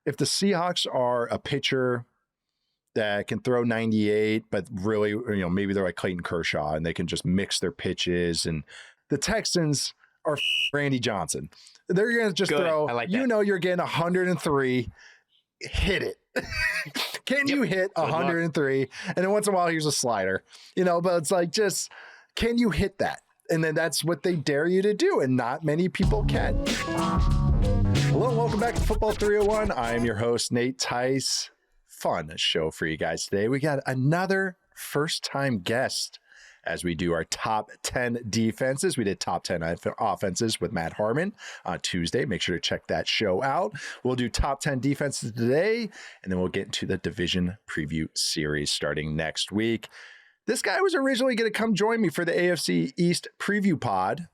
if the Seahawks are a pitcher that can throw 98, but really, maybe they're like Clayton Kershaw and they can just mix their pitches, and the Texans are Randy Johnson. They're going to just throw, you're getting 103, hit it. Can you hit 103? And then once in a while, here's a slider, but it's like, just, can you hit that? And then that's what they dare you to do. And not many people can. Hello, and welcome back to Football 301. I am your host, Nate Tice. Fun show for you guys today. We got another first-time guest as we do our top 10 defenses. We did top 10 offenses with Matt Harmon on Tuesday. Make sure to check that show out. We'll do top 10 defenses today, and then we'll get into the division preview series starting next week. This guy was originally going to come join me for the AFC East preview pod,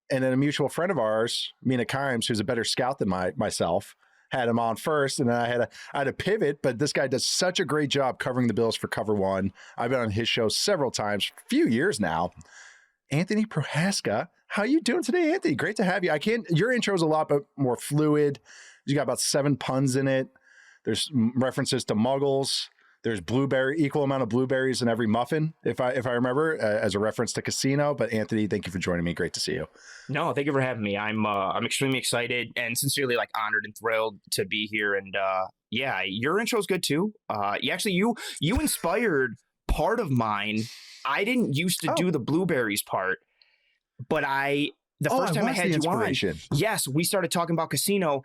and then a mutual friend of ours, Mina Kimes, who's a better scout than myself, had him on first, and then I had to pivot, but this guy does such a great job covering the Bills for Cover One. I've been on his show several times, few years now. Anthony Prohaska, how you doing today, Anthony? Great to have you. Your intro is a lot more fluid. You got about 7 puns in it. There's references to Muggles. There's equal amount of blueberries in every muffin, if I remember, as a reference to Casino. But Anthony, thank you for joining me. Great to see you. No, thank you for having me. I'm extremely excited and sincerely honored and thrilled to be here. And yeah, your intro is good too. You inspired part of mine. I didn't used to do the blueberries part, but the first time I had you on, yes, we started talking about Casino.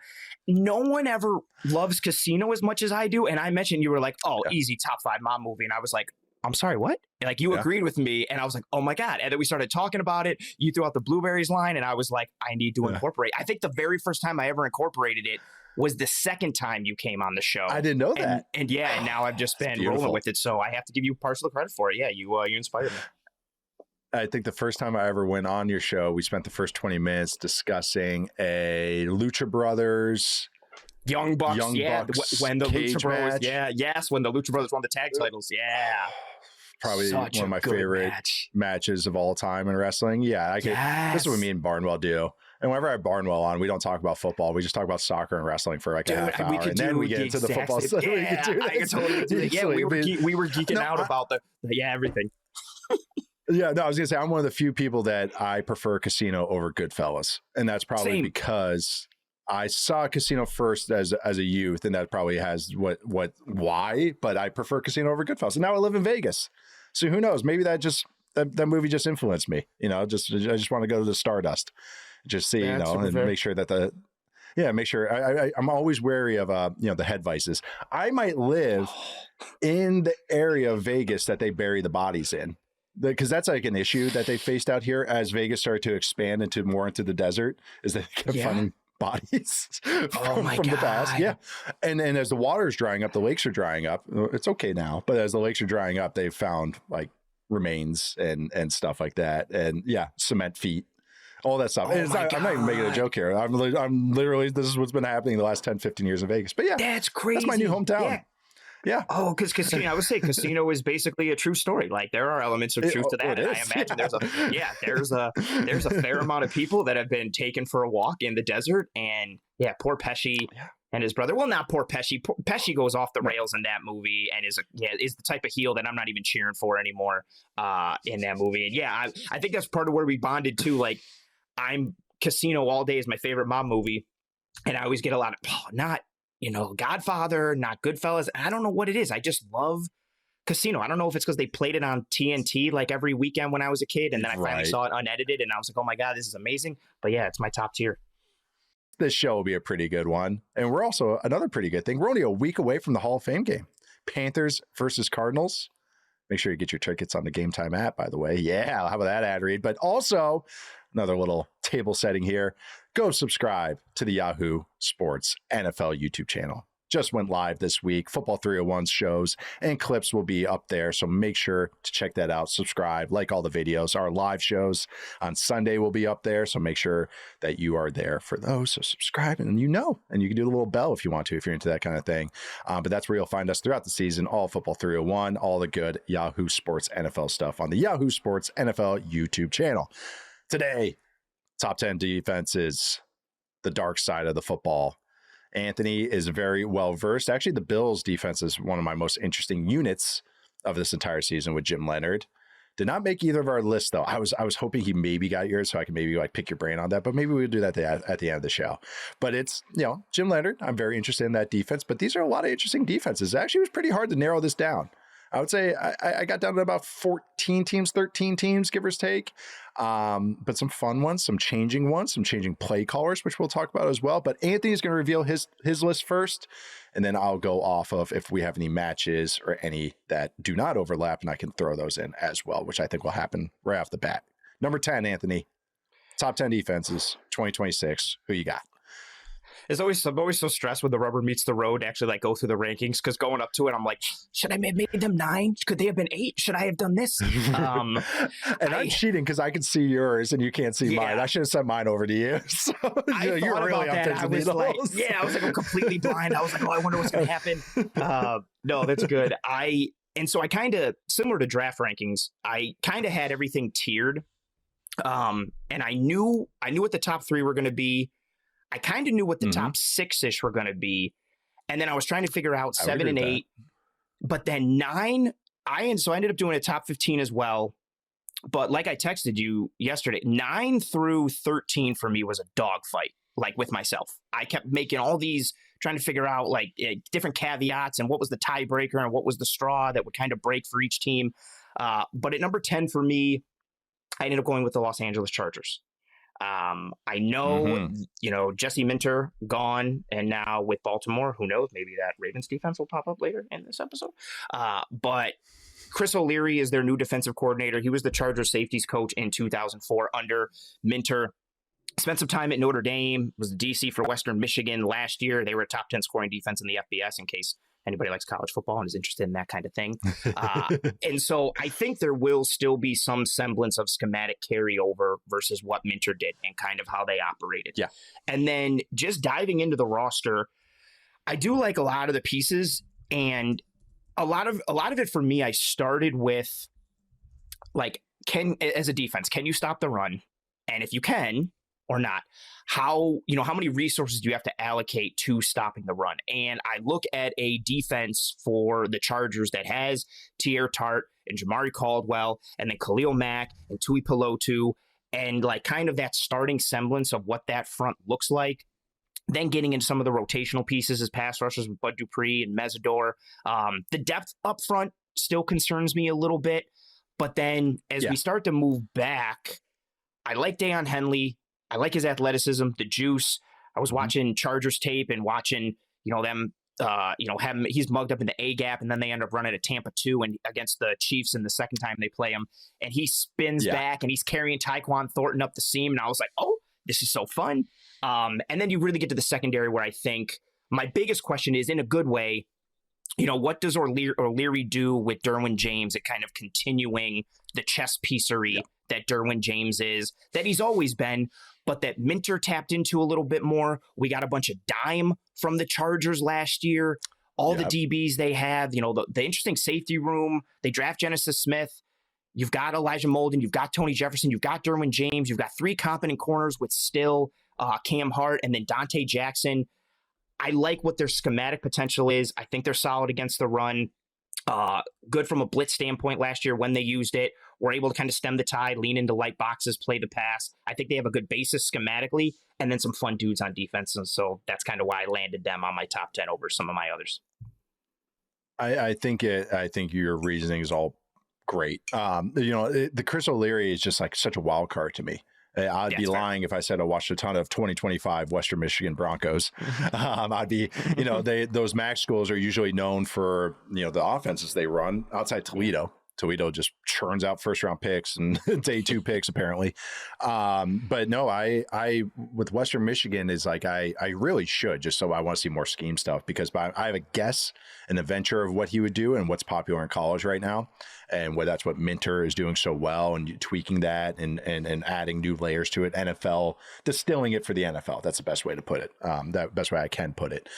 No one ever loves Casino as much as I do. And I mentioned, you were like, easy top 5 mom movie. And I was like, I'm sorry, what? And you agreed with me. And I was like, oh my God. And then we started talking about it. You threw out the blueberries line. And I was like, I need to incorporate. I think the very first time I ever incorporated it was the second time you came on the show. I didn't know that. And now I've just been rolling with it. So I have to give you partial credit for it. Yeah, you inspired me. I think the first time I ever went on your show, we spent the first 20 minutes discussing a Lucha Brothers, Young Bucks, when the Lucha Brothers, match. When the Lucha Brothers won the tag titles, probably one of my favorite matches of all time in wrestling. This is what me and Barnwell do. And whenever I have Barnwell on, we don't talk about football. We just talk about soccer and wrestling for a half hour, and then we get into the football stuff. I can totally do that. Yeah, we were geeking out about everything. Yeah, no, I was going to say, I'm one of the few people that I prefer Casino over Goodfellas. And that's probably because I saw Casino first as a youth, and that probably has why, but I prefer Casino over Goodfellas. And now I live in Vegas. So who knows? Maybe that movie just influenced me. I just want to go to the Stardust. Just see, and make sure that I'm always wary of, the head vices. I might live in the area of Vegas that they bury the bodies in. Because that's an issue that they faced out here as Vegas started to expand more into the desert, is that they kept finding bodies from the past. Yeah. And as the water is drying up, the lakes are drying up. It's okay now, but as the lakes are drying up, they've found remains and stuff like that. And cement feet, all that stuff. I'm not even making a joke here. I'm literally, this is what's been happening the last 10, 15 years in Vegas. But that's crazy. That's my new hometown. Yeah. Oh, because Casino, I would say Casino is basically a true story. There are elements of truth to that. And I imagine there's a fair amount of people that have been taken for a walk in the desert. And poor Pesci and his brother. Well, not poor Pesci. Pesci goes off the rails in that movie and is the type of heel that I'm not even cheering for anymore in that movie. And I think that's part of where we bonded too. I'm Casino all day is my favorite mom movie. And I always get a lot of, Godfather, not Goodfellas. I don't know what it is. I just love Casino. I don't know if it's because they played it on TNT every weekend when I was a kid. And then I finally saw it unedited and I was like, oh my God, this is amazing. But it's my top tier. This show will be a pretty good one. And we're also another pretty good thing. We're only a week away from the Hall of Fame game. Panthers versus Cardinals. Make sure you get your tickets on the Game Time app, by the way. Yeah, how about that ad read? But also, another little table setting here. Go subscribe to the Yahoo Sports NFL YouTube channel. Just went live this week. Football 301's shows and clips will be up there. So make sure to check that out. Subscribe, like all the videos. Our live shows on Sunday will be up there. So make sure that you are there for those. So subscribe and you can do the little bell if you want to, if you're into that kind of thing. But that's where you'll find us throughout the season. All Football 301, all the good Yahoo Sports NFL stuff on the Yahoo Sports NFL YouTube channel. Today, top 10 defenses, the dark side of the football. Anthony is very well versed. Actually, the Bills defense is one of my most interesting units of this entire season with Jim Leonhard. Did not make either of our lists, though. I was hoping he maybe got yours, so I can maybe like pick your brain on that. But maybe we'll do that at the end of the show. But it's, Jim Leonhard. I'm very interested in that defense. But these are a lot of interesting defenses. Actually, it was pretty hard to narrow this down. I would say I got down to about 14 teams, 13 teams, give or take. But some fun ones, some changing play callers, which we'll talk about as well. But Anthony's going to reveal his list first, and then I'll go off of if we have any matches or any that do not overlap, and I can throw those in as well, which I think will happen right off the bat. Number 10, Anthony, top 10 defenses, 2026. Who you got? I'm always so stressed when the rubber meets the road to actually like go through the rankings, because going up to it, I'm like, should I have made them 9? Could they have been 8? Should I have done this? And I'm cheating because I can see yours and you can't see mine. I should have sent mine over to you. So I thought really about that. I was like, I'm completely blind. I was like, I wonder what's going to happen. No, that's good. And so I kind of, similar to draft rankings, I kind of had everything tiered. And I knew what the top 3 were going to be. I kind of knew what the top 6-ish were going to be. And then I was trying to figure out 7 and 8. But then 9, I ended up doing a top 15 as well. But like I texted you yesterday, 9 through 13 for me was a dogfight, like with myself. I kept making all these, trying to figure out like different caveats and what was the tiebreaker and what was the straw that would kind of break for each team. But at number 10 for me, I ended up going with the Los Angeles Chargers. I know, Jesse Minter gone, and now with Baltimore, who knows, maybe that Ravens defense will pop up later in this episode. But Chris O'Leary is their new defensive coordinator. He was the Chargers safeties coach in 2004 under Minter. Spent some time at Notre Dame, was the DC for Western Michigan last year. They were a top 10 scoring defense in the FBS, in case anybody likes college football and is interested in that kind of thing. And so I think there will still be some semblance of schematic carryover versus what Minter did and kind of how they operated. Yeah. And then just diving into the roster, I do like a lot of the pieces, and a lot of it for me, I started with like, as a defense, can you stop the run? And if you can or not, how many resources do you have to allocate to stopping the run? And I look at a defense for the Chargers that has Tier Tart and Jamari Caldwell and then Khalil Mack and Tui Pelotu, and like kind of that starting semblance of what that front looks like. Then getting into some of the rotational pieces as pass rushers with Bud Dupree and Mesidor. The depth up front still concerns me a little bit. But then as we start to move back, I like Deion Henley. I like his athleticism, the juice. I was watching Chargers tape and watching, them, have him, he's mugged up in the A gap, and then they end up running a Tampa 2 and against the Chiefs in the second time they play him. And he spins back and he's carrying Tyquan Thornton up the seam. And I was like, oh, this is so fun. And then you really get to the secondary where I think my biggest question is, in a good way, what does O'Leary do with Derwin James at kind of continuing the chess piecery that Derwin James is, that he's always been, but that Minter tapped into a little bit more. We got a bunch of dime from the Chargers last year. All the DBs they have, the interesting safety room. They draft Genesis Smith. You've got Elijah Molden. You've got Tony Jefferson. You've got Derwin James. You've got 3 competent corners with still Cam Hart and then Dante Jackson. I like what their schematic potential is. I think they're solid against the run. Good from a blitz standpoint last year when they used it. Were able to kind of stem the tide, lean into light boxes, play the pass. I think they have a good basis schematically, and then some fun dudes on defense. And so that's kind of why I landed them on my top 10 over some of my others. I think your reasoning is all great. The Chris O'Leary is just like such a wild card to me. I'd be lying if I said I watched a ton of 2025 Western Michigan Broncos. I'd be, those MAC schools are usually known for, the offenses they run outside Toledo. Toledo just churns out first round picks and day 2 picks apparently. But no, I with Western Michigan is like, I really should, just so I want to see more scheme stuff, because I have a guess, an adventure of what he would do and what's popular in college right now. And that's what Minter is doing so well, and tweaking that and adding new layers to it. NFL, distilling it for the NFL. That's the best way to put it. That best way I can put it.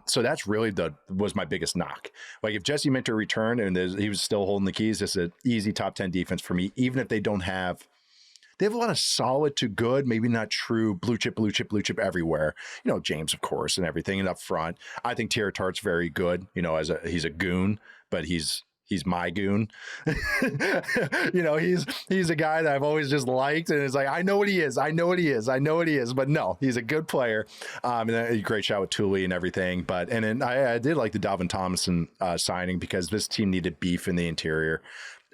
So that's really was my biggest knock. Like if Jesse Minter returned and he was still holding the keys, it's an easy top 10 defense for me, even if they don't have they have a lot of solid to good, maybe not true blue chip everywhere. James, of course, and everything. And up front, I think Tierra Tart's very good, he's a goon, but he's my goon. He's a guy that I've always just liked. And it's like, I know what he is. But no, he's a good player. And a great shot with Thule and everything. And then I did like the Dalvin Tomlinson signing because this team needed beef in the interior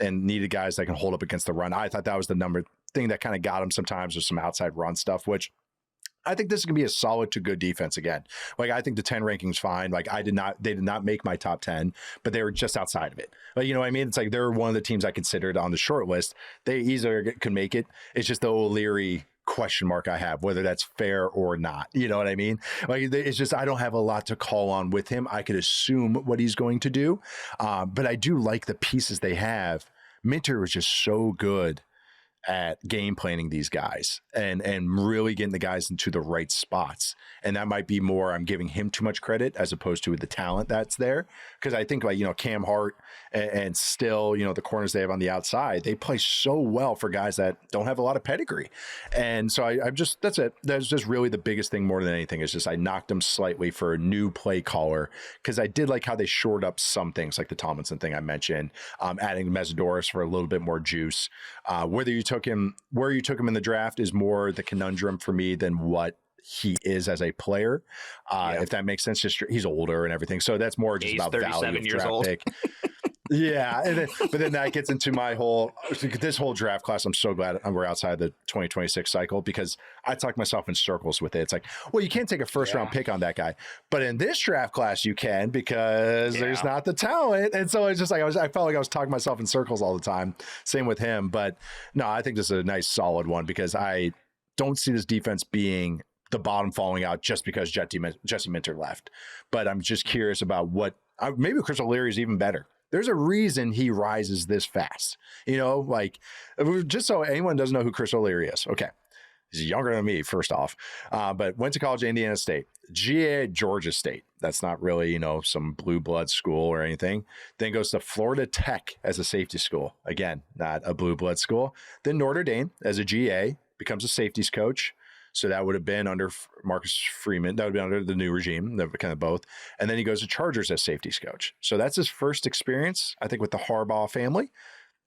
and needed guys that can hold up against the run. I thought that was the number thing that kind of got him sometimes with some outside run stuff, which I think this is going to be a solid to good defense again. Like, I think the 10 ranking's fine. Like, they did not make my top 10, but they were just outside of it. Like, you know what I mean? It's like they're one of the teams I considered on the short list. They easily can make it. It's just the O'Leary question mark I have, whether that's fair or not. You know what I mean? Like, it's just, I don't have a lot to call on with him. I could assume what he's going to do. But I do like the pieces they have. Minter was just so good at game planning these guys and really getting the guys into the right spots. And that might be more, I'm giving him too much credit as opposed to the talent that's there. Cause I think Cam Hart and still, the corners they have on the outside, they play so well for guys that don't have a lot of pedigree. And so that's it. That's just really the biggest thing more than anything is just, I knocked them slightly for a new play caller. Cause I did like how they shored up some things like the Tomlinson thing I mentioned, adding Mesidorus for a little bit more juice. Where you took him in the draft is more the conundrum for me than what he is as a player. If that makes sense, just he's older and everything. So that's more just about value of draft pick. Yeah. But then that gets into this whole draft class. I'm so glad we're outside the 2026 cycle because I talk myself in circles with it. It's like, well, you can't take a first round pick on that guy, but in this draft class you can because there's not the talent. And so it's just like, I felt like I was talking myself in circles all the time. Same with him. But no, I think this is a nice solid one because I don't see this defense being the bottom falling out just because Jesse Minter left. But I'm just curious about maybe Chris O'Leary is even better. There's a reason he rises this fast, just so anyone doesn't know who Chris O'Leary is. Okay. He's younger than me, first off, but went to college at Indiana State, GA at Georgia State. That's not really, some blue blood school or anything. Then goes to Florida Tech as a safety school. Again, not a blue blood school. Then Notre Dame as a GA, becomes a safeties coach. So that would have been under Marcus Freeman. That would be under the new regime, kind of both. And then he goes to Chargers as safeties coach. So that's his first experience, I think, with the Harbaugh family.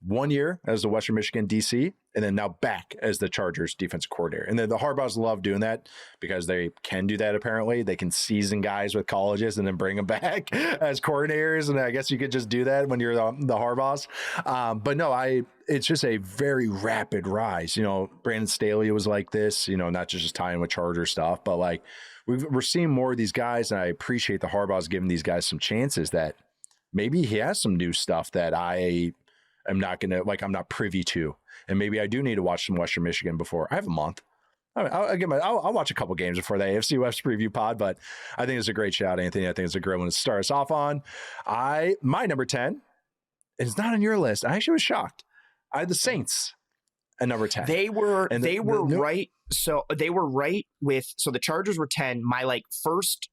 1 year as the Western Michigan DC, and then now back as the Chargers defensive coordinator. And then the Harbaughs love doing that because they can do that. Apparently they can season guys with colleges and then bring them back as coordinators. And I guess you could just do that when you're the Harbaughs. But no, it's just a very rapid rise. Brandon Staley was like this, not just tying with Charger stuff, but like we're seeing more of these guys. And I appreciate the Harbaughs giving these guys some chances that maybe he has some new stuff that I'm not privy to. And maybe I do need to watch some Western Michigan before. I have a month. I'll watch a couple games before the AFC West preview pod, but I think it's a great shout, Anthony. I think it's a great one to start us off on. My number 10, it's not on your list. I actually was shocked. I had the Saints at number 10. They were right. So they were right with, so the Chargers were 10. My first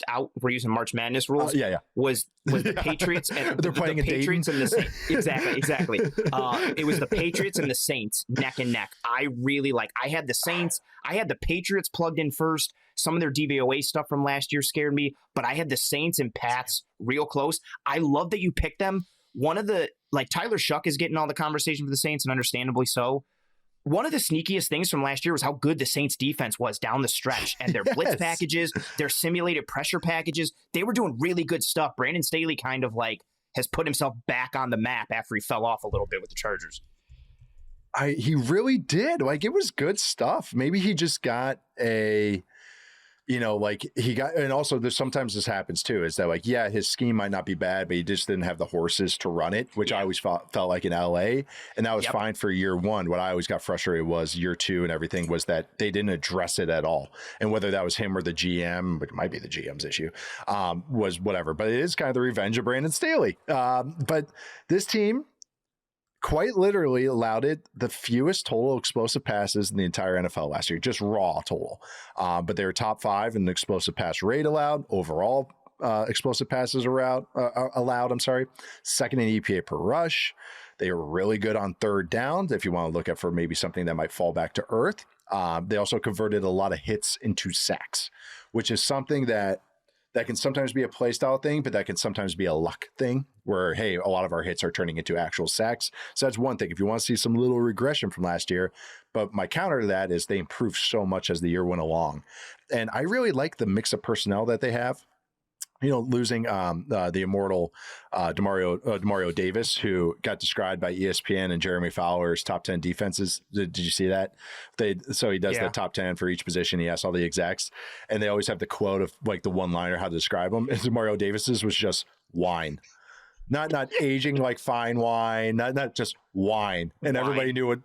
out, we're using March Madness rules. Was the Patriots and they're playing the Patriots and the Saints. Exactly. It was the Patriots and the Saints neck and neck. I had the Saints. I had the Patriots plugged in first. Some of their DVOA stuff from last year scared me, but I had the Saints and Pats real close. I love that you picked them. One of the, Tyler Shuck is getting all the conversation for the Saints, and understandably so. One of the sneakiest things from last year was how good the Saints defense was down the stretch, and their blitz packages, their simulated pressure packages, they were doing really good stuff. Brandon Staley kind of has put himself back on the map after he fell off a little bit with the Chargers. He really did. It was good stuff. Maybe he just got and also there's sometimes this happens too, is that his scheme might not be bad, but he just didn't have the horses to run it, which I always felt like in LA. And that was fine for year one. What I always got frustrated was year two and everything was that they didn't address it at all. And whether that was him or the GM, which might be the GM's issue, was whatever. But it is kind of the revenge of Brandon Staley. But this team quite literally allowed it the fewest total explosive passes in the entire NFL last year, just raw total. But they were top 5 in the explosive pass rate allowed, overall explosive passes allowed, second in EPA per rush. They are really good on third downs if you want to look at for maybe something that might fall back to earth. They also converted a lot of hits into sacks, which is something that can sometimes be a play style thing, but that can sometimes be a luck thing where, hey, a lot of our hits are turning into actual sacks. So that's one thing. If you want to see some little regression from last year, but my counter to that is they improved so much as the year went along. And I really like the mix of personnel that they have. Losing the immortal Demario Davis, who got described by ESPN and Jeremy Fowler's top 10 defenses. Did you see that? So he does the top 10 for each position. He asks all the execs, and they always have the quote of like the one-liner how to describe them. And Demario Davis's was just wine. Not aging like fine wine, not just wine. And everybody knew what,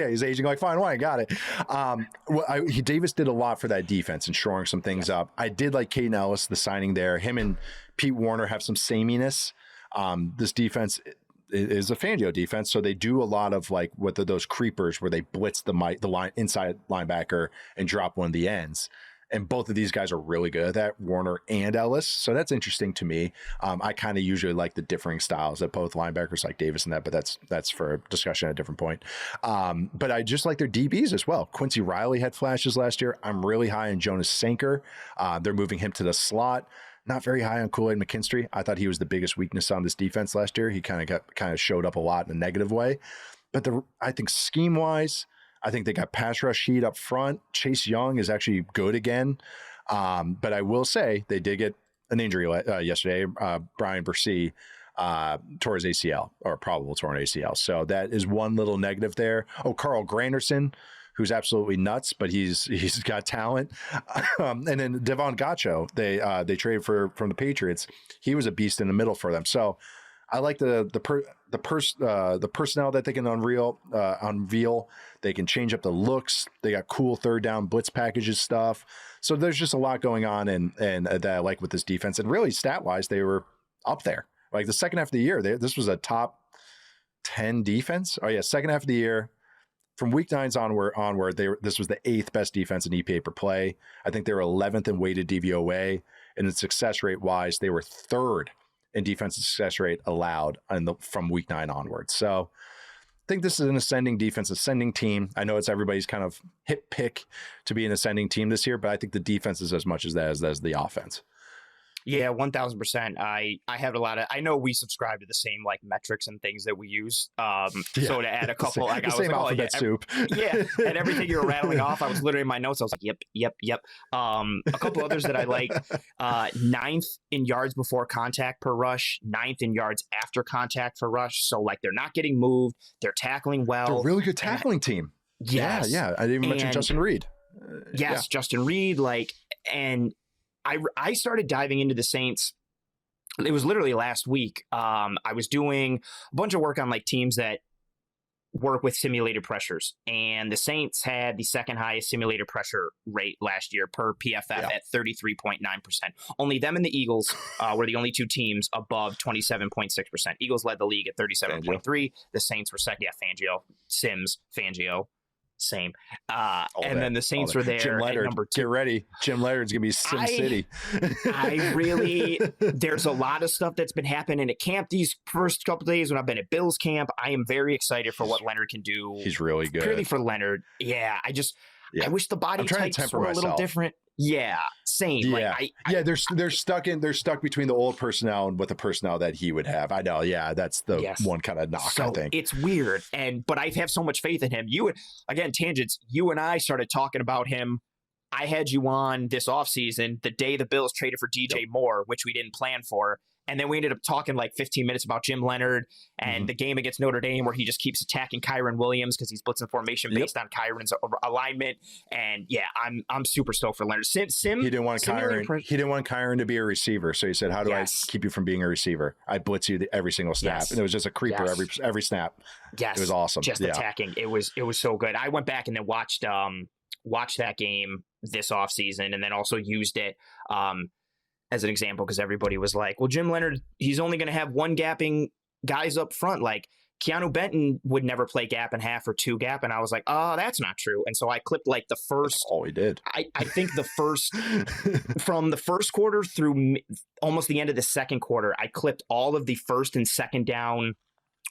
he's aging like fine wine. Got it. Davis did a lot for that defense and shoring some things up. I did like Caden Ellis, the signing there. Him and Pete Warner have some sameness. This defense is a Fangio defense, so they do a lot of like those creepers where they blitz the line inside linebacker and drop one of the ends. And both of these guys are really good at that, Warner and Ellis. So that's interesting to me. I kind of usually like the differing styles at both linebackers like Davis and that, but that's for discussion at a different point. But I just like their DBs as well. Quincy Riley had flashes last year. I'm really high on Jonas Sanker. They're moving him to the slot. Not very high on Kool-Aid McKinstry. I thought he was the biggest weakness on this defense last year. He kind of showed up a lot in a negative way. But I think scheme-wise, I think they got pass rush heat up front. Chase Young is actually good again. But I will say they did get an injury yesterday. Brian Bursey tore his ACL, or probable torn ACL. So that is one little negative there. Oh, Carl Granderson, who's absolutely nuts, but he's got talent. And then Devon Gacho, they traded from the Patriots. He was a beast in the middle for them. So I like the personnel that they can unveil. They can change up the looks. They got cool third down blitz packages stuff. So there's just a lot going on and that I like with this defense. And really stat wise, they were up there. Like the second half of the year, this was a top 10 defense. Oh yeah, second half of the year. From week 9's onward, this was the 8th best defense in EPA per play. I think they were 11th in weighted DVOA, and in success rate wise, they were 3rd in defensive success rate allowed from week 9 onward. So I think this is an ascending defense, ascending team. I know it's everybody's kind of hit pick to be an ascending team this year, but I think the defense is as much as that as the offense. Yeah, 1000%. I have a lot of, I know we subscribe to the same like metrics and things that we use. So to add a couple, like I was same like, alphabet soup. And everything you were rattling off, I was literally in my notes. I was like, yep. A couple others that I like, 9th in yards before contact per rush, 9th in yards after contact for rush. So like they're not getting moved. They're tackling well. They're a really good tackling team. Yes. Yeah. I didn't even mention Justin Reed. Justin Reed, and I started diving into the Saints. It was literally last week. I was doing a bunch of work on like teams that work with simulated pressures, and the Saints had the second highest simulated pressure rate last year per PFF at 33.9%. Only them and the Eagles were the only two teams above 27.6%. Eagles led the league at 37.3. The Saints were second. Yeah, Fangio. Same. And then the Saints were there Jim Leonhard, at number 2. Get ready. Jim Leonhard's going to be Sim City. There's a lot of stuff that's been happening at camp these first couple days when I've been at Bills camp. I am very excited for what Leonhard can do. He's really good. Purely for Leonhard. Yeah. I wish the body types were a little different. Yeah, same. Yeah, they're stuck between the old personnel and with the personnel that he would have. I know. Yeah, that's the one kind of knock. So I think it's weird, but I have so much faith in him. Tangents. You and I started talking about him. I had you on this offseason, the day the Bills traded for DJ Moore, which we didn't plan for. And then we ended up talking like 15 minutes about Jim Leonhard and the game against Notre Dame where he just keeps attacking Kyron Williams because he's blitzing formation based on Kyron's alignment. And yeah, I'm super stoked for Leonhard. Sim, he didn't want Kyron. He didn't want Kyron to be a receiver, so he said, "How do I keep you from being a receiver? I blitz you every single snap." And it was just a creeper every snap. Yes, it was awesome. Just attacking. It was so good. I went back and then watched that game this offseason and then also used it as an example because everybody was like, well, Jim Leonhard, he's only going to have one gapping guys up front. Like Keanu Benton would never play gap and half or 2 gap. And I was like, oh, that's not true. And so I clipped like the first. That's all he did. I think the first from the first quarter through almost the end of the second quarter, I clipped all of the first and second down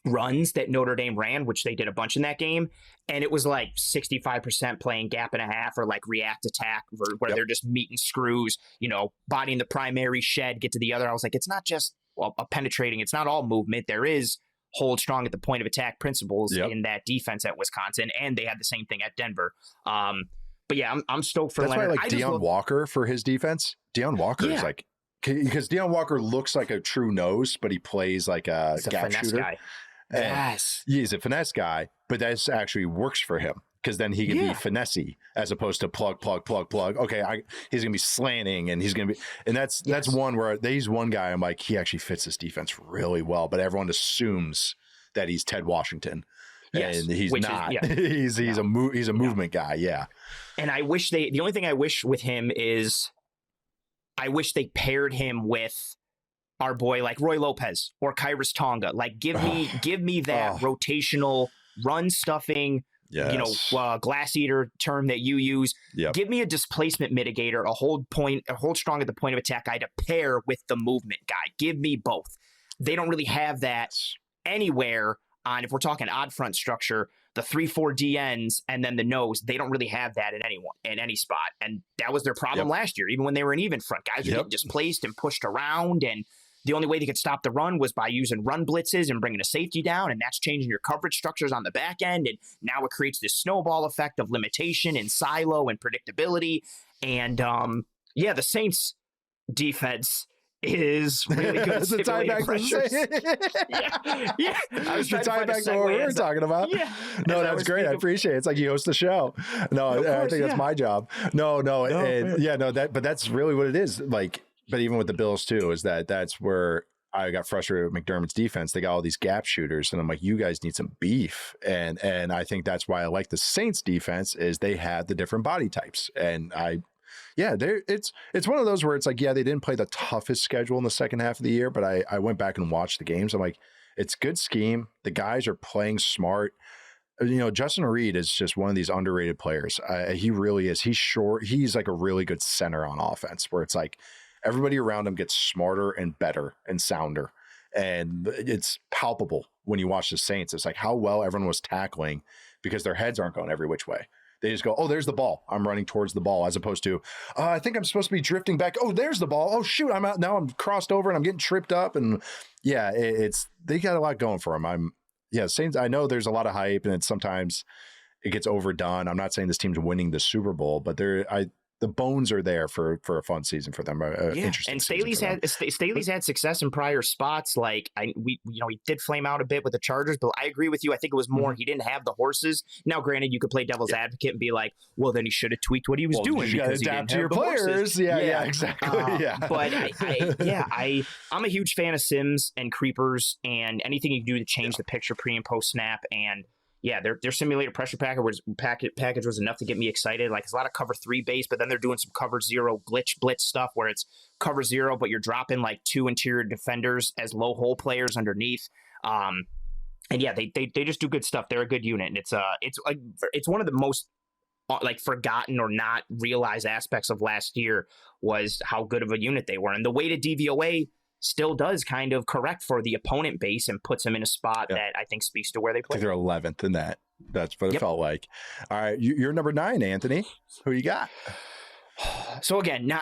runs that Notre Dame ran, which they did a bunch in that game. And it was like 65% playing gap and a half or like react attack where they're just meeting screws, bodying the primary shed, get to the other. I was like, it's not just a penetrating. It's not all movement. There is hold strong at the point of attack principles in that defense at Wisconsin. And they had the same thing at Denver. But yeah, I'm stoked for Leonhard. That's why I like Deion Walker for his defense. Deion Walker is like, because Deion Walker looks like a true nose, but he plays like a gap shooter. Guy. Yes. He's a finesse guy, but that actually works for him because then he can be finessey as opposed to plug. Okay, he's going to be slanting and he's going to be, and that's one where he's one guy I'm like, he actually fits this defense really well, but everyone assumes that he's Ted Washington. Yes, and he's not. He's a movement guy. Yeah. And I wish the only thing I wish with him is I wish they paired him with our boy like Roy Lopez or Kyrus Tonga. Like give me that rotational run stuffing, glass eater term that you use. Yep. Give me a displacement mitigator, a hold strong at the point of attack guy to pair with the movement guy. Give me both. They don't really have that anywhere on, if we're talking odd front structure, the 3-4 DNs and then the nose, they don't really have that in any spot. And that was their problem last year, even when they were an even front. Guys were getting displaced and pushed around, and the only way they could stop the run was by using run blitzes and bringing a safety down, and that's changing your coverage structures on the back end. And now it creates this snowball effect of limitation and silo and predictability. And the Saints defense is really good. It's a tie back I was trying to tie back to what we were talking about. Yeah. No, that's great. I appreciate it. It's like you host the show. No, I think that's my job. But that's really what it is. Like, but even with the Bills too, is that's where I got frustrated with McDermott's defense. They got all these gap shooters, and I'm like, you guys need some beef. And I think that's why I like the Saints defense is they have the different body types. And it's one of those where it's like, they didn't play the toughest schedule in the second half of the year, but I went back and watched the games. I'm like, it's good scheme. The guys are playing smart. Justin Reed is just one of these underrated players. He really is. He's short. He's like a really good center on offense where it's like everybody around him gets smarter and better and sounder. And it's palpable when you watch the Saints. It's like how well everyone was tackling because their heads aren't going every which way. They just go, oh, there's the ball. I'm running towards the ball, as opposed to, I think I'm supposed to be drifting back. Oh, there's the ball. Oh, shoot, I'm out now. I'm crossed over and I'm getting tripped up. And they got a lot going for them. Saints. I know there's a lot of hype, and sometimes it gets overdone. I'm not saying this team's winning the Super Bowl, but the bones are there for a fun season for them. Interesting. And Staley's had success in prior spots. Like he did flame out a bit with the Chargers, but I agree with you. I think it was more he didn't have the horses. Now, granted, you could play devil's advocate and be like, well, then he should have tweaked what he was doing because he adapt to your players. Yeah, exactly. But I'm a huge fan of sims and creepers and anything you can do to change the picture pre and post snap. And their simulated pressure package was enough to get me excited. Like, it's a lot of cover 3 base, but then they're doing some cover 0 blitz stuff where it's cover 0, but you're dropping like 2 interior defenders as low hole players underneath. They just do good stuff. They're a good unit, and it's one of the most like forgotten or not realized aspects of last year was how good of a unit they were, and the weighted DVOA still does kind of correct for the opponent base and puts them in a spot that I think speaks to where they play. I think they're 11th in that. That's what it felt like. All right, you're number 9, Anthony. Who you got? So again,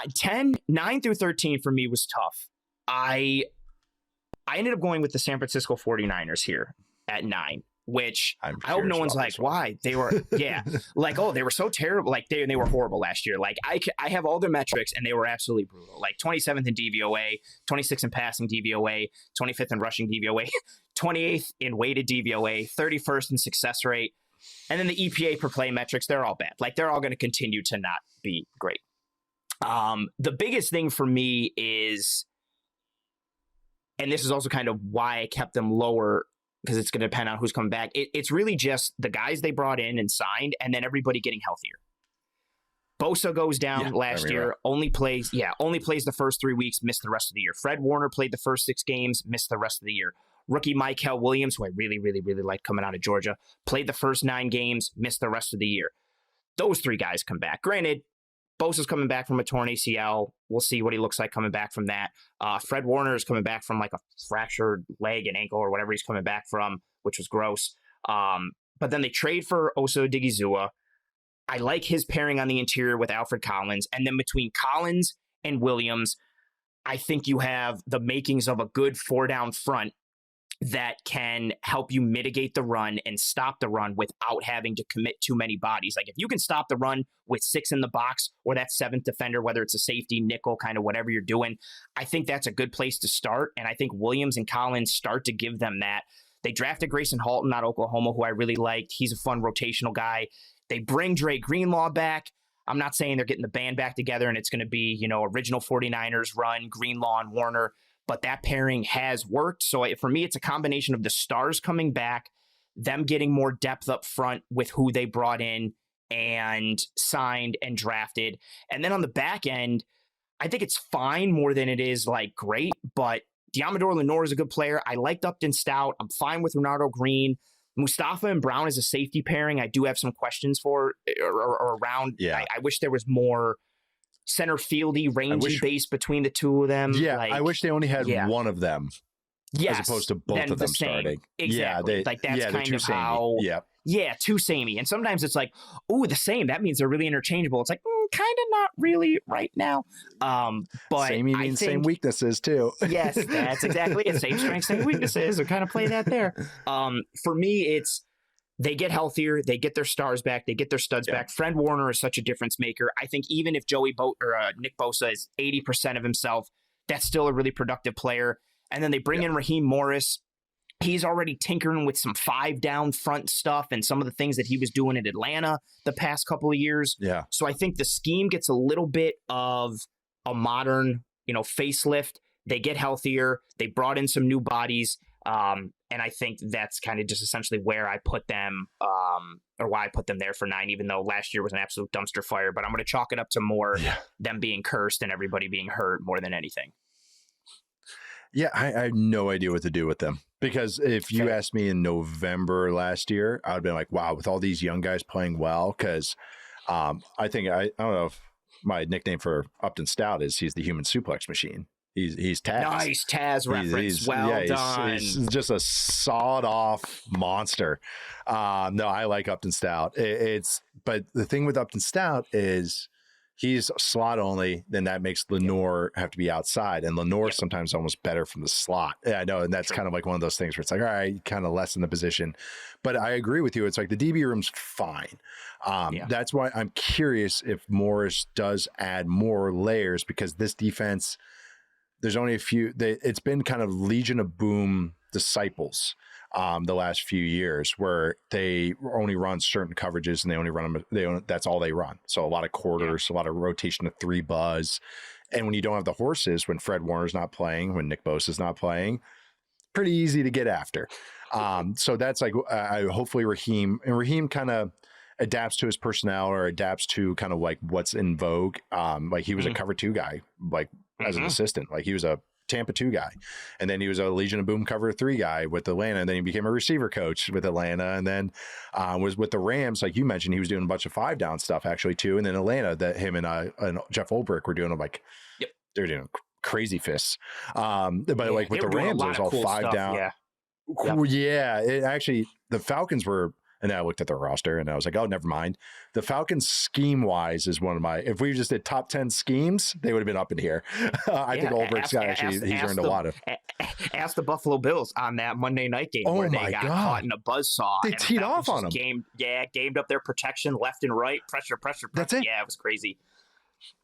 9 through 13 for me was tough. I ended up going with the San Francisco 49ers here at 9. Which I hope no one's like, why? They were, like, oh, they were so terrible. Like, they were horrible last year. Like, I have all their metrics, and they were absolutely brutal. Like, 27th in DVOA, 26th in passing DVOA, 25th in rushing DVOA, 28th in weighted DVOA, 31st in success rate. And then the EPA per play metrics, they're all bad. Like, they're all going to continue to not be great. The biggest thing for me is, and this is also kind of why I kept them lower, because it's going to depend on who's coming back. It's really just the guys they brought in and signed, and then everybody getting healthier. Bosa goes down last year, only plays the first 3 weeks, missed the rest of the year. Fred Warner played the first 6 games, missed the rest of the year. Rookie Mykel Williams, who I really, really, really liked coming out of Georgia, played the first 9 games, missed the rest of the year. Those 3 guys come back. Granted, Bosa's coming back from a torn ACL. We'll see what he looks like coming back from that. Fred Warner is coming back from like a fractured leg and ankle or whatever he's coming back from. which was gross. But then they trade for Osa Odigizua. I like his pairing on the interior with Alfred Collins. And then between Collins and Williams, I think you have the makings of a good 4-down front that can help you mitigate the run and stop the run without having to commit too many bodies. Like if you can stop the run with 6 in the box or that 7th defender, whether it's a safety, nickel, kind of whatever you're doing, I think that's a good place to start. And I think Williams and Collins start to give them that. They drafted Grayson Halton out of Oklahoma, who I really liked. He's a fun rotational guy. They bring Dre Greenlaw back. I'm not saying they're getting the band back together and it's going to be, original 49ers run, Greenlaw and Warner, but that pairing has worked. So for me, it's a combination of the stars coming back, them getting more depth up front with who they brought in and signed and drafted. And then on the back end, I think it's fine more than it is like great, but Diamador Lenore is a good player. I liked Upton Stout. I'm fine with Renardo Green. Mustafa and Brown as a safety pairing, I do have some questions for or around. Yeah. I wish there was more center fieldy, rangy base between the two of them. Yeah, I wish they only had one of them. Yes, as opposed to both of them starting. Exactly. Yeah, that's kind of how. Yeah, too samey. And sometimes it's like, oh, the same. That means they're really interchangeable. It's like, kind of not really right now. But samey means same weaknesses too. Yes, that's exactly it. Same strengths, same weaknesses. We kind of play that there. For me, it's they get healthier, they get their stars back, they get their studs back. Fred Warner is such a difference maker. I think even if Nick Bosa is 80% of himself, that's still a really productive player. And then they bring in Raheem Morris. He's already tinkering with some 5-down front stuff and some of the things that he was doing in Atlanta the past couple of years. Yeah. So I think the scheme gets a little bit of a modern, facelift. They get healthier. They brought in some new bodies. And I think that's kind of just essentially where I put them, or why I put them there for 9, even though last year was an absolute dumpster fire. But I'm going to chalk it up to more them being cursed and everybody being hurt more than anything. Yeah, I have no idea what to do with them. Because if you asked me in November last year, I would have been like, wow, with all these young guys playing well, because I don't know if my nickname for Upton Stout is he's the human suplex machine. He's Taz. Nice Taz reference. Well done. He's just a sawed-off monster. No, I like Upton Stout. But the thing with Upton Stout is he's slot only, then that makes Lenore have to be outside. And Lenore sometimes almost better from the slot. Yeah, I know. And that's kind of like one of those things where it's like, all right, you kind of lessen the position. But I agree with you. It's like the DB room's fine. That's why I'm curious if Morris does add more layers, because this defense, there's only a few. It's been kind of Legion of Boom disciples the last few years, where they only run certain coverages and they only run them. That's all they run. So a lot of quarters, a lot of rotation of 3 buzz. And when you don't have the horses, when Fred Warner's not playing, when Nick Bosa's not playing, pretty easy to get after. So that's like, hopefully Raheem kind of adapts to his personnel or adapts to kind of like what's in vogue. Like he was a cover 2 guy, like as an assistant, like he was a Tampa 2 guy, and then he was a Legion of Boom cover 3 guy with Atlanta, and then he became a receiver coach with Atlanta, and then was with the Rams, like you mentioned. He was doing a bunch of 5-down stuff actually too, and then Atlanta, that him and Jeff Olbrick were doing like they're doing crazy fists, but like with the Rams it was all cool 5-down. It actually, the Falcons were. And then I looked at their roster and I was like, oh, never mind. The Falcons scheme wise is one of my, if we just did top 10 schemes, they would have been up in here. I think Olbricht's got he's earned a lot of. Ask the Buffalo Bills on that Monday night game where they got caught in a buzzsaw. They teed off on them. Gamed up their protection left and right. Pressure. That's it. Yeah, it was crazy.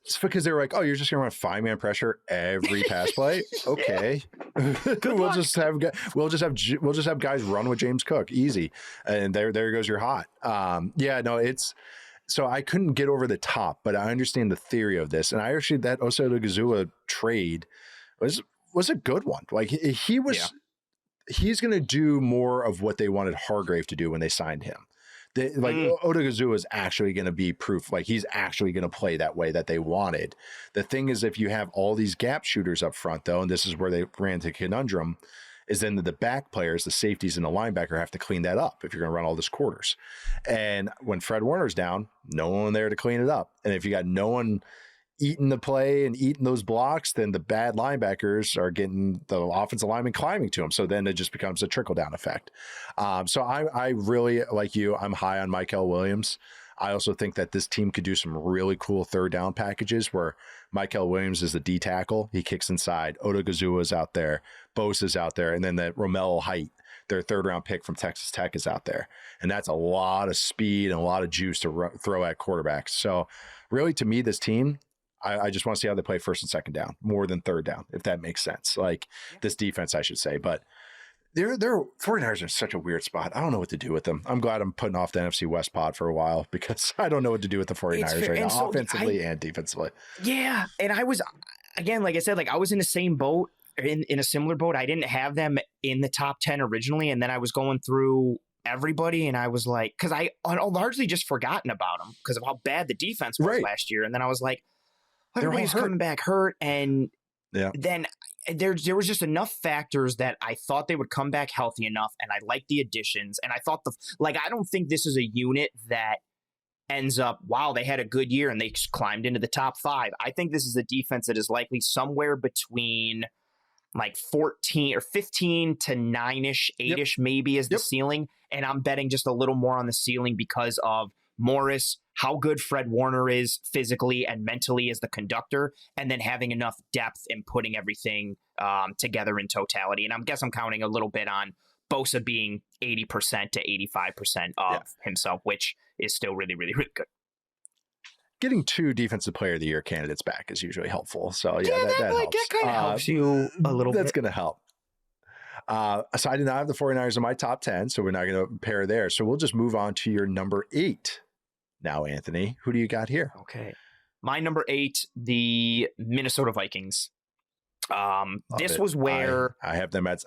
It's because they were like, oh, you're just going to run 5-man pressure every pass play? Okay. We'll just have guys run with James Cook. Easy. And there goes your hot. So I couldn't get over the top, but I understand the theory of this. And I actually, that Osa Odigizua trade was a good one. Like he's going to do more of what they wanted Hargrave to do when they signed him. Odigizua is actually going to be proof. Like he's actually going to play that way that they wanted. The thing is, if you have all these gap shooters up front, though, and this is where they ran into conundrum, is then the back players, the safeties and the linebacker have to clean that up if you're going to run all this quarters. And when Fred Warner's down, no one there to clean it up. And if you got no one eating the play and eating those blocks, then the bad linebackers are getting the offensive lineman climbing to them. So then it just becomes a trickle down effect. So I really, like you, I'm high on Mykel Williams. I also think that this team could do some really cool third down packages where Mykel Williams is the D tackle. He kicks inside. Odogazua's out there. Bosa's out there. And then that Romello Height, their third round pick from Texas Tech, is out there. And that's a lot of speed and a lot of juice to throw at quarterbacks. So really, to me, this team, I just want to see how they play first and second down more than third down, if that makes sense. Like this defense, I should say. But they're 49ers are in such a weird spot. I don't know what to do with them. I'm glad I'm putting off the NFC West pod for a while because I don't know what to do with the 49ers right now, offensively and defensively. Yeah. And I was, again, like I said, like I was in the same boat, in a similar boat. I didn't have them in the top 10 originally. And then I was going through everybody and I was like, because I largely just forgotten about them because of how bad the defense was last year. And then I was like, everybody's coming back hurt. And then there was just enough factors that I thought they would come back healthy enough. And I liked the additions. And I thought I don't think this is a unit that ends up, wow, they had a good year and they climbed into the top 5. I think this is a defense that is likely somewhere between like 14 or 15 to 9-ish, 8-ish maybe is the ceiling. And I'm betting just a little more on the ceiling because of Morris, how good Fred Warner is physically and mentally as the conductor, and then having enough depth and putting everything together in totality. And I guess I'm counting a little bit on Bosa being 80% to 85% of himself, which is still really, really, really good. Getting 2 defensive player of the year candidates back is usually helpful. So that helps. That kind of helps you a little bit. That's going to help. So I did not have the 49ers in my top 10, so we're not going to pair there. So we'll just move on to your number 8. Now, Anthony, who do you got here? Okay. My number 8, the Minnesota Vikings. This was where I have them at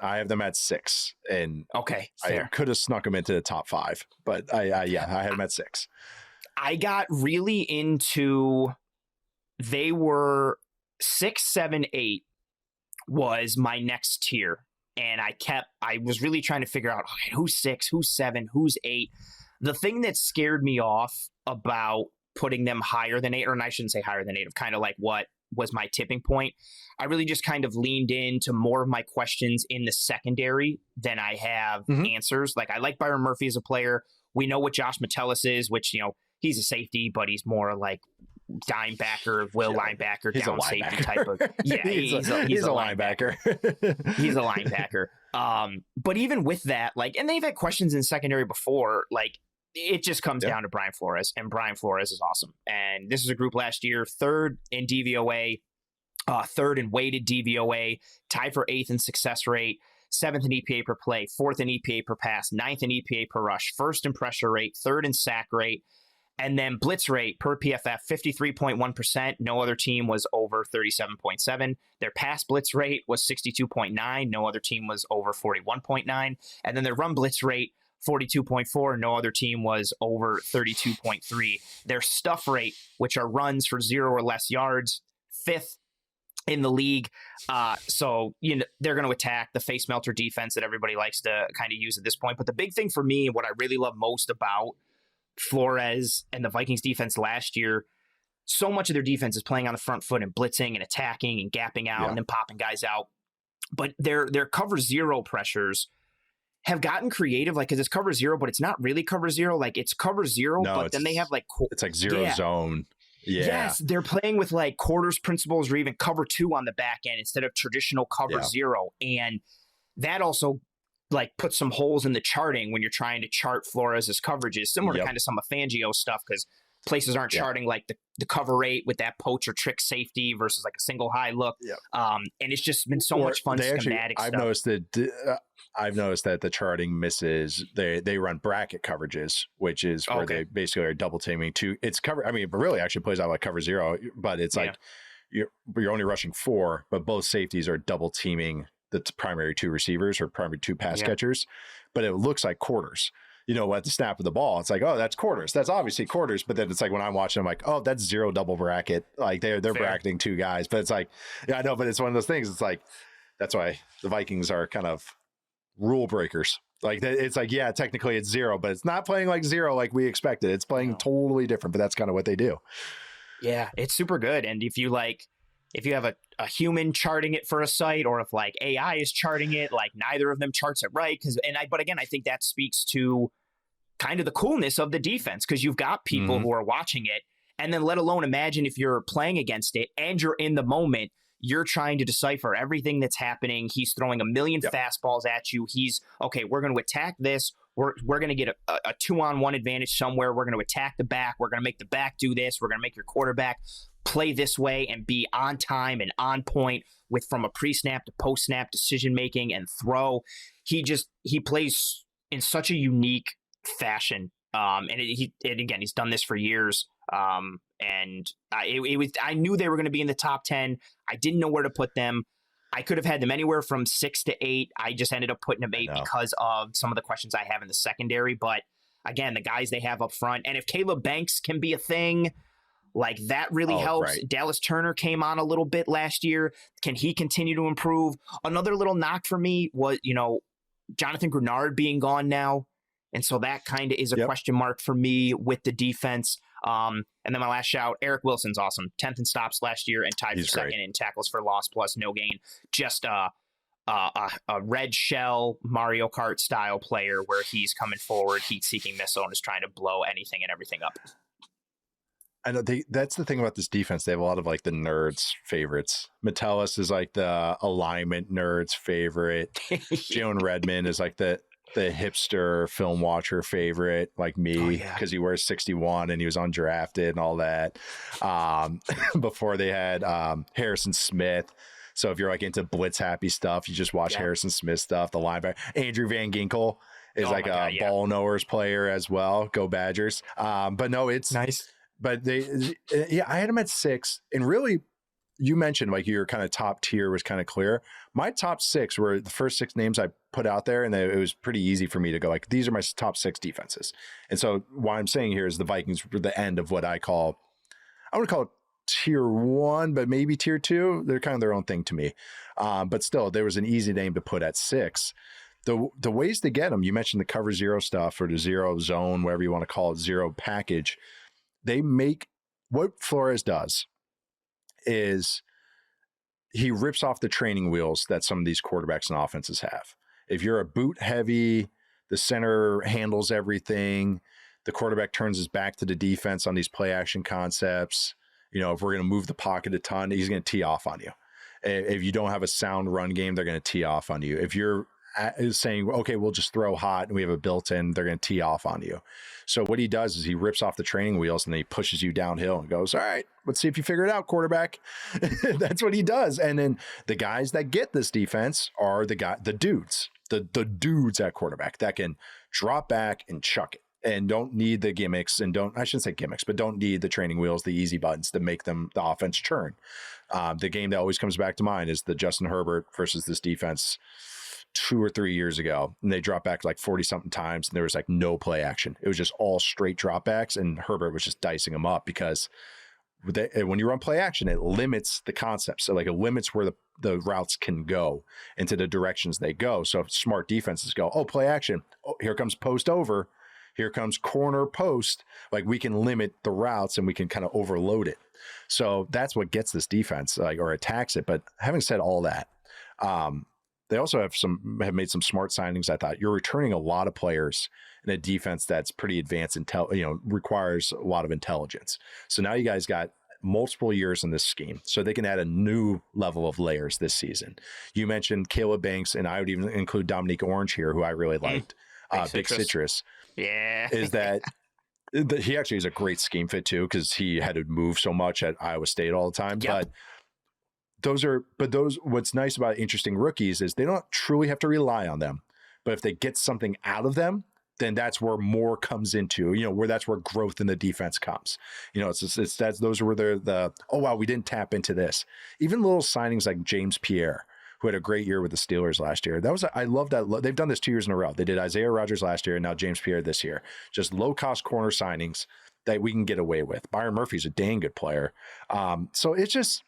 6, and fair. I could have snuck them into the top 5, but I have them at 6. I got really into, they were 6, 7, 8 was my next tier. And I was really trying to figure out, okay, who's 6, who's 7, who's 8. The thing that scared me off about putting them higher than 8, or I shouldn't say higher than 8, of kind of like what was my tipping point. I really just kind of leaned into more of my questions in the secondary than I have answers. Like I like Byron Murphy as a player. We know what Josh Metellus is, which, he's a safety, but he's more like dime backer, linebacker, he's down a safety linebacker. type of. Yeah, he's a linebacker. He's a linebacker. But even with that, like, and they've had questions in secondary before, like, it just comes down to Brian Flores, and Brian Flores is awesome. And this is a group last year, 3rd in DVOA, 3rd in weighted DVOA, tied for 8th in success rate, 7th in EPA per play, 4th in EPA per pass, 9th in EPA per rush, 1st in pressure rate, 3rd in sack rate, and then blitz rate per PFF, 53.1%. No other team was over 37.7. Their pass blitz rate was 62.9. No other team was over 41.9. And then their run blitz rate, 42.4. No other team was over 32.3. Their stuff rate, which are runs for 0 or less yards, 5th in the league. So, they're going to attack the face melter defense that everybody likes to kind of use at this point. But the big thing for me, what I really love most about Flores and the Vikings defense last year, so much of their defense is playing on the front foot and blitzing and attacking and gapping out and then popping guys out. But their cover 0 pressures have gotten creative, like, because it's cover 0, but it's not really cover 0. Like, it's cover 0, but then they have like it's like zero zone. Yeah. Yes, they're playing with like quarters principles or even cover 2 on the back end instead of traditional cover 0. And that also like put some holes in the charting when you're trying to chart Flores' coverages, similar to kind of some of Fangio's stuff, because places aren't charting like the cover rate with that poach or trick safety versus like a single high look. And it's just been so much fun schematic stuff. I've noticed that the charting misses, they run bracket coverages, which is where they basically are double teaming two. It's cover. I mean, it really actually plays out like cover 0, but it's like you're only rushing 4, but both safeties are double teaming the primary 2 receivers or primary 2 pass catchers, but it looks like quarters. At the snap of the ball, it's like, oh, that's quarters. That's obviously quarters. But then it's like when I'm watching, I'm like, oh, that's 0 double bracket. Like they're bracketing 2 guys. But it's like, yeah, I know, but it's one of those things. It's like, that's why the Vikings are kind of rule breakers. Like it's like, yeah, technically it's 0, but it's not playing like 0 like we expected. It's playing totally different, but that's kind of what they do. Yeah, it's super good. And if you have a human charting it for a site, or if like AI is charting it, like neither of them charts it right. But again, I think that speaks to kind of the coolness of the defense, because you've got people who are watching it. And then let alone imagine if you're playing against it and you're in the moment, you're trying to decipher everything that's happening. He's throwing a million fastballs at you. Okay, we're going to attack this. We're going to get a 2-on-1 advantage somewhere. We're going to attack the back. We're going to make the back do this. We're going to make your quarterback play this way and be on time and on point with from a pre-snap to post-snap decision making and throw. He plays in such a unique fashion. And again, he's done this for years. And I knew they were going to be in the top 10. I didn't know where to put them. I could have had them anywhere from 6 to 8. I just ended up putting them 8 because of some of the questions I have in the secondary. But again, the guys they have up front, and if Caleb Banks can be a thing, like that really helps. Right. Dallas Turner came on a little bit last year. Can he continue to improve? Another little knock for me was, Jonathan Grenard being gone now. And so that kind of is a question mark for me with the defense. And then my last shout, Eric Wilson's awesome. 10th in stops last year and tied for second in tackles for loss plus no gain. Just a red shell Mario Kart style player where he's coming forward, heat-seeking missile, and is trying to blow anything and everything up. I know that's the thing about this defense. They have a lot of like the nerds' favorites. Metellus is like the alignment nerds' favorite. Jalen Redmond is like the hipster film watcher favorite, like me, because he wears 61 and he was undrafted and all that. Before they had Harrison Smith. So if you're like into blitz happy stuff, you just watch Harrison Smith stuff. The linebacker Andrew Van Ginkel is ball knowers player as well. Go Badgers. But no, it's nice. But I had him at 6, and really, you mentioned like your kind of top tier was kind of clear. My top 6 were the first 6 names I put out there, and it was pretty easy for me to go like, these are my top 6 defenses. And so what I'm saying here is the Vikings were the end of what I want to call it tier 1, but maybe tier 2. They're kind of their own thing to me. But still, there was an easy name to put at 6. The ways to get them, you mentioned the cover 0 stuff or the 0 zone, whatever you want to call it, 0 package. They make what Flores does is he rips off the training wheels that some of these quarterbacks and offenses have. If you're a boot heavy, the center handles everything, the quarterback turns his back to the defense on these play action concepts. If we're going to move the pocket a ton, he's going to tee off on you. If you don't have a sound run game, they're going to tee off on you. If you're saying, okay, we'll just throw hot and we have a built-in, they're going to tee off on you. So what he does is he rips off the training wheels and then he pushes you downhill and goes, all right, let's see if you figure it out, quarterback. That's what he does. And then the guys that get this defense are the dudes at quarterback that can drop back and chuck it and don't need the gimmicks and I shouldn't say gimmicks, but don't need the training wheels, the easy buttons to make the offense churn. The game that always comes back to mind is the Justin Herbert versus this defense 2 or 3 years ago, and they dropped back like 40 something times and there was like no play action. It was just all straight dropbacks, and Herbert was just dicing them up because when you run play action, it limits the concept. So like it limits where the routes can go into the directions they go. So smart defenses go, oh, play action. Oh, here comes post over. Here comes corner post. Like we can limit the routes and we can kind of overload it. So that's what gets this defense or attacks it. But having said all that, they also have made some smart signings. I thought you're returning a lot of players in a defense that's pretty advanced, requires a lot of intelligence. So now you guys got multiple years in this scheme, so they can add a new level of layers this season. You mentioned Caleb Banks, and I would even include Dominique Orange here, who I really liked. Big Citrus. Yeah. Is that he actually is a great scheme fit too, because he had to move so much at Iowa State all the time. Yep. What's nice about interesting rookies is they don't truly have to rely on them. But if they get something out of them, then that's where more comes into, that's where growth in the defense comes. Those are where we didn't tap into this. Even little signings like James Pierre, who had a great year with the Steelers last year. I love that. They've done this 2 years in a row. They did Isaiah Rodgers last year and now James Pierre this year. Just low cost corner signings that we can get away with. Byron Murphy's a dang good player. So it's just,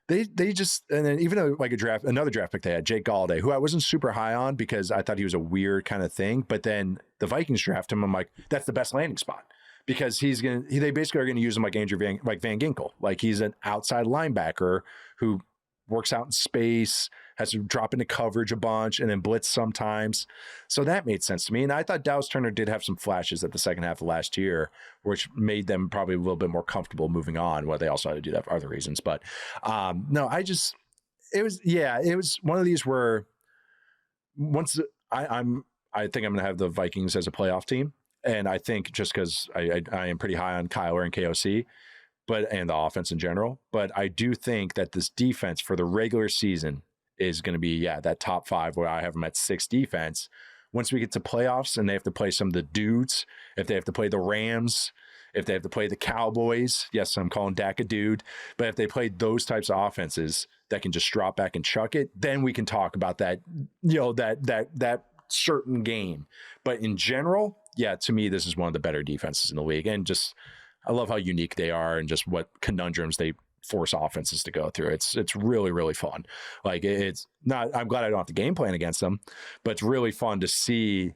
They just, and then even though like another draft pick they had, Jake Galladay, who I wasn't super high on because I thought he was a weird kind of thing. But then the Vikings draft him. I'm like, that's the best landing spot because they basically are going to use him like Van Ginkel. Like he's an outside linebacker who works out in space, has to drop into coverage a bunch and then blitz sometimes. So that made sense to me. And I thought Dallas Turner did have some flashes at the second half of last year, which made them probably a little bit more comfortable moving on. Well, they also had to do that for other reasons. But no, it was one of these where once I think I'm going to have the Vikings as a playoff team. And I think just because I am pretty high on Kyler and KOC, and the offense in general. But I do think that this defense for the regular season is going to be, that top 5 where I have them at 6 defense. Once we get to playoffs and they have to play some of the dudes, if they have to play the Rams, if they have to play the Cowboys, yes, I'm calling Dak a dude, but if they play those types of offenses that can just drop back and chuck it, then we can talk about that, that certain game. But in general, to me, this is one of the better defenses in the league. And just, I love how unique they are and just what conundrums they force offenses to go through. It's really, really fun. Like it's not, I'm glad I don't have to game plan against them, but it's really fun to see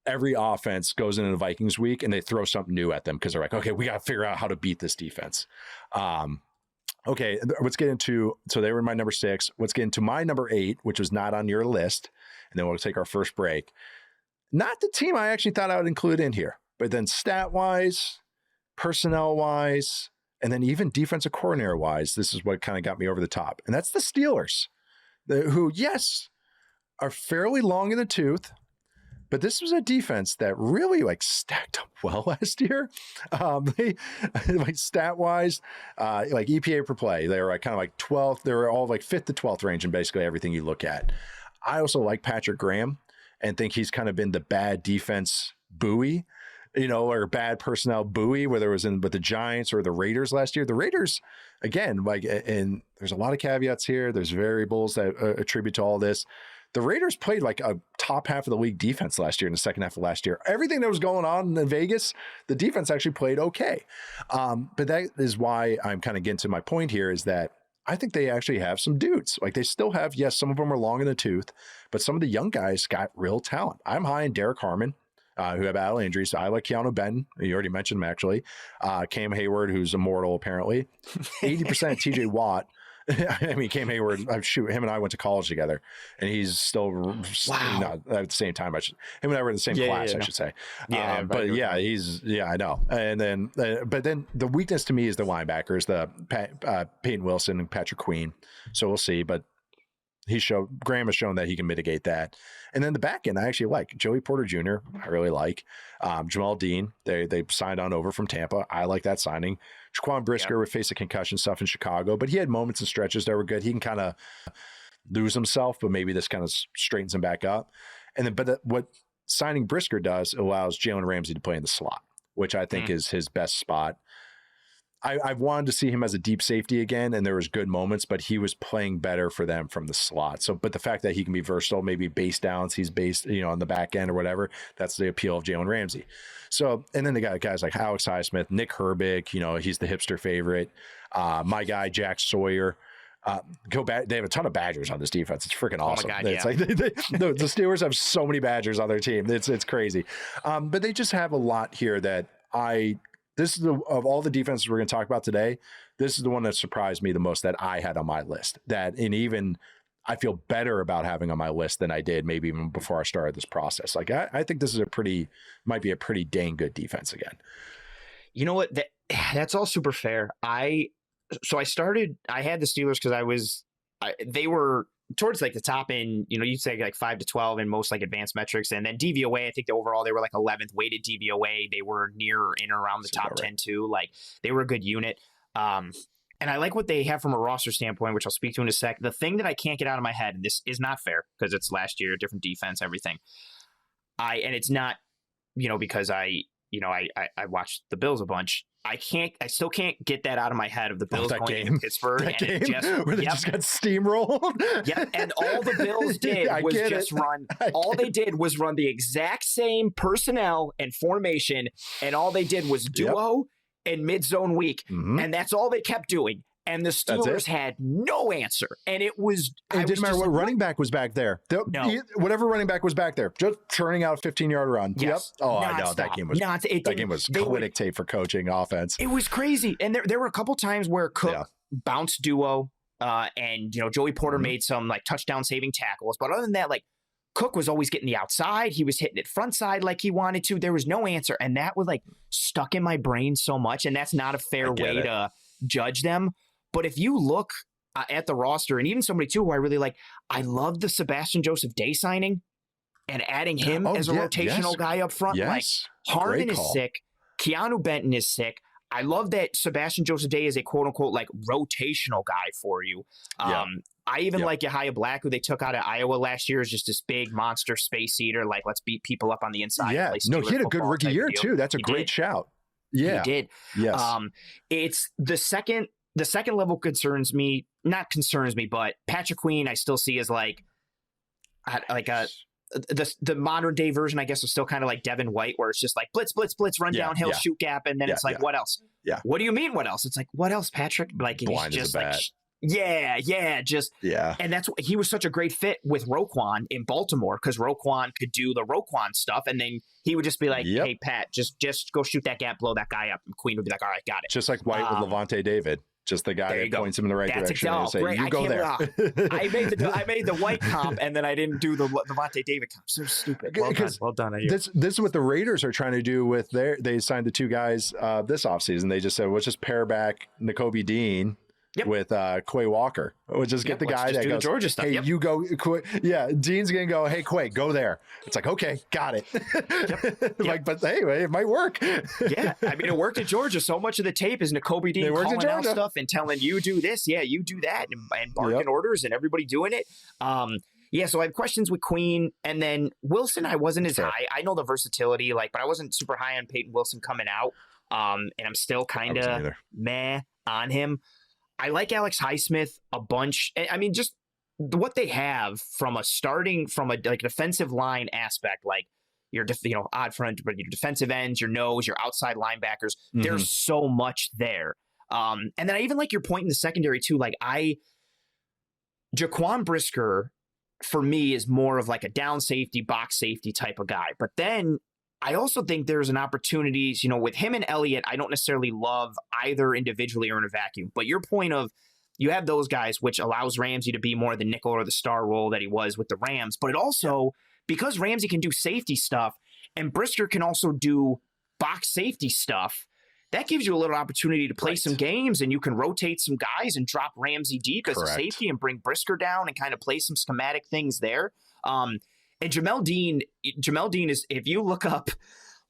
every offense goes into the Vikings week and they throw something new at them because they're like, okay, we got to figure out how to beat this defense. Okay, let's get into, so they were my number 6. Let's get into my number 8, which was not on your list. And then we'll take our first break. Not the team I actually thought I would include in here, but then stat-wise, personnel-wise, and then even defensive coordinator-wise, this is what kind of got me over the top. And that's the Steelers, who, yes, are fairly long in the tooth, but this was a defense that really stacked up well last year. They stat-wise, EPA per play, they were kind of 12th. They were all 5th to 12th range in basically everything you look at. I also like Patrick Graham and think he's kind of been the bad defense buoy, or bad personnel buoy, whether it was with the Giants or the Raiders last year. The Raiders, again, and there's a lot of caveats here. There's variables that attribute to all this. The Raiders played a top half of the league defense last year in the second half of last year. Everything that was going on in Vegas, the defense actually played okay. But that is why I'm kind of getting to my point here is that I think they actually have some dudes. They still have, yes, some of them are long in the tooth, but some of the young guys got real talent. I'm high in Derek Harmon, who have battle injuries. I like Keanu Benton. You already mentioned him, actually. Cam Hayward, who's immortal, apparently. 80% TJ Watt. I mean, Cam Hayward, him and I went to college together, and he's still not at the same time. Him and I were in the same class, I should say. Yeah, I know. And then, but then the weakness to me is the linebackers, Peyton Wilson and Patrick Queen. So we'll see, but Graham has shown that he can mitigate that. And then the back end, I actually like Joey Porter Jr. I really like Jamal Dean. They signed on over from Tampa. I like that signing. Jaquan Brisker would face a concussion stuff in Chicago, but he had moments and stretches that were good. He can kind of lose himself, but maybe this kind of straightens him back up. And then, what signing Brisker does allows Jalen Ramsey to play in the slot, which I think is his best spot. I've wanted to see him as a deep safety again, and there was good moments, but he was playing better for them from the slot. So, but the fact that he can be versatile, maybe base downs, he's based, on the back end or whatever, that's the appeal of Jalen Ramsey. So, and then they got guys like Alex Highsmith, Nick Herbig, he's the hipster favorite. My guy, Jack Sawyer. Go back. They have a ton of Badgers on this defense. It's freaking awesome. Oh my God, it's the Steelers have so many Badgers on their team. It's crazy. But they just have a lot here that this is of all the defenses we're going to talk about today, this is the one that surprised me the most that I had on my list. And even I feel better about having on my list than I did maybe even before I started this process. I think this is might be a pretty dang good defense again. You know what? That's all super fair. I had the Steelers because they were towards the top end, you'd say 5 to 12 in most advanced metrics. And then DVOA, I think overall they were 11th weighted DVOA. They were near in around the top 10 too. They were a good unit. And I like what they have from a roster standpoint, which I'll speak to in a sec. The thing that I can't get out of my head, and this is not fair because it's last year, different defense, everything. And it's not, because I watched the Bills a bunch. I still can't get that out of my head of the Bills going into Pittsburgh. That game where they just got steamrolled. Yep. And all the Bills did was just run. All they did was run the exact same personnel and formation. And all they did was duo and mid-zone week. Mm-hmm. And that's all they kept doing. And the Steelers had no answer. And it didn't matter what running back was back there. Whatever running back was back there, just churning out a 15-yard run. Yes. Yep. Oh, I know. That game was clinic tape for coaching offense. It was crazy. And there were a couple times where Cook bounced duo and, Joey Porter made some like touchdown saving tackles. But other than that, like Cook was always getting the outside. He was hitting it front side like he wanted to. There was no answer. And that was like stuck in my brain so much. And that's not a fair way to judge them. But if you look at the roster, and even somebody too who I really like, I love the Sebastian Joseph Day signing and adding him as a rotational guy up front. Yes. Like Harmon is sick. Keanu Benton is sick. I love that Sebastian Joseph Day is a quote unquote like rotational guy for you. I even like Yahaya Black, who they took out of Iowa last year, is just this big monster space eater. Like, let's beat people up on the inside. Yeah. No, he had a good rookie year too. That's a great shout. Yeah. He did. Yes. It's the second level but Patrick Queen I still see as the modern day version, I guess, is still kind of like Devin White, where it's just like blitz, run downhill, shoot gap, and then it's like, what else? Yeah. What do you mean, what else? It's like, what else, Patrick? Like, blind he's as just a like, bat. And that's he was such a great fit with Roquan in Baltimore, because Roquan could do the Roquan stuff, and then he would just be like, hey, Pat, just go shoot that gap, blow that guy up, and Queen would be like, all right, got it. Just like White with Levante David. Just the guy that points him in the right direction and say, you go there. I made the White comp, and then I didn't do the Levante David comp. So stupid. Well done. This is what the Raiders are trying to do with they signed the two guys this offseason. They just said, let's just pair back Nakobe Dean with Quay Walker. We'll just get the guy that goes, Georgia stuff. Hey, you go. Dean's going to go, hey, Quay, go there. It's like, okay, got it. Like, but hey, it might work. Yeah. I mean, it worked at Georgia. So much of the tape is Nakobe Dean calling out stuff and telling you do this. Yeah, you do that. And barking orders and everybody doing it. So I have questions with Queen, and then Wilson. I wasn't as high. I know the versatility, but I wasn't super high on Peyton Wilson coming out. And I'm still kind of meh on him. I like Alex Highsmith a bunch. I mean, just what they have from a defensive line aspect, like your odd front, but your defensive ends, your nose, your outside linebackers. There's so much there. And then I even like your point in the secondary too. Like Jaquan Brisker for me is more of like a down safety, box safety type of guy. But then I also think there's an opportunity, with him and Elliott. I don't necessarily love either individually or in a vacuum, but your point of you have those guys, which allows Ramsey to be more the nickel or the star role that he was with the Rams. But it also, because Ramsey can do safety stuff and Brisker can also do box safety stuff, that gives you a little opportunity to play some games, and you can rotate some guys and drop Ramsey deep as a safety and bring Brisker down and kind of play some schematic things there. And Jamel Dean is, if you look up,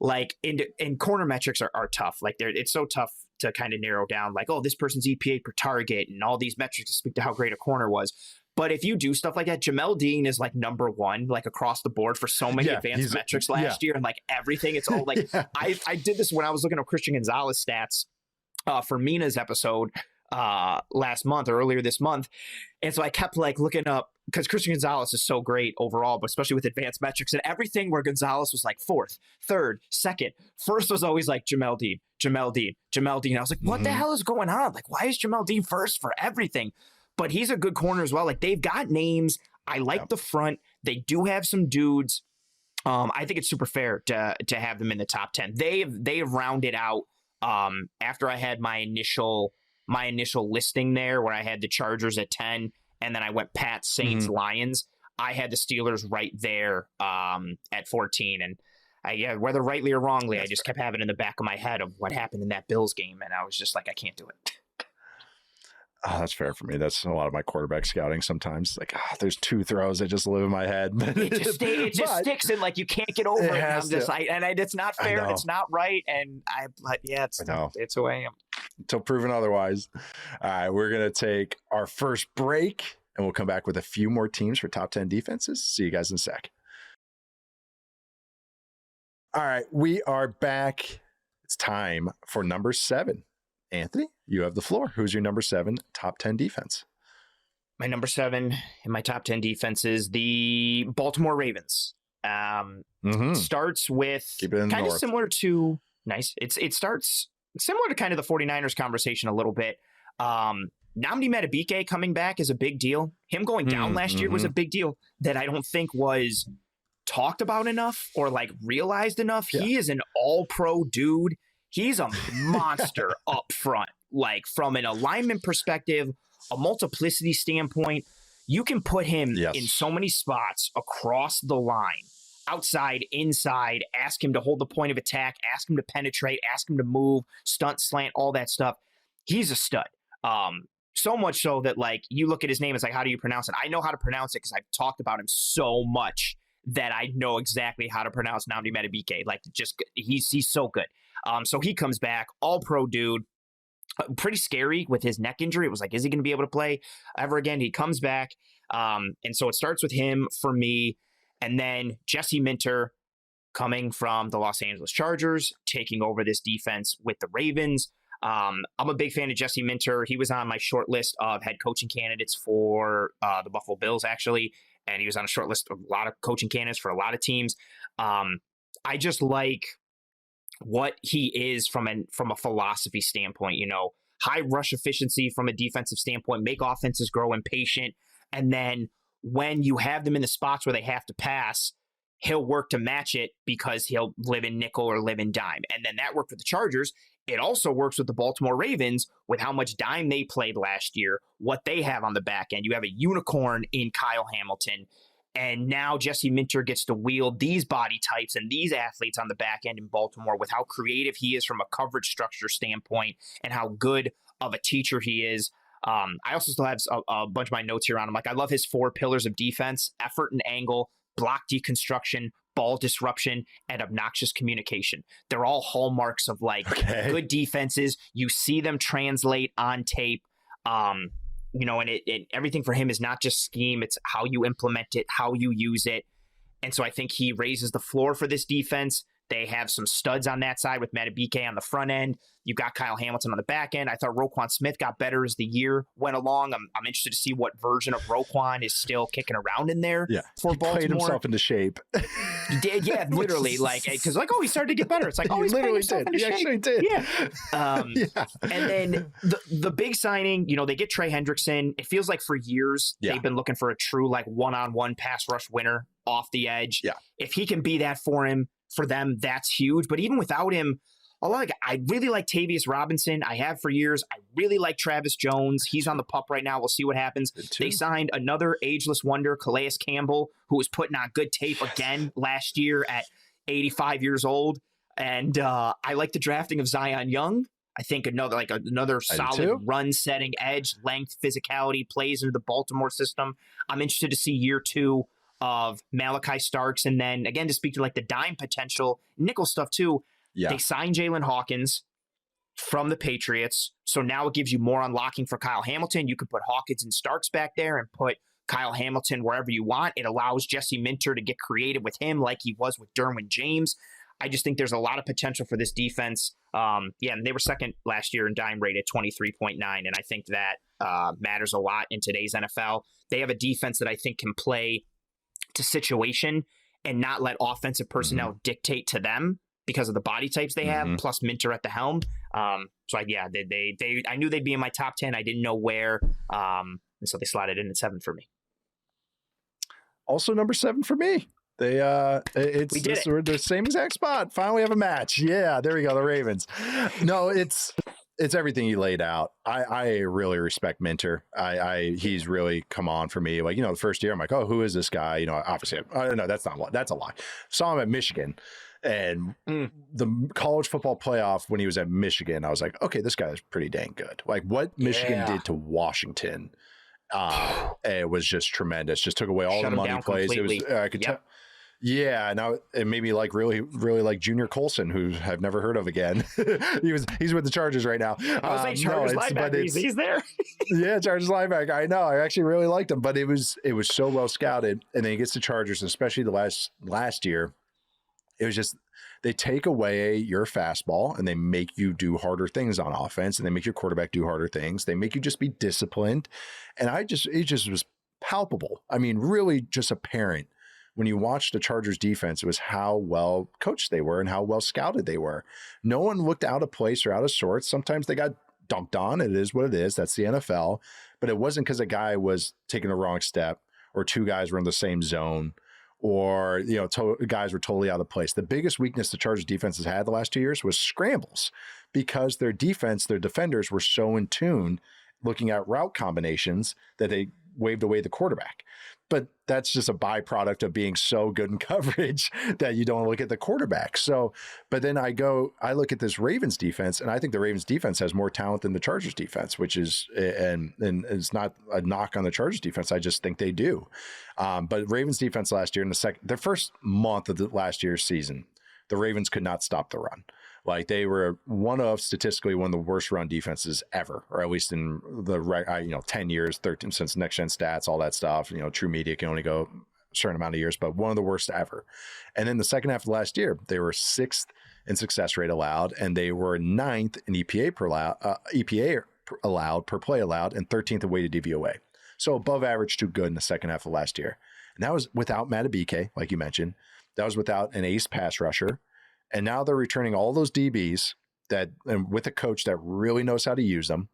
in corner metrics are tough. Like it's so tough to kind of narrow down, like, oh, this person's EPA per target and all these metrics to speak to how great a corner was. But if you do stuff like that, Jamel Dean is like number one, like across the board for so many advanced metrics last year, and like everything. It's all like, I did this when I was looking at Christian Gonzalez stats for Mina's episode earlier this month. And so I kept looking up, because Christian Gonzalez is so great overall, but especially with advanced metrics, and everything where Gonzalez was like fourth, third, second, first was always like Jamel Dean. I was like, what the hell is going on? Like, why is Jamel Dean first for everything? But he's a good corner as well. Like, they've got names. I like the front. They do have some dudes. I think it's super fair to have them in the top 10. They have rounded out after I had my initial listing there, where I had the Chargers at 10, and then I went Pats, Saints, Lions. I had the Steelers right there at 14. And whether rightly or wrongly, I just kept having in the back of my head of what happened in that Bills game. And I was just like, I can't do it. Oh, that's fair for me. That's a lot of my quarterback scouting sometimes. Like, there's two throws that just live in my head. It just sticks, and like you can't get over it. It's not fair. And it's not right. And it's who I am. Until proven otherwise. All right, we're going to take our first break, and we'll come back with a few more teams for top 10 defenses. See you guys in a sec. All right, we are back. It's time for number 7. Anthony, you have the floor. Who's your number 7 top 10 defense? My number 7 in my top 10 defense is the Baltimore Ravens. Starts with kind of similar to it starts similar to kind of the 49ers conversation a little bit. Nnamdi Madubuike coming back is a big deal. Him going down last year was a big deal that I don't think was talked about enough or like realized enough. Yeah. He is an all-pro dude. He's a monster up front. Like from an alignment perspective, a multiplicity standpoint, you can put him in so many spots across the line, outside, inside, ask him to hold the point of attack, ask him to penetrate, ask him to move, stunt, slant, all that stuff. He's a stud. So much so that like you look at his name, it's like, how do you pronounce it? I know how to pronounce it because I've talked about him so much that I know exactly how to pronounce Nnamdi Madubuike. Like just he's so good. So he comes back, all pro dude. Pretty scary with his neck injury. It was like, is he going to be able to play ever again? He comes back. And so it starts with him for me. And then Jesse Minter coming from the Los Angeles Chargers, taking over this defense with the Ravens. I'm a big fan of Jesse Minter. He was on my short list of head coaching candidates for the Buffalo Bills, actually. And he was on a short list of a lot of coaching candidates for a lot of teams. I just like what he is from a philosophy standpoint, you know, high rush efficiency from a defensive standpoint, make offenses grow impatient. And then when you have them in the spots where they have to pass, he'll work to match it because he'll live in nickel or live in dime. And then that worked with the Chargers. It also works with the Baltimore Ravens with how much dime they played last year, what they have on the back end. You have a unicorn in Kyle Hamilton. And now Jesse Minter gets to wield these body types and these athletes on the back end in Baltimore with how creative he is from a coverage structure standpoint and how good of a teacher he is. I also still have a bunch of my notes here on him. Like, I love his 4 pillars of defense: effort and angle, block deconstruction, ball disruption, and obnoxious communication. They're all hallmarks of like good defenses. You see them translate on tape. You know, and everything for him is not just scheme. It's how you implement it, how you use it. And so I think he raises the floor for this defense. They have some studs on that side with Madubuike on the front end. You got Kyle Hamilton on the back end. I thought Roquan Smith got better as the year went along. I'm interested to see what version of Roquan is still kicking around in there for Baltimore. He played himself into shape. He did, yeah, literally. Like, because like, oh, he started to get better. It's like, oh, he's literally did. He actually did. Yeah. And then the big signing, you know, they get Trey Hendrickson. It feels like for years they've been looking for a true like one-on-one pass rush winner off the edge. Yeah. If he can be that for them, that's huge. But even without him, I really like Tavius Robinson. I have for years. I really like Travis Jones. He's on the pup right now. We'll see what happens. They signed another ageless wonder, Calais Campbell, who was putting on good tape again last year at 85 years old. And I like the drafting of Zion Young. I think another solid run-setting edge, length, physicality, plays into the Baltimore system. I'm interested to see year 2 of Malachi Starks. And then, again, to speak to like the dime potential, nickel stuff too, they signed Jalen Hawkins from the Patriots. So now it gives you more unlocking for Kyle Hamilton. You can put Hawkins and Starks back there and put Kyle Hamilton wherever you want. It allows Jesse Minter to get creative with him like he was with Derwin James. I just think there's a lot of potential for this defense. And they were second last year in dime rate at 23.9. And I think that matters a lot in today's NFL. They have a defense that I think can play to situation and not let offensive personnel dictate to them because of the body types they have, plus Minter at the helm. I knew they'd be in my top 10. I didn't know where. And so they slotted in at 7 for me. Also number 7 for me. We're the same exact spot. Finally have a match. Yeah, there we go. The Ravens. No, it's everything you laid out. I really respect Minter. He's really come on for me. Like, you know, the first year I'm like, oh, who is this guy? You know, obviously, no, that's a lie. Saw him at Michigan, and the college football playoff when he was at Michigan, I was like, okay, this guy is pretty dang good. Like what Michigan did to Washington, it was just tremendous. Just took away all the money plays. Completely. It was I could tell. Yeah, now it made me like really like Junior Colson, who I've never heard of again. He's with the Chargers right now. I was like Chargers linebacker. He's there. Yeah, Chargers linebacker. I know. I actually really liked him, but it was so well scouted. And then he gets to Chargers, and especially the last year, it was just they take away your fastball and they make you do harder things on offense, and they make your quarterback do harder things. They make you just be disciplined, and it just was palpable. I mean, really, just apparent. When you watched the Chargers defense, it was how well coached they were and how well scouted they were. No one looked out of place or out of sorts. Sometimes they got dunked on. It is what it is. That's the NFL. But it wasn't because a guy was taking the wrong step or two guys were in the same zone or, guys were totally out of place. The biggest weakness the Chargers defense has had the last 2 years was scrambles because their defense, their defenders were so in tune looking at route combinations that they waved away the quarterback. But that's just a byproduct of being so good in coverage that you don't look at the quarterback. So, but then I look at this Ravens defense, and I think the Ravens defense has more talent than the Chargers defense, which is, and it's not a knock on the Chargers defense. I just think they do. But Ravens defense last year, their first month of the last year's season, the Ravens could not stop the run. Like they were statistically one of the worst run defenses ever, or at least in the 10 years, 13 since next gen stats, all that stuff. True media can only go a certain amount of years, but one of the worst ever. And then the second half of last year, they were 6th in success rate allowed, and they were 9th in EPA allowed per play allowed, and 13th in weighted DVOA. So above average to good in the second half of last year. And that was without Matabike, like you mentioned. That was without an ace pass rusher. And now they're returning all those DBs and with a coach that really knows how to use them.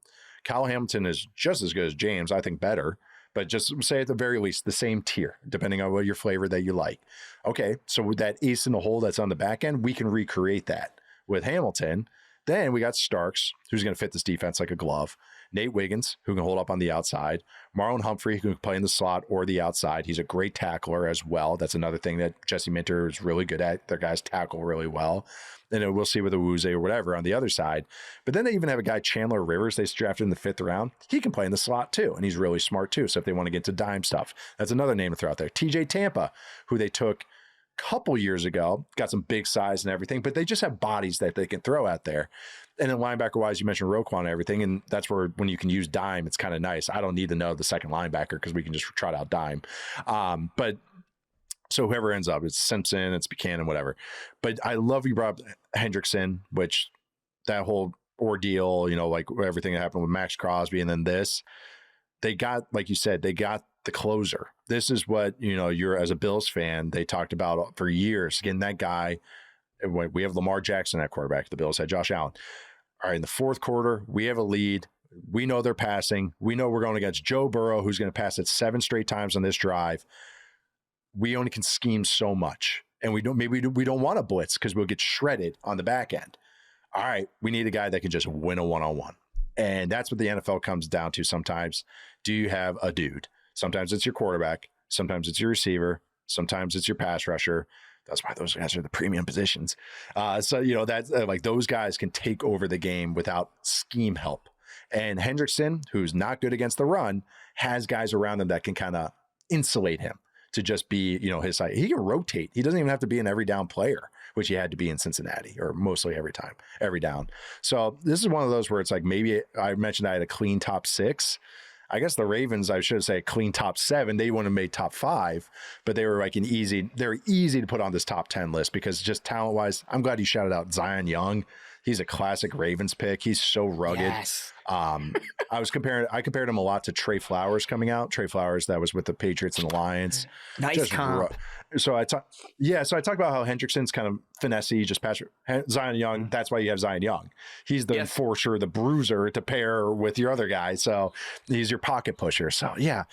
Kyle Hamilton is just as good as James, I think better, but just say at the very least the same tier, depending on what your flavor that you like. Okay, so with that ace in the hole that's on the back end, we can recreate that with Hamilton. Then we got Starks, who's going to fit this defense like a glove. Nate Wiggins, who can hold up on the outside. Marlon Humphrey, who can play in the slot or the outside. He's a great tackler as well. That's another thing that Jesse Minter is really good at. Their guys tackle really well. And we'll see with Awuzie or whatever on the other side. But then they even have a guy, Chandler Rivers, they drafted in the 5th round. He can play in the slot too, and he's really smart too. So if they want to get to dime stuff, that's another name to throw out there. TJ Tampa, who they took couple years ago, got some big size and everything, but they just have bodies that they can throw out there. And then linebacker wise, you mentioned Roquan and everything, and that's where when you can use dime, it's kind of nice. I don't need to know the second linebacker because we can just trot out dime. But so whoever ends up, it's Simpson, it's Buchanan, whatever. But I love you brought up Hendrickson, which that whole ordeal, like everything that happened with Max Crosby, and then this, they got, like you said, they got the closer. This is what, you're as a Bills fan, they talked about for years. Again, that guy, we have Lamar Jackson at quarterback. The Bills had Josh Allen. All right, in the fourth quarter, we have a lead. We know they're passing. We know we're going against Joe Burrow, who's going to pass it 7 straight times on this drive. We only can scheme so much. And we don't want to blitz because we'll get shredded on the back end. All right, we need a guy that can just win a one-on-one. And that's what the NFL comes down to sometimes. Do you have a dude? Sometimes it's your quarterback. Sometimes it's your receiver. Sometimes it's your pass rusher. That's why those guys are the premium positions. That's like those guys can take over the game without scheme help. And Hendrickson, who's not good against the run, has guys around him that can kind of insulate him to just be, his side. He can rotate. He doesn't even have to be an every down player, which he had to be in Cincinnati, or mostly every down. So this is one of those where it's like, maybe I mentioned I had a clean top 6. I guess the Ravens, I should say, clean top 7. They wouldn't have made top 5, but they were like they're easy to put on this top 10 list because just talent wise, I'm glad you shouted out Zion Young. He's a classic Ravens pick. He's so rugged. Yes. I compared him a lot to Trey Flowers coming out. Trey Flowers that was with the Patriots and the Lions. Nice comp. So I talked about how Hendrickson's kind of finessey, just pass Zion Young. That's why you have Zion Young. He's the enforcer, the bruiser to pair with your other guy. So he's your pocket pusher. So yeah,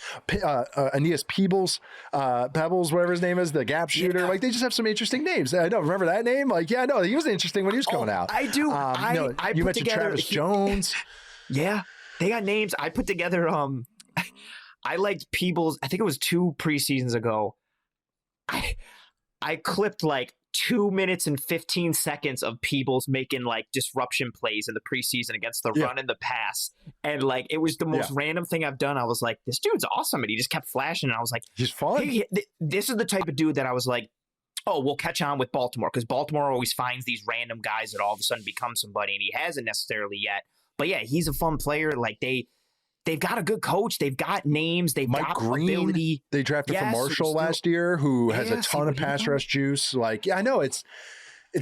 Aeneas Pebbles, whatever his name is, the gap shooter. Yeah. Like they just have some interesting names. I don't remember that name. Like, yeah, no, he was interesting when he was coming out. I do. You mentioned Travis Jones. Yeah, they got names. I put together. I liked Peebles. I think it was 2 preseasons ago. I clipped like 2 minutes and 15 seconds of Peebles making like disruption plays in the preseason against the run and the pass. And like, it was the most random thing I've done. I was like, this dude's awesome. And he just kept flashing. And I was like, he's fun. Hey, this is the type of dude that I was like, oh, we'll catch on with Baltimore. Because Baltimore always finds these random guys that all of a sudden become somebody. And he hasn't necessarily yet. But yeah, he's a fun player. Like they've got a good coach. They've got names. They've Mike got Green, ability. They drafted from Marshall last year, who has a ton of pass rush juice. Like, yeah, I know it's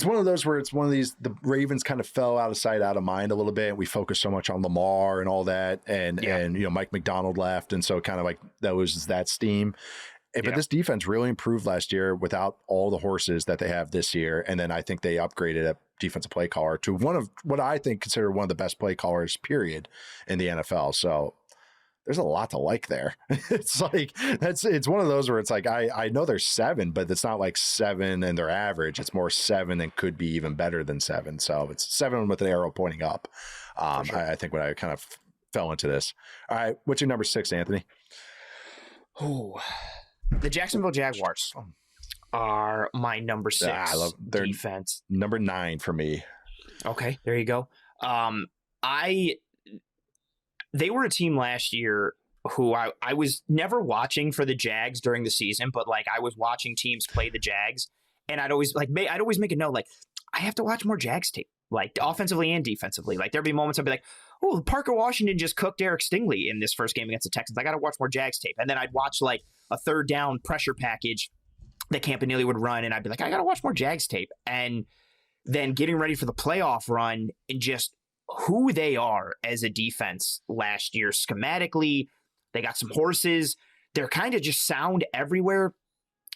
one of those where it's one of these, the Ravens kind of fell out of sight, out of mind a little bit. We focused so much on Lamar and all that. And Mike McDonald left. And so kind of like that was that steam. But this defense really improved last year without all the horses that they have this year. And then I think they upgraded a defensive play caller to one of what I think considered one of the best play callers, period, in the NFL. So there's a lot to like there. It's like, it's one of those where it's like, I know there's 7, but it's not like 7 and they're average. It's more 7 and could be even better than 7. So it's 7 with an arrow pointing up. Sure. I think when I kind of fell into this. All right. What's your number 6, Anthony? Oh, the Jacksonville Jaguars are my number 6 I love their defense. Number 9 for me. Okay. There you go. They were a team last year who I was never watching for the Jags during the season, but like I was watching teams play the Jags, and I'd always make a note, like, I have to watch more Jags tape, like offensively and defensively. Like there'd be moments I'd be like, oh, Parker Washington just cooked Eric Stingley in this first game against the Texans. I got to watch more Jags tape. And then I'd watch like a third down pressure package that Campanile would run, and I'd be like, I got to watch more Jags tape. And then getting ready for the playoff run and just who they are as a defense last year. Schematically, they got some horses. They're kind of just sound everywhere.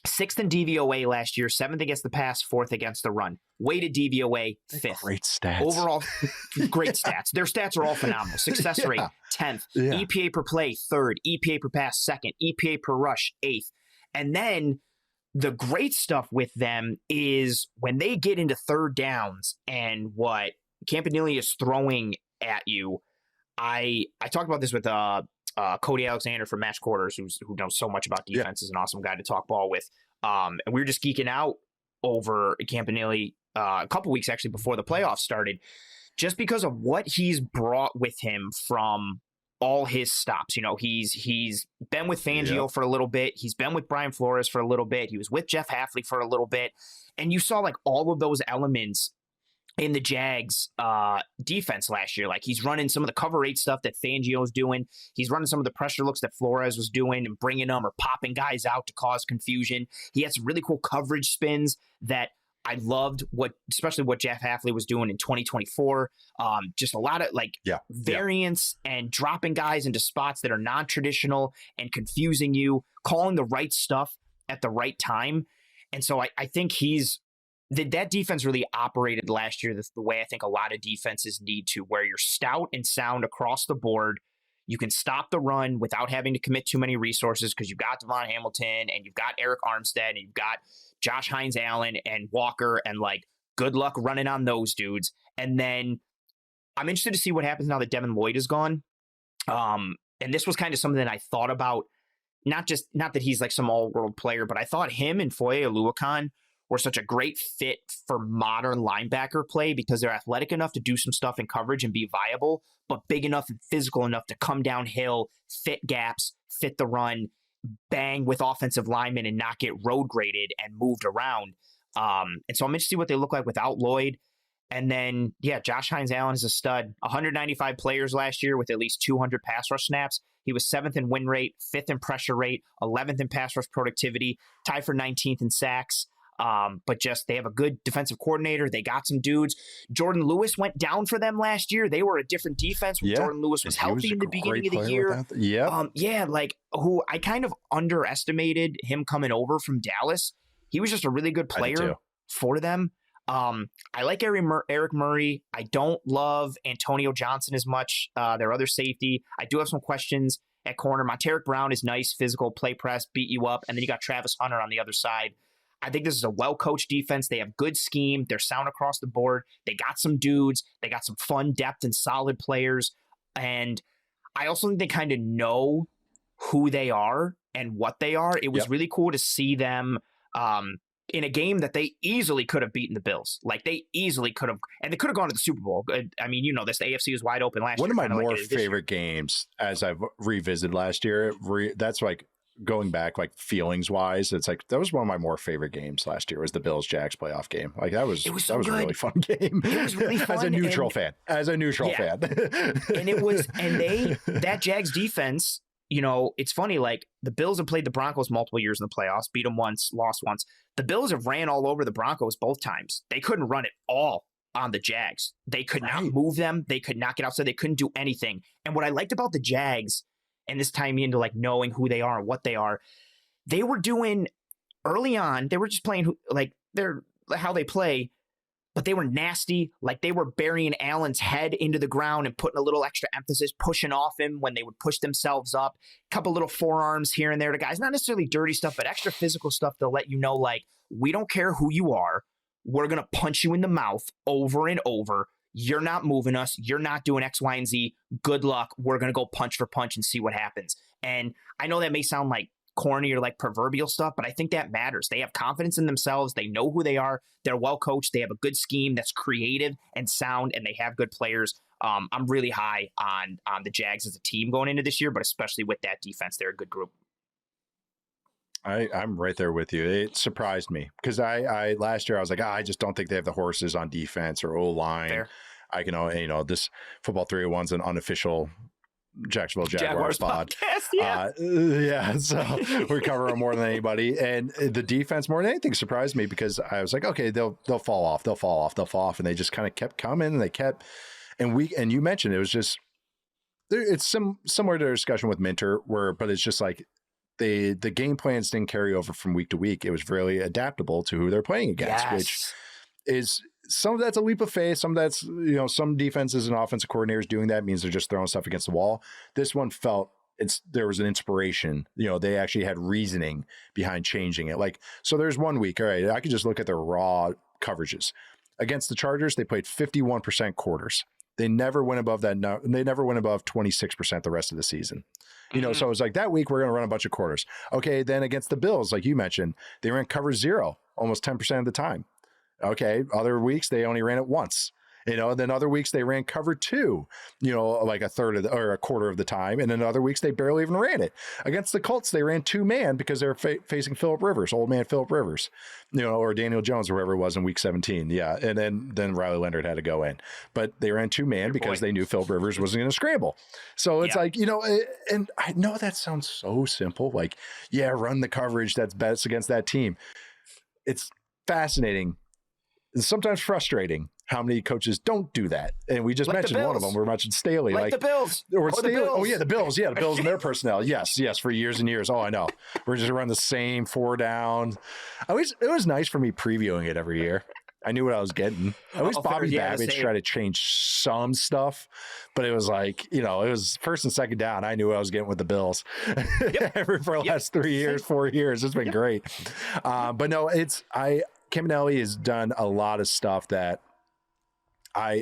6th in DVOA last year, 7th against the pass, 4th against the run. Weighted DVOA, 5th. Great stats. Overall, great stats. Their stats are all phenomenal. Success rate, 10th. Yeah. EPA per play, 3rd. EPA per pass, 2nd. EPA per rush, 8th. And then the great stuff with them is when they get into third downs and what Campanile is throwing at you. I talked about this with Cody Alexander from Match Quarters, who knows so much about defense, is an awesome guy to talk ball with. And we were just geeking out over Campanile a couple weeks actually before the playoffs started, just because of what he's brought with him from all his stops. You know, he's been with Fangio for a little bit. He's been with Brian Flores for a little bit. He was with Jeff Hafley for a little bit. And you saw like all of those elements in the Jags defense last year. Like he's running some of the cover 8 stuff that Fangio's doing. He's running some of the pressure looks that Flores was doing and bringing them or popping guys out to cause confusion. He had some really cool coverage spins that I loved, especially what Jeff Hafley was doing in 2024. Just a lot of variance and dropping guys into spots that are non-traditional and confusing you, calling the right stuff at the right time. And so I think that defense really operated last year the way I think a lot of defenses need to, where you're stout and sound across the board. You can stop the run without having to commit too many resources because you've got Devon Hamilton and you've got Eric Armstead and you've got Josh Hines-Allen and Walker, and like good luck running on those dudes. And then I'm interested to see what happens now that Devin Lloyd is gone. And this was kind of something that I thought about, not that he's like some all-world player, but I thought him and Foye Oluokun were such a great fit for modern linebacker play because they're athletic enough to do some stuff in coverage and be viable, but big enough and physical enough to come downhill, fit gaps, fit the run, bang with offensive linemen and not get road graded and moved around. And so I'm interested to see what they look like without Lloyd. And then, Josh Hines-Allen is a stud. 195 players last year with at least 200 pass rush snaps. He was 7th in win rate, 5th in pressure rate, 11th in pass rush productivity, tied for 19th in sacks. But just they have a good defensive coordinator. They got some dudes. Jordan Lewis went down for them last year. They were a different defense when Jordan Lewis was healthy in the beginning of the year. Who I kind of underestimated him coming over from Dallas. He was just a really good player for them. I like Eric Murray. I don't love Antonio Johnson as much. Their other safety. I do have some questions at corner. Monteric Brown is nice, physical, play press, beat you up. And then you got Travis Hunter on the other side. I think this is a well-coached defense. They have good scheme. They're sound across the board. They got some dudes. They got some fun depth and solid players. And I also think they kind of know who they are and what they are. It was really cool to see them in a game that they easily could have beaten the Bills. Like they easily could have, and they could have gone to the Super Bowl. I mean, the AFC was wide open last year. One of my more favorite games as I've revisited last year, that's like, going back like feelings wise, it's like that was one of my more favorite games last year was the Bills Jags playoff game. Like that was a really fun game. It was really fun as a neutral fan. And that Jags defense, it's funny, like the Bills have played the Broncos multiple years in the playoffs, beat them once, lost once. The Bills have ran all over the Broncos both times. They couldn't run it all on the Jags. They could not move them. They could not get outside. They couldn't do anything. And what I liked about the Jags, and this tying me into like knowing who they are and what they are, they were doing early on, they were just playing like they're how they play, but they were nasty. Like they were burying Allen's head into the ground and putting a little extra emphasis, pushing off him when they would push themselves up. A couple little forearms here and there to guys, not necessarily dirty stuff, but extra physical stuff to let you know, like, we don't care who you are. We're going to punch you in the mouth over and over. You're not moving us. You're not doing X, Y, and Z. Good luck. We're going to go punch for punch and see what happens. And I know that may sound like corny or like proverbial stuff, but I think that matters. They have confidence in themselves. They know who they are. They're well coached. They have a good scheme that's creative and sound, and they have good players. I'm really high on the Jags as a team going into this year, but especially with that defense, they're a good group. I'm right there with you. It surprised me because I last year I was like, I just don't think they have the horses on defense or O-line. Fair. I can, this Football 301's an unofficial Jacksonville Jaguars pod. Podcast, so we cover them more than anybody, and the defense more than anything surprised me because I was like, okay, they'll fall off, and they just kind of kept coming, and they kept, and you mentioned it was just, it's similar to a discussion with Minter, but it's just like the game plans didn't carry over from week to week. It was really adaptable to who they're playing against, which is. Some of that's a leap of faith. Some of that's, some defenses and offensive coordinators doing that means they're just throwing stuff against the wall. This one felt there was an inspiration. They actually had reasoning behind changing it. Like, so there's 1 week. All right, I could just look at their raw coverages. Against the Chargers, they played 51% quarters. They never went above that. They never went above 26% the rest of the season. So it was like that week, we're going to run a bunch of quarters. Okay, then against the Bills, like you mentioned, they ran cover 0 almost 10% of the time. Okay, other weeks they only ran it once, then other weeks they ran cover 2, like a third or a quarter of the time. And then other weeks they barely even ran it. Against the Colts, they ran 2-man because they're facing Phillip Rivers, old man Phillip Rivers, or Daniel Jones, or whoever it was in week 17. Yeah. And then Riley Leonard had to go in, but they ran 2-man because they knew Phillip Rivers wasn't going to scramble. So it's like, and I know that sounds so simple. Like, yeah, run the coverage that's best against that team. It's fascinating. It's sometimes frustrating how many coaches don't do that. And we just mentioned one of them. We're mentioning Staley. Like the Bills. Or Staley. The Bills. Oh, yeah, the Bills. Yeah, the Bills and their personnel. Yes, for years and years. Oh, I know. We're just running the same 4 down. It was nice for me previewing it every year. I knew what I was getting. At least Bobby Babbage tried to change some stuff, but it was like, it was first and second down. I knew what I was getting with the Bills for the last 3 years, 4 years. It's been great. But no, Campanelli has done a lot of stuff that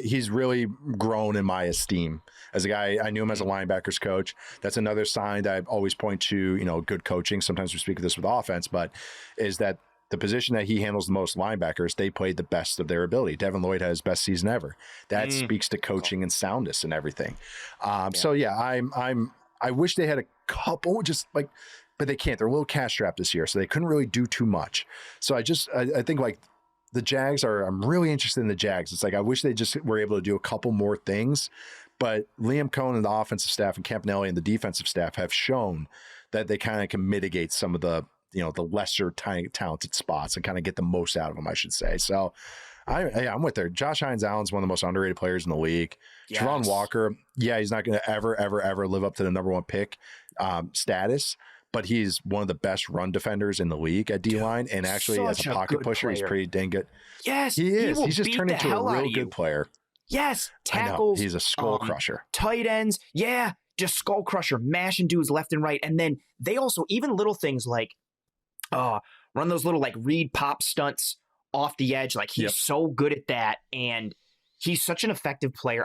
he's really grown in my esteem as a guy. I knew him as a linebackers coach. That's another sign that I always point to, good coaching. Sometimes we speak of this with offense, but is that the position that he handles the most, linebackers, they played the best of their ability. Devin Lloyd had his best season ever. That speaks to coaching and soundness and everything. So yeah, I wish they had a couple but they can't. They're a little cash strapped this year, so they couldn't really do too much. So I think like the Jags I'm really interested in the Jags. It's like, I wish they just were able to do a couple more things, but Liam Cohen and the offensive staff and Campanelli and the defensive staff have shown that they kind of can mitigate some of the, the lesser talented spots and kind of get the most out of them, I should say. So I'm with her. Josh Hines-Allen's one of the most underrated players in the league. Yes. Travon Walker, he's not going to ever live up to the number 1 pick status, but he's one of the best run defenders in the league at D-line, and actually as a pocket pusher, he's pretty dang good. Yes, he is. He's just turned into a real good player. Yes, tackles. He's a skull crusher. Tight ends, just skull crusher, mashing dudes left and right. And then they also, even little things like run those little like read pop stunts off the edge. Like he's so good at that, and he's such an effective player.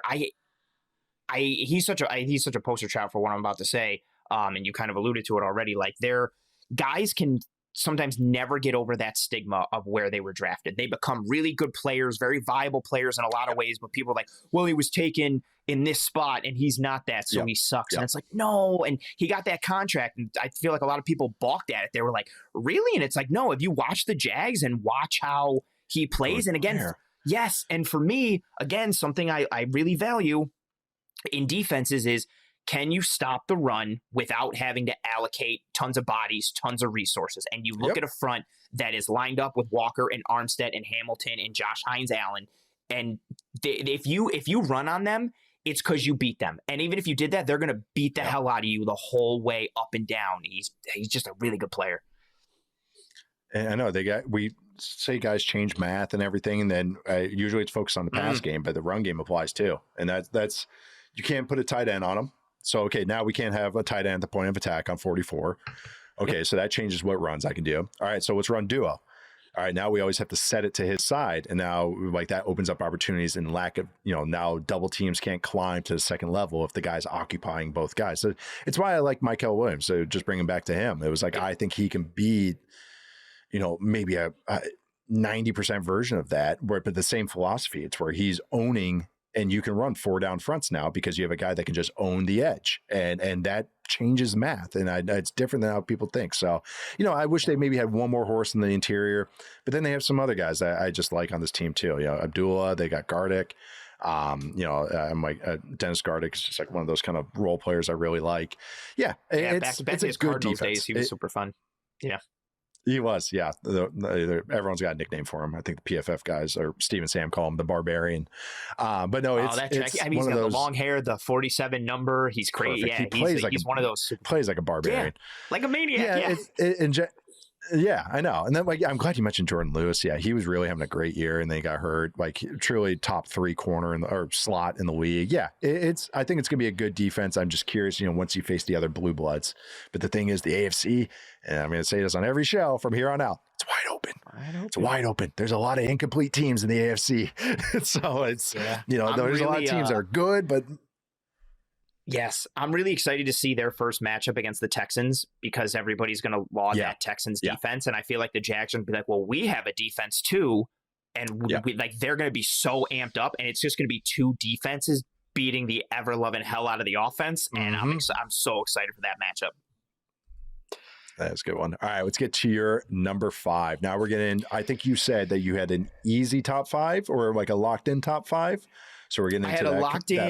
He's such a poster child for what I'm about to say. And you kind of alluded to it already. Like, their guys can sometimes never get over that stigma of where they were drafted. They become really good players, very viable players in a lot of ways, but people are like, well, he was taken in this spot and he's not that, so he sucks. And it's like, no. And he got that contract, and I feel like a lot of people balked at it. They were like, really? And it's like, no, if you watch the Jags and watch how he plays, and again, yes. And for me, again, something I really value in defenses is, can you stop the run without having to allocate tons of bodies, tons of resources? And you look at a front that is lined up with Walker and Armstead and Hamilton and Josh Hines-Allen, and if you run on them, it's because you beat them. And even if you did that, they're going to beat the hell out of you the whole way up and down. He's just a really good player. And I know we say guys change math and everything, and then usually it's focused on the pass game, but the run game applies too. And that's you can't put a tight end on them. So, okay, now we can't have a tight end at the point of attack on 44. Okay, so that changes what runs I can do. All right, so let's run duo. All right, now we always have to set it to his side. And now like that opens up opportunities and lack of, now double teams can't climb to the second level if the guy's occupying both guys. So it's why I like Michael Williams. So just bring him back to him. It was like, I think he can be, maybe a 90% version of that, but the same philosophy. It's where he's owning, and you can run 4 down fronts now because you have a guy that can just own the edge, and that changes math, and it's different than how people think. So, I wish they maybe had one more horse in the interior, but then they have some other guys that I just like on this team too. Abdullah, they got Gardick. I'm like Dennis Gardick is just like one of those kind of role players I really like. Yeah, back to his Cardinals days, he was super fun. Yeah. He was, yeah. Everyone's got a nickname for him. I think the PFF guys or Steve and Sam call him the Barbarian. But no, it's he's got the long hair, the 47 number. He's crazy. Perfect. Yeah, he's one of those. Plays like a barbarian, like a maniac. Yeah, I know. And then I'm glad you mentioned Jordan Lewis. Yeah, he was really having a great year, and then he got hurt. Like truly top 3 corner or slot in the league. Yeah, I think it's gonna be a good defense. I'm just curious, once you face the other blue bloods. But the thing is, the AFC, and I'm gonna say this on every show from here on out, it's wide open. It's wide open. There's a lot of incomplete teams in the AFC, so it's there's a lot of teams that are good, but. Yes, I'm really excited to see their first matchup against the Texans because everybody's going to log that Texans defense, and I feel like the Jags are going to be like, well, we have a defense too, and they're going to be so amped up, and it's just going to be 2 defenses beating the ever-loving hell out of the offense, and I'm so excited for that matchup. That's a good one. All right, let's get to your number 5. Now we're getting, I think you said that you had an easy top 5 or like a locked-in top 5, so we're getting into that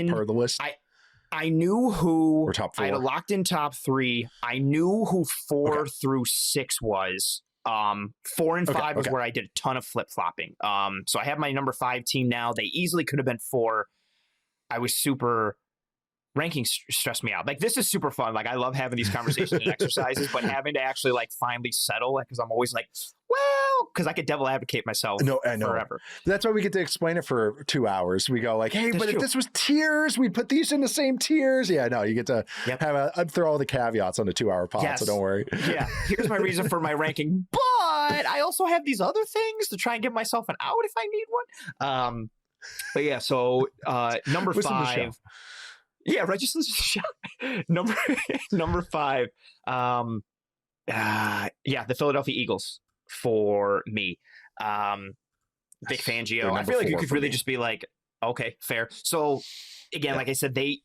part of the list. I knew who or top 4. I had a locked in top 3. I knew who 4 through 6 was. 4 and 5 is where I did a ton of flip flopping. So I have my number 5 team now. They easily could have been 4. I was super ranking stressed me out. Like this is super fun. Like I love having these conversations and exercises, but having to actually like finally settle because I'm always like, well, because I could devil advocate myself forever. That's why we get to explain it for 2 hours. We go like, hey, if this was tiers, we put these in the same tiers. Yeah, no, you get to have throw all the caveats on the 2-hour pod, so don't worry. Yeah, here's my reason for my ranking, but I also have these other things to try and give myself an out if I need one. But yeah, so number 5. Yeah, right. Just number 5. The Philadelphia Eagles for me. Vic Fangio. I feel like you could really just be like, okay, fair. So again, like I said, I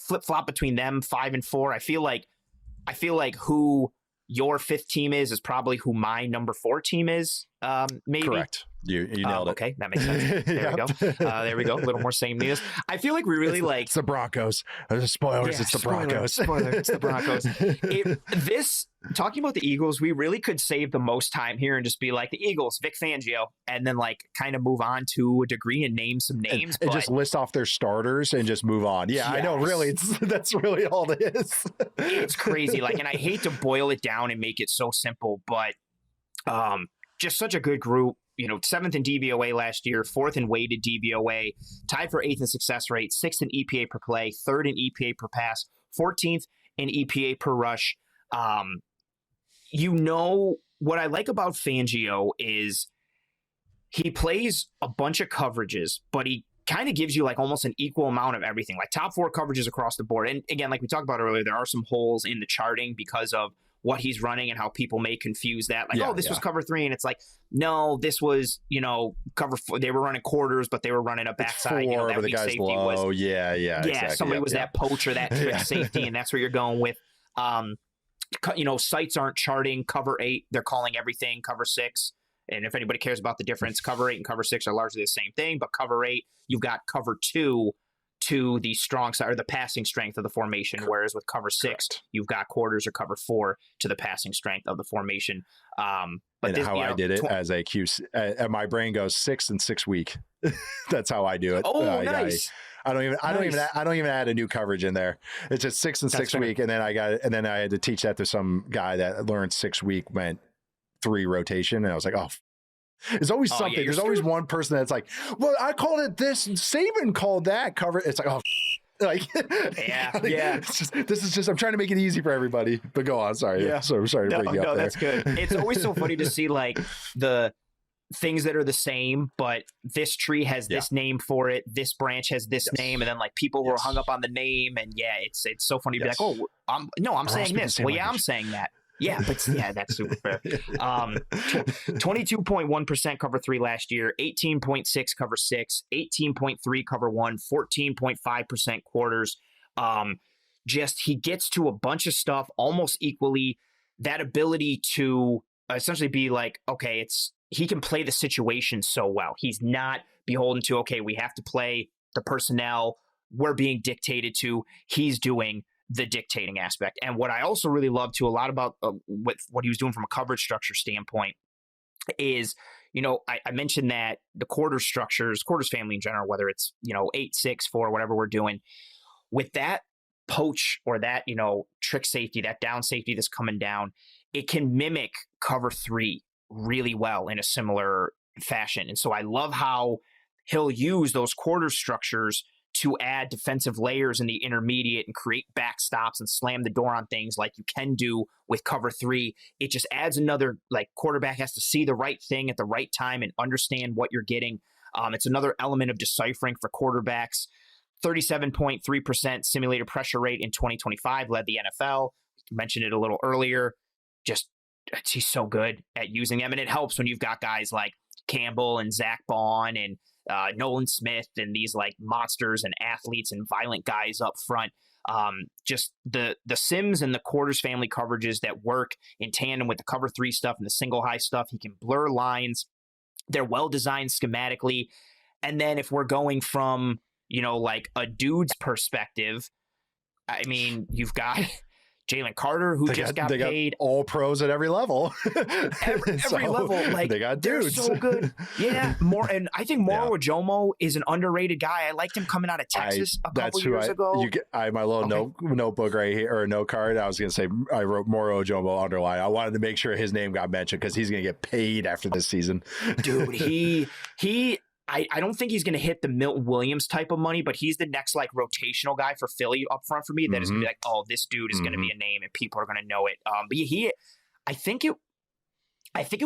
flip flop between them 5 and 4. I feel like who your 5th team is probably who my number 4 team is. Maybe. Correct. You nailed it. Okay, that makes sense. There we go. There we go. A little more sameness. I feel like we really it's the Broncos. Spoilers. It's the Broncos. It's the Broncos. Talking about the Eagles, we really could save the most time here and just be like the Eagles, Vic Fangio, and then like kind of move on to a degree and name some names. And just list off their starters and just move on. Yeah, yes. I know. Really, that's really all it is. It's crazy. Like, and I hate to boil it down and make it so simple, but just such a good group. 7th in DVOA last year, 4th in weighted DVOA, tied for 8th in success rate, 6th in EPA per play, 3rd in EPA per pass, 14th in EPA per rush. What I like about Fangio is he plays a bunch of coverages, but he kind of gives you like almost an equal amount of everything, like top 4 coverages across the board. And again, like we talked about earlier, there are some holes in the charting because of what he's running and how people may confuse that. Like, this was cover 3. And it's like, no, this was, cover 4. They were running quarters, but they were running a backside. 4, that weak safety low. Was. Yeah. Exactly. Somebody was that poacher, that trick safety, and that's where you're going with. Sites aren't charting cover 8. They're calling everything cover 6. And if anybody cares about the difference, cover 8 and cover 6 are largely the same thing. But cover 8, you've got cover 2 to the strong side or the passing strength of the formation. Whereas with cover 6, you've got quarters or cover 4 to the passing strength of the formation. But I did it as a QC, my brain goes 6 and 6 week. That's how I do it. Oh, nice. I don't even add a new coverage in there. It's just 6 and 6 week. And then I had to teach that to some guy that learned 6 week meant 3 rotation. And I was like, oh, it's always something. There's always one person that's like, well, I called it this, and Saban called that cover. It's like, oh, like, this is just, I'm trying to make it easy for everybody, but go on. Sorry. Yeah. So I'm sorry to bring you up there. That's good. It's always so funny to see like the things that are the same, but this tree has this name for it. This branch has this name. And then like people who are hung up on the name. And it's so funny to be like, oh, I'm saying this. Well, I'm saying that. Yeah, but that's super fair. 22.1% cover 3 last year, 18.6 cover 6, 18.3 cover 1, 14.5% quarters. Just he gets to a bunch of stuff almost equally. That ability to essentially be like, okay, he can play the situation so well. He's not beholden to, okay, we have to play the personnel we're being dictated to. He's doing the dictating aspect. And what I also really love too, a lot about what he was doing from a coverage structure standpoint is, I mentioned that the quarters family in general, whether it's, 8, 6, 4, whatever we're doing with that poach or that, trick safety, that down safety that's coming down, it can mimic cover 3 really well in a similar fashion. And so I love how he'll use those quarter structures to add defensive layers in the intermediate and create backstops and slam the door on things like you can do with cover 3. It just adds another, like, quarterback has to see the right thing at the right time and understand what you're getting. It's another element of deciphering for quarterbacks. 37.3% simulated pressure rate in 2025 led the NFL. You mentioned it a little earlier. He's so good at using them. And it helps when you've got guys like Campbell and Zach Bond and Nolan Smith and these like monsters and athletes and violent guys up front. Just the Sims and the quarters family coverages that work in tandem with the cover 3 stuff and the single high stuff. He can blur lines. They're well designed schematically. And then if we're going from, like a dude's perspective, I mean, you've got Jalen Carter, who got paid. Got all pros at every level. every level. Like, they got dudes. They're so good. Yeah. And I think Moro Ojomo is an underrated guy. I liked him coming out of Texas a couple years ago. I have my little notebook right here, or a note card. I was going to say, I wrote Moro Ojomo underline. I wanted to make sure his name got mentioned because he's going to get paid after this season. Dude, I don't think he's going to hit the Milton Williams type of money, but he's the next like rotational guy for Philly up front for me. That is going to be like, oh, this dude is going to be a name and people are going to know it. But I think it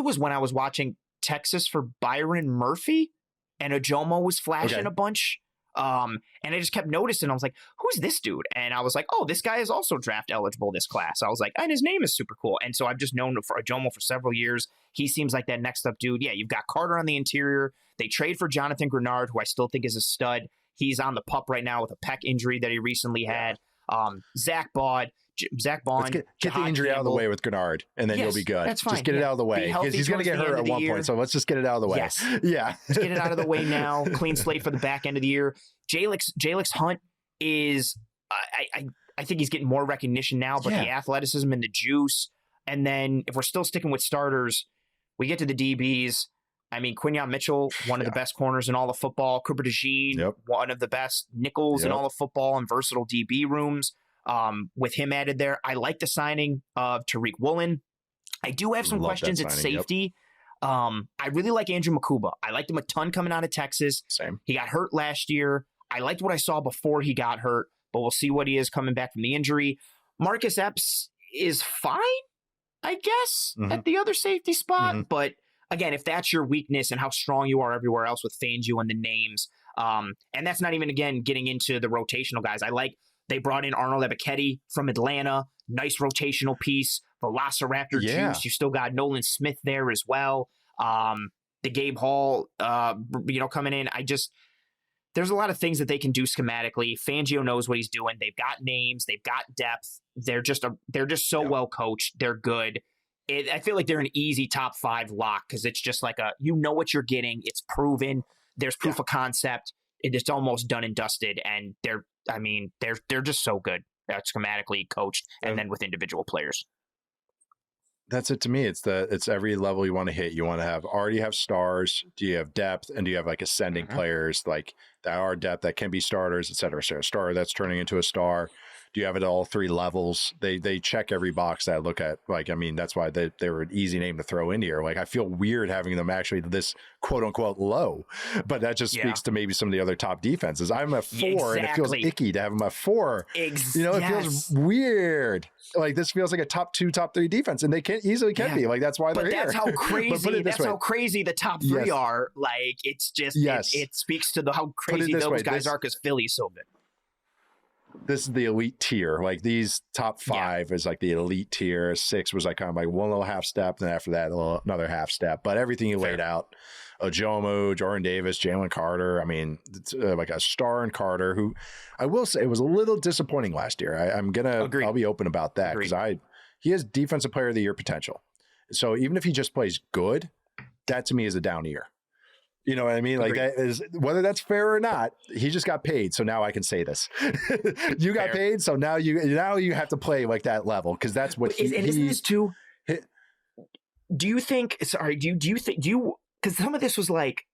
was when I was watching Texas for Byron Murphy and Ojomo was flashing a bunch. And I just kept noticing. I was like, who's this dude? And I was like, oh, this guy is also draft eligible this class. I was like, and his name is super cool. And so I've just known for Ojomo for several years. He seems like that next up dude. Yeah, you've got Carter on the interior. They trade for Jonathan Grenard, who I still think is a stud. He's on the PUP right now with a pec injury that he recently had. Zach Bond. Let's get the injury out of the way with Grenard, and then you'll be good. That's fine. Just get it out of the way because he's going to get hurt at one point. So let's just get it out of the way. Yes. Yeah. Let's get it out of the way now. Clean slate for the back end of the year. Jalix Hunt is, I think he's getting more recognition now, but the athleticism and the juice. And then if we're still sticking with starters, we get to the DBs. I mean, Quinyon Mitchell, one of the best corners in all of football. Cooper DeJean, one of the best nickels in all of football and versatile DB rooms. With him added there, I like the signing of Tariq Woolen. I do have some questions at safety. I really like Andrew Makuba. I liked him a ton coming out of Texas. Same. He got hurt last year. I liked what I saw before he got hurt, but we'll see what he is coming back from the injury. Marcus Epps is fine, I guess, at the other safety spot. But again, if that's your weakness and how strong you are everywhere else with Fangio and the names, and that's not even, again, getting into the rotational guys. They brought in Arnold Ebiketie from Atlanta. Nice rotational piece. Velociraptor juice. You still got Nolan Smith there as well. The Gabe Hall, coming in. There's a lot of things that they can do schematically. Fangio knows what he's doing. They've got names. They've got depth. They're just so well coached. They're good. I feel like they're an easy top 5 lock because it's just like what you're getting. It's proven. There's proof of concept. It's almost done and dusted. And they're just so good schematically coached and then with individual players. That's it to me. It's every level you want to hit. You want to already have stars. Do you have depth? And do you have like ascending players like that are depth that can be starters, et cetera, et cetera. Star that's turning into a star. Do you have it at all three levels? They check every box that I look at. Like, I mean, that's why they were an easy name to throw in here. Like, I feel weird having them actually this quote unquote low, but that just speaks to maybe some of the other top defenses. I'm a 4 and it feels icky to have them at 4. It feels weird. Like, this feels like a top 2, top 3 defense, and they easily can be. Like, that's why they're here. That's how crazy. That's how crazy the top 3 are. Like, it's just it speaks to how crazy those guys are because Philly's so good. This is the elite tier. Like, these top 5 is like the elite tier. 6 was like kind of like one little half step, and then after that, another half step. But everything you laid out, Ojomo, Jordan Davis, Jalen Carter. I mean, it's like a star in Carter, who I will say was a little disappointing last year. I'll be open about that because he has defensive player of the year potential. So even if he just plays good, that to me is a down year. You know what I mean? Like, that is, whether that's fair or not, he just got paid. So now I can say this. You got paid. So now you have to play like that level. Cause that's what isn't this too, do you think, cause some of this was like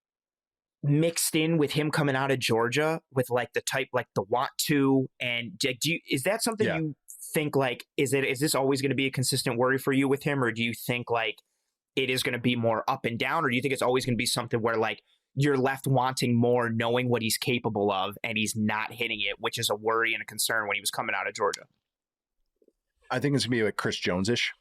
mixed in with him coming out of Georgia with like the type, like the want to, and is that something you think like, is this always going to be a consistent worry for you with him? Or do you think like, it is going to be more up and down, or do you think it's always going to be something where like you're left wanting more, knowing what he's capable of, and he's not hitting it, which is a worry and a concern when he was coming out of Georgia? I think it's gonna be like Chris Jones-ish,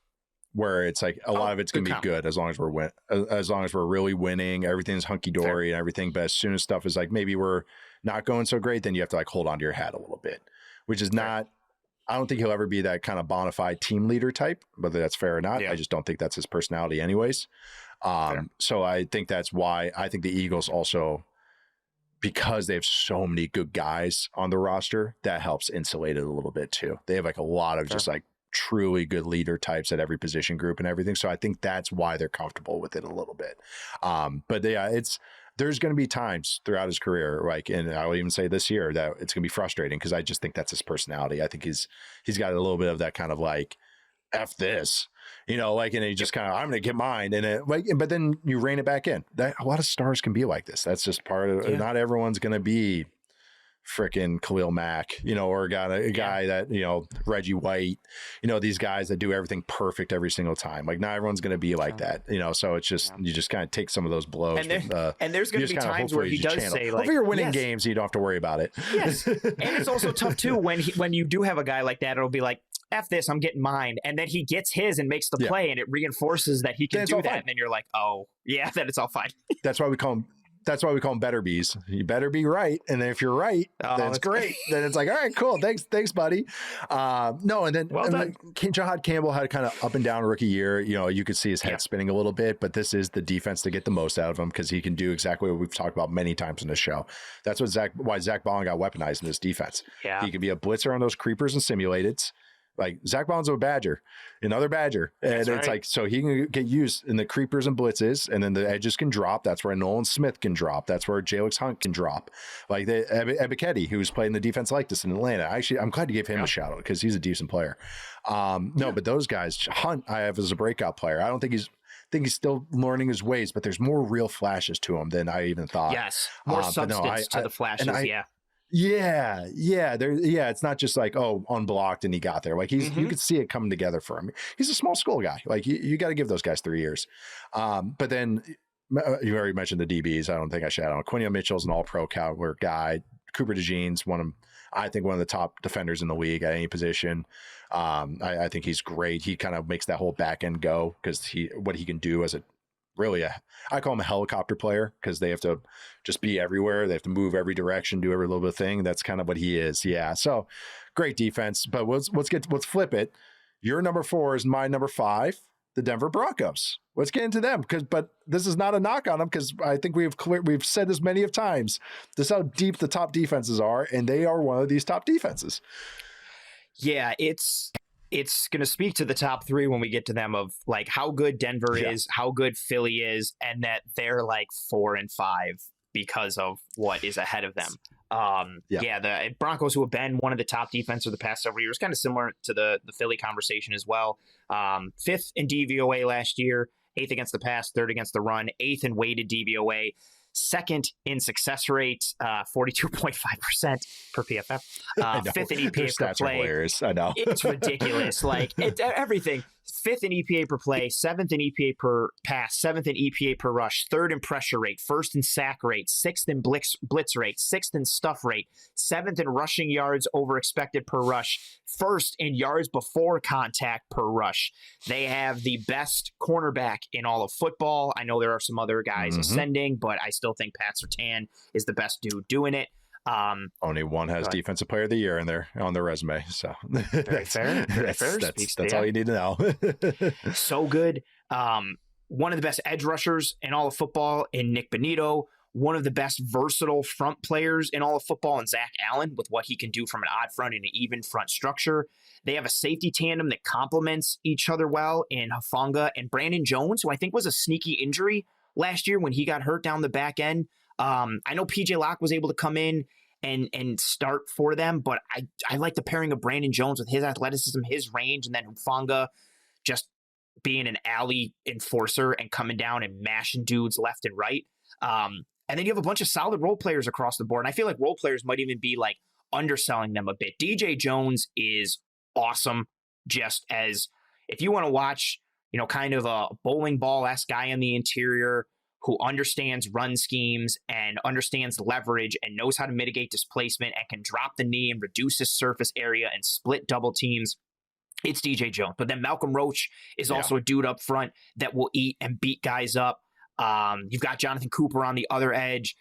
where it's like a lot of it's gonna be good as long as we're really winning, everything's hunky dory and everything. But as soon as stuff is like maybe we're not going so great, then you have to like hold on to your hat a little bit, which is not. I don't think he'll ever be that kind of bona fide team leader type, whether that's fair or not. I just don't think that's his personality anyways. So I think that's why I think the Eagles also, because they have so many good guys on the roster, that helps insulate it a little bit too. They have like a lot of just like truly good leader types at every position group and everything. So I think that's why they're comfortable with it a little bit. But there's going to be times throughout his career, like, and I'll even say this year that it's going to be frustrating because I just think that's his personality. I think he's got a little bit of that kind of like, F this, like, and he just kind of, I'm going to get mine. And it like, but then you rein it back in. That a lot of stars can be like this. That's just part of not everyone's going to be frickin' Khalil Mack, or a guy that, Reggie White, these guys that do everything perfect every single time. Like, not everyone's going to be like that, so it's just, you just kind of take some of those blows. And there's going to be times where he does say, like, hopefully you're winning games, so you don't have to worry about it. Yes. And it's also tough too when you do have a guy like that, it'll be like, F this, I'm getting mine. And then he gets his and makes the play, and it reinforces that he can do that. Fine. And then you're like, oh, yeah, then it's all fine. That's why we call him better bees. You better be right. And then if you're right, that's great. Then it's like, all right, cool. Thanks, buddy. No, and then Jahad Campbell had a kind of up and down rookie year. You could see his head spinning a little bit, but this is the defense to get the most out of him because he can do exactly what we've talked about many times in this show. That's why Zach Bond got weaponized in this defense. Yeah. He can be a blitzer on those creepers and simulateds. Like, Zach Bond's another Badger. And it's like, so he can get used in the creepers and blitzes, and then the edges can drop. That's where Nolan Smith can drop. That's where Jalix Hunt can drop. Like, Ebiketie, who's playing the defense like this in Atlanta. Actually, I'm glad to give him a shout out because he's a decent player. But those guys, Hunt, I have as a breakout player. I don't think he's still learning his ways, but there's more real flashes to him than I even thought. Yes, more substance to the flashes, Yeah. It's not just like, unblocked and he got there. Like, you could see it coming together for him. He's a small school guy. Like, you got to give those guys 3 years. But then you already mentioned the DBs. I don't think I should add on. Quinio Mitchell's an all-pro caliber guy. Cooper DeJean's one of the top defenders in the league at any position. I think he's great. He kind of makes that whole back end go because what he can do as I call him a helicopter player because they have to just be everywhere. They have to move every direction, do every little bit of thing. That's kind of what he is. Yeah. So great defense, but let's flip it. Your number 4 is my number 5, the Denver Broncos. Let's get into them but this is not a knock on them because I think we've said this many of times. This is how deep the top defenses are, and they are one of these top defenses. Yeah, it's going to speak to the top 3 when we get to them of like how good Denver is, how good Philly is, and that they're like 4 and 5 because of what is ahead of them. The Broncos, who have been one of the top defense of the past several years, kind of similar to the Philly conversation as well. 5th in DVOA last year, 8th against the pass, 3rd against the run, 8th in weighted DVOA, second in success rate, 42.5% per PFF, fifth in EPA per play. I know. It's ridiculous. Like everything. Fifth in EPA per play, seventh in EPA per pass, seventh in EPA per rush, third in pressure rate, first in sack rate, sixth in blitz rate, sixth in stuff rate, seventh in rushing yards over expected per rush, first in yards before contact per rush. They have the best cornerback in all of football. I know there are some other guys ascending, but I still think Pat Surtain is the best dude doing it. Only one has defensive player of the year on their resume. So very fair. That's all you need to know. So good. One of the best edge rushers in all of football in Nick Bonito. One of the best versatile front players in all of football in Zach Allen with what he can do from an odd front and an even front structure. They have a safety tandem that complements each other well in Hufanga and Brandon Jones, who I think was a sneaky injury last year when he got hurt down the back end. I know PJ Locke was able to come in and start for them, but I like the pairing of Brandon Jones with his athleticism, his range, and then Hufanga just being an alley enforcer and coming down and mashing dudes left and right. And then you have a bunch of solid role players across the board. And I feel like role players might even be like underselling them a bit. DJ Jones is awesome, just as if you want to watch, kind of a bowling ball-esque guy in the interior who understands run schemes and understands leverage and knows how to mitigate displacement and can drop the knee and reduce his surface area and split double teams. It's DJ Jones. But then Malcolm Roach is also a dude up front that will eat and beat guys up. You've got Jonathan Cooper on the other edge.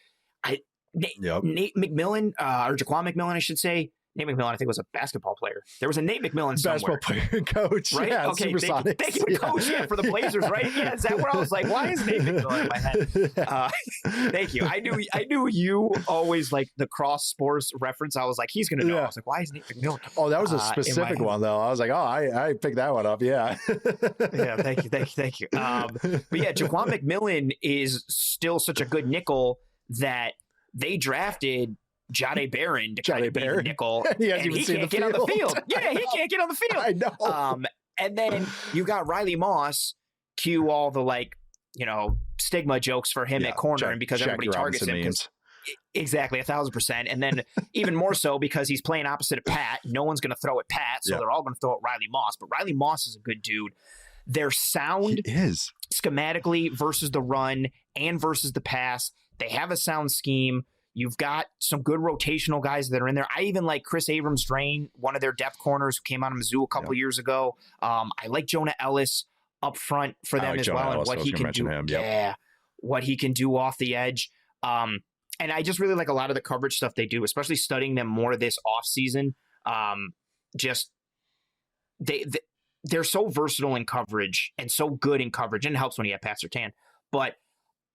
Nate McMillan, or Jaquan McMillan, I should say. Nate McMillan, I think, was a basketball player. There was a Nate McMillan somewhere. Basketball player, coach. Right? Yeah, okay, thank you, coach. Yeah, for the Blazers, right? Yeah, is that where I was like, why is Nate McMillan in my head? Thank you. I knew you always like the cross sports reference. I was like, he's going to know. Yeah. I was like, why is Nate McMillan? Oh, that was a specific one, though. I was like, I picked that one up. Yeah. Yeah, thank you. But yeah, Jaquan McMillan is still such a good nickel that they drafted Jahdae Barron to kind of be the nickel, and he can't get on the field. Yeah, he can't get on the field. I know. And then you got Riley Moss, cue all the stigma jokes for him at corner, and because everybody targets him. Exactly, 1,000%. And then even more so because he's playing opposite of Pat. No one's going to throw at Pat, so they're all going to throw at Riley Moss. But Riley Moss is a good dude. Their sound is schematically versus the run and versus the pass. They have a sound scheme. You've got some good rotational guys that are in there. I even like Chris Abrams-Drain, one of their depth corners who came out of Mizzou a couple years ago. I like Jonah Ellis up front for them as well, and what he can do. Yeah, what he can do off the edge. And I just really like a lot of the coverage stuff they do, especially studying them more this offseason. They're so versatile in coverage and so good in coverage, and it helps when you have Pat Surtain. But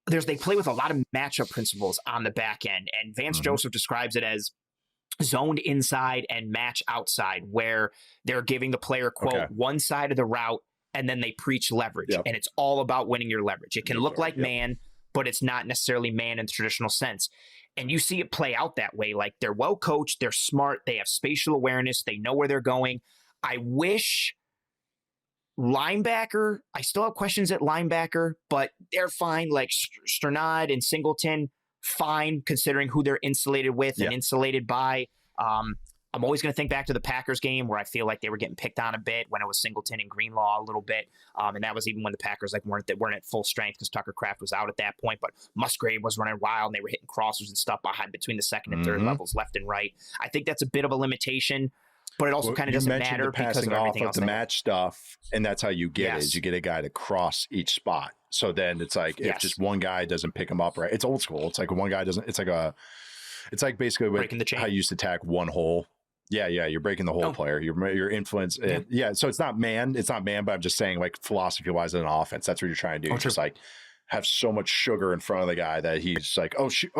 they play with a lot of matchup principles on the back end, and Vance Joseph describes it as zoned inside and match outside, where they're giving the player, quote, one side of the route, and then they preach leverage. And it's all about winning your leverage. It can look like man, but it's not necessarily man in the traditional sense. And you see it play out that way. Like, they're well coached, they're smart, they have spatial awareness, they know where they're going. I wish linebacker, I still have questions at linebacker, but they're fine. Like Sternad and Singleton, fine considering who they're insulated with and insulated by. I'm always going to think back to the Packers game where I feel like they were getting picked on a bit when it was Singleton and Greenlaw a little bit. And that was even when the Packers weren't at full strength because Tucker Kraft was out at that point, but Musgrave was running wild and they were hitting crossers and stuff behind between the second and third levels left and right. I think that's a bit of a limitation. But it also kind of doesn't matter because of everything else. The match stuff, and that's how you get it, is you get a guy to cross each spot. So then it's like if just one guy doesn't pick him up right, it's old school. It's like one guy doesn't. It's like basically breaking the chain. How you used to attack one hole. Yeah, you're breaking the whole player. Your influence. So it's not man. But I'm just saying, like, philosophy wise, in an offense, that's what you're trying to do. Just like have so much sugar in front of the guy that he's like, oh shoot,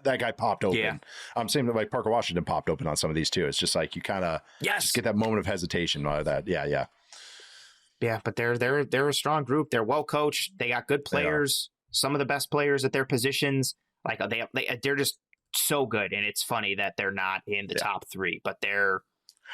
that guy popped open. I'm saying that, like, Parker Washington popped open on some of these too. It's just like you kind of just get that moment of hesitation out of that. Yeah, but they're a strong group. They're well coached. They got good players. Some of the best players at their positions. Like they're just so good. And it's funny that they're not in the top three, but they're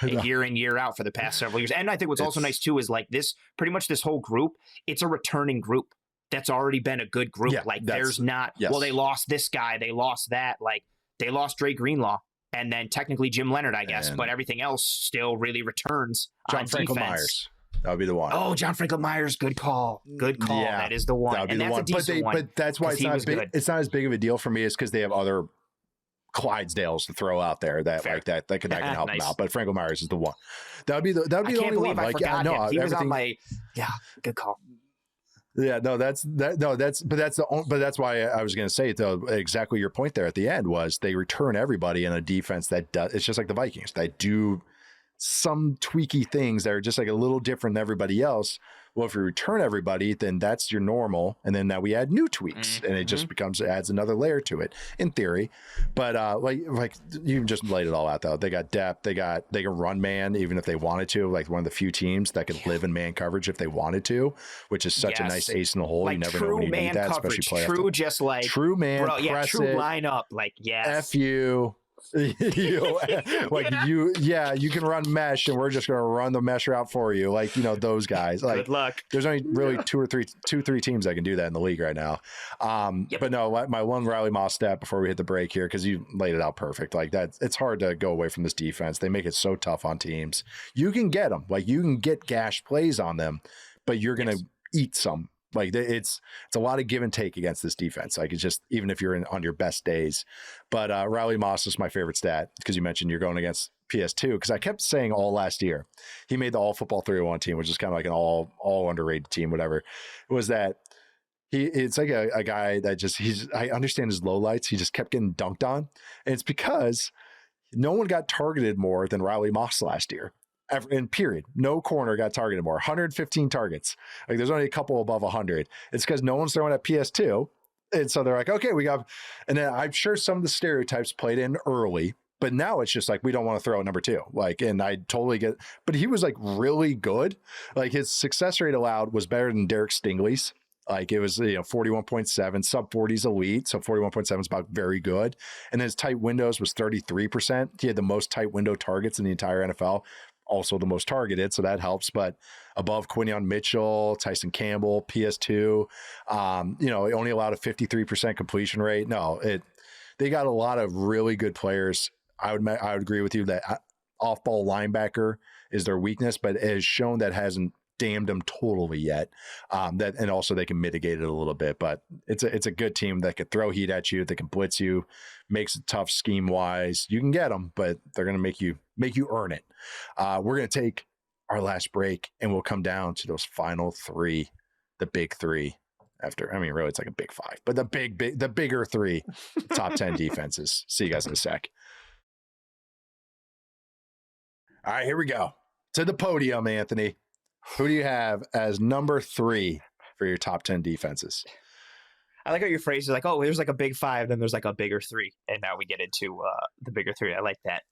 year in, year out for the past several years. And I think what's also nice too is like this, pretty much this whole group, it's a returning group. that's already been a good group. Yeah, like there's not, well, they lost this guy, they lost that. Like they lost Dre Greenlaw and then technically Jim Leonhard, I guess, but everything else still really returns. John Franklin Myers. That would be the one. Oh, John Franklin Myers. Good call. Good call. Yeah, that is the one. That would be the one. But that's why it's not as big of a deal for me, is because they have other Clydesdales to throw out there that can help them out. But Franklin Myers is the one. That would be the only one. I forgot him. He was on my good call. Yeah, no, that's why I was going to say, though, exactly your point there at the end was they return everybody in a defense that does. It's just like the Vikings. They do some tweaky things that are just like a little different than everybody else. Well, if you return everybody, then that's your normal. And then now we add new tweaks and it just adds another layer to it in theory. But like you just laid it all out though. They got depth. They can run man, even if they wanted to, like one of the few teams that could live in man coverage if they wanted to, which is such a nice ace in the hole. Like you never know when you need that, coverage, especially true man, press true it, lineup. Like, F you. You can run mesh and we're just going to run the mesh route for you, like those guys. Like, good luck. There's only really two or three teams that can do that in the league right now. But no, my one Riley Moss stat before we hit the break here, because you laid it out perfect. Like that, it's hard to go away from this defense. They make it so tough on teams. You can get them, like you can get gash plays on them, but you're going to eat some. Like it's a lot of give and take against this defense. Like it's just, even if you're on your best days. But Riley Moss is my favorite stat, because you mentioned you're going against PS2, because I kept saying all last year he made the all football 301 team, which is kind of like an all underrated team, whatever. It was that it's like a guy that just I understand his lowlights. He just kept getting dunked on, and it's because no one got targeted more than Riley Moss last year. In period, no corner got targeted more. 115 targets. Like there's only a couple above 100. It's because no one's throwing at PS2, and so they're like, okay, we got. And then I'm sure some of the stereotypes played in early, but now it's just like we don't want to throw at number 2. Like, and I totally get. But he was like really good. Like his success rate allowed was better than Derek Stingley's. Like it was 41.7, sub 40s elite, so 41.7 is about very good. And his tight windows was 33%. He had the most tight window targets in the entire NFL. Also the most targeted, so that helps. But above Quinion Mitchell, Tyson Campbell, PS2, it only allowed a 53% completion rate. No, they got a lot of really good players. I would agree with you that off-ball linebacker is their weakness, but it has shown that hasn't damned them totally yet. And also they can mitigate it a little bit. But it's a good team that can throw heat at you, that can blitz you, makes it tough scheme wise. You can get them, but they're going to make you earn it. We're going to take our last break, and we'll come down to those final 3, the big 3. After, I mean, really, it's like a big 5, but the bigger 3 top 10 defenses. See you guys in a sec. All right, here we go to the podium, Anthony. Who do you have as number 3 for your top 10 defenses? I like how your phrase is like, oh, there's like a big 5, then there's like a bigger 3, and now we get into the bigger 3. I like that.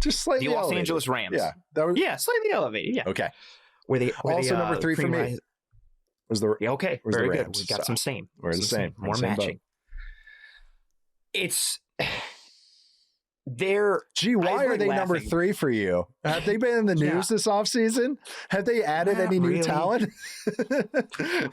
Just slightly the Los elevated. Angeles Rams. Yeah, slightly elevated. Yeah. Okay. Were also number 3 for me. Was the okay? Very good. We got some same. We're the same. More matching. It's. Why are they number 3 for you? Have they been in the news this offseason? Have they added any new talent?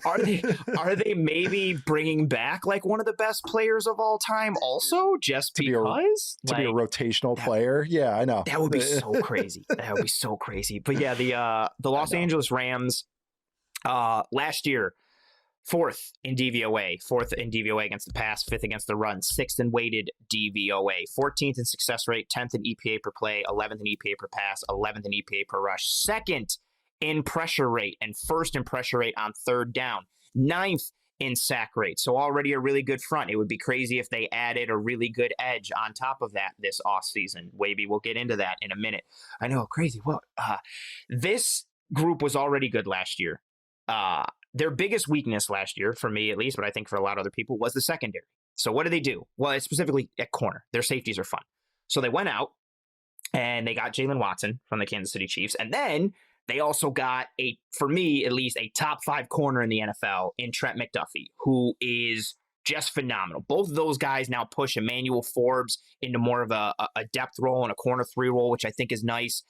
Are they maybe bringing back like one of the best players of all time also, just to be a rotational player? Yeah, I know. That would be so crazy. That would be so crazy. But yeah, the Los Angeles Rams last year, 4th in DVOA against the pass, 5th against the run, 6th in weighted DVOA, 14th in success rate, 10th in EPA per play, 11th in EPA per pass, 11th in EPA per rush, 2nd in pressure rate, and 1st in pressure rate on 3rd down, 9th in sack rate. So already a really good front. It would be crazy if they added a really good edge on top of that this offseason. Maybe we'll get into that in a minute. I know, crazy. Well, this group was already good last year. Their biggest weakness last year, for me at least, but I think for a lot of other people, was the secondary. So what do they do? Well, it's specifically at corner. Their safeties are fun. So they went out and they got Jalen Watson from the Kansas City Chiefs. And then they also got for me at least, a top 5 corner in the NFL in Trent McDuffie, who is just phenomenal. Both of those guys now push Emmanuel Forbes into more of a depth role and a corner 3 role, which I think is nice.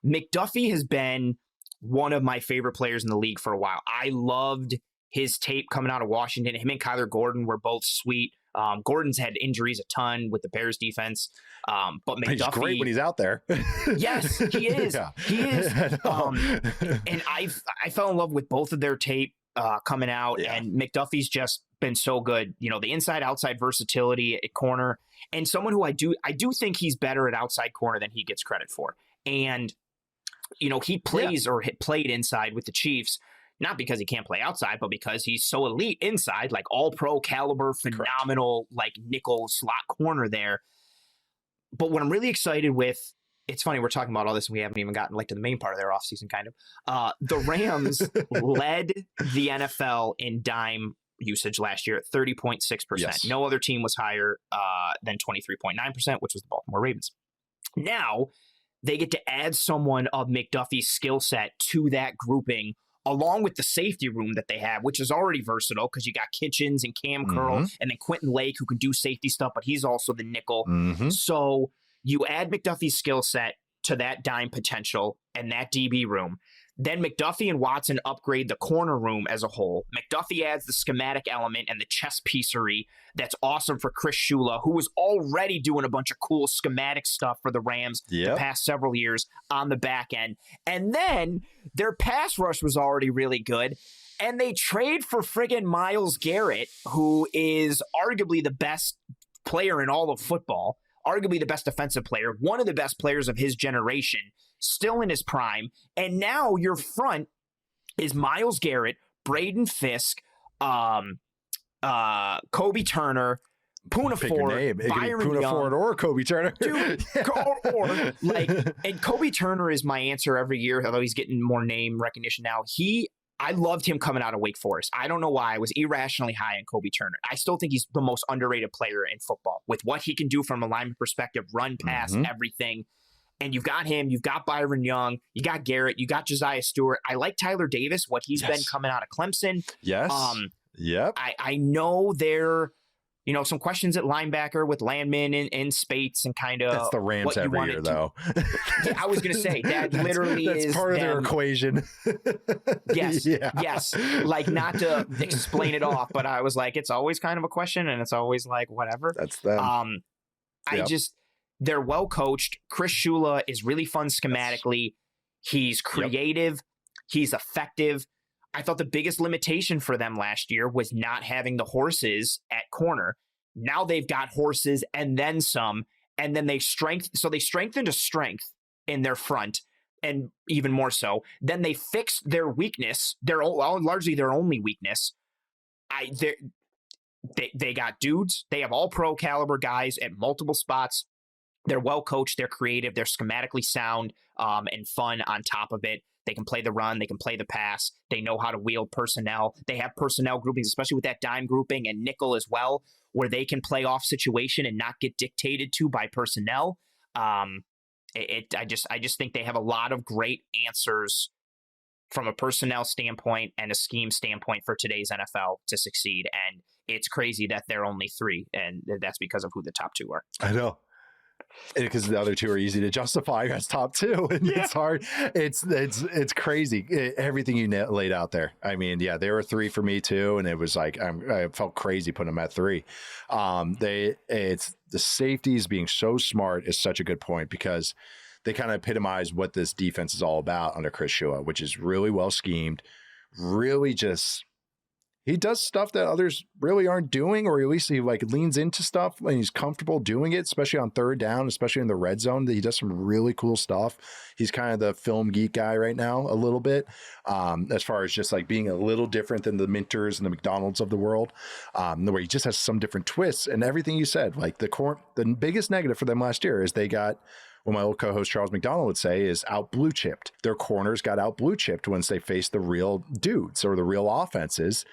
McDuffie has been one of my favorite players in the league for a while. I loved his tape coming out of Washington. Him and Kyler Gordon were both sweet. Gordon's had injuries a ton with the Bears defense. But McDuffie, he's great when he's out there. Yes, he is. Yeah. He is. And I fell in love with both of their tape coming out, and McDuffie's just been so good. You know, the inside outside versatility at corner, and someone who I do think he's better at outside corner than he gets credit for. And you know, he plays or played inside with the Chiefs. Not because he can't play outside, but because he's so elite inside, like all pro caliber, phenomenal, like nickel slot corner there. But what I'm really excited with, it's funny, we're talking about all this and we haven't even gotten like to the main part of their offseason kind of. The Rams led the NFL in dime usage last year at 30.6%. Yes. No other team was higher than 23.9%, which was the Baltimore Ravens. Now they get to add someone of McDuffie's skill set to that grouping, along with the safety room that they have, which is already versatile because you got Kitchens and Cam Curl and then Quentin Lake, who can do safety stuff, but he's also the nickel. So you add McDuffie's skill set to that dime potential and that DB room. Then McDuffie and Watson upgrade the corner room as a whole. McDuffie adds the schematic element and the chess piecery that's awesome for Chris Shula, who was already doing a bunch of cool schematic stuff for the Rams the past several years on the back end. And then their pass rush was already really good. And they trade for friggin' Myles Garrett, who is arguably the best player in all of football, arguably the best defensive player, one of the best players of his generation, still in his prime. And now your front is Myles Garrett, Braden Fisk, Kobe Turner, Poona Ford, Byron Poona Young. Ford or Kobe Turner. Dude, or like, and Kobe Turner is my answer every year, although he's getting more name recognition now. I loved him coming out of Wake Forest. I don't know why. I was irrationally high on Kobe Turner. I still think he's the most underrated player in football with what he can do from a lineman perspective, run, pass, everything. And you've got him, you've got Byron Young, you got Garrett, you got Josiah Stewart. I like Tyler Davis, what he's been coming out of Clemson. Yes. I know there, you know, some questions at linebacker with Landman and Spates and kind of. That's the Rams every year, though. Yeah, I was going to say that literally that's part of their equation. Yes. Like, not to explain it off, but I was like, it's always kind of a question, and it's always like whatever. That's them. They're well coached. Chris Shula is really fun schematically. He's creative. He's effective. I thought the biggest limitation for them last year was not having the horses at corner. Now they've got horses and then some, and then they strengthened a strength in their front, and even more so. Then they fixed their weakness, largely their only weakness. They got dudes. They have all pro caliber guys at multiple spots. They're well coached, they're creative, they're schematically sound and fun on top of it. They can play the run, they can play the pass, they know how to wield personnel. They have personnel groupings, especially with that dime grouping and nickel as well, where they can play off situation and not get dictated to by personnel. I just think they have a lot of great answers from a personnel standpoint and a scheme standpoint for today's NFL to succeed. And it's crazy that they're only 3, and that's because of who the top 2 are. I know. Because the other 2 are easy to justify as top 2, and it's hard. It's crazy. Everything you laid out there. I mean, they were 3 for me too, and it was like I felt crazy putting them at 3. It's the safeties being so smart is such a good point, because they kind of epitomize what this defense is all about under Chris Shula, which is really well schemed, really just. He does stuff that others really aren't doing, or at least he like leans into stuff and he's comfortable doing it, especially on third down, especially in the red zone. He does some really cool stuff. He's kind of the film geek guy right now, a little bit, as far as just like being a little different than the Minters and the McDonald's of the world, where he just has some different twists and everything you said. Like the biggest negative for them last year is they got, what my old co-host Charles McDonald would say is out blue chipped. Their corners got out blue chipped once they faced the real dudes or the real offenses.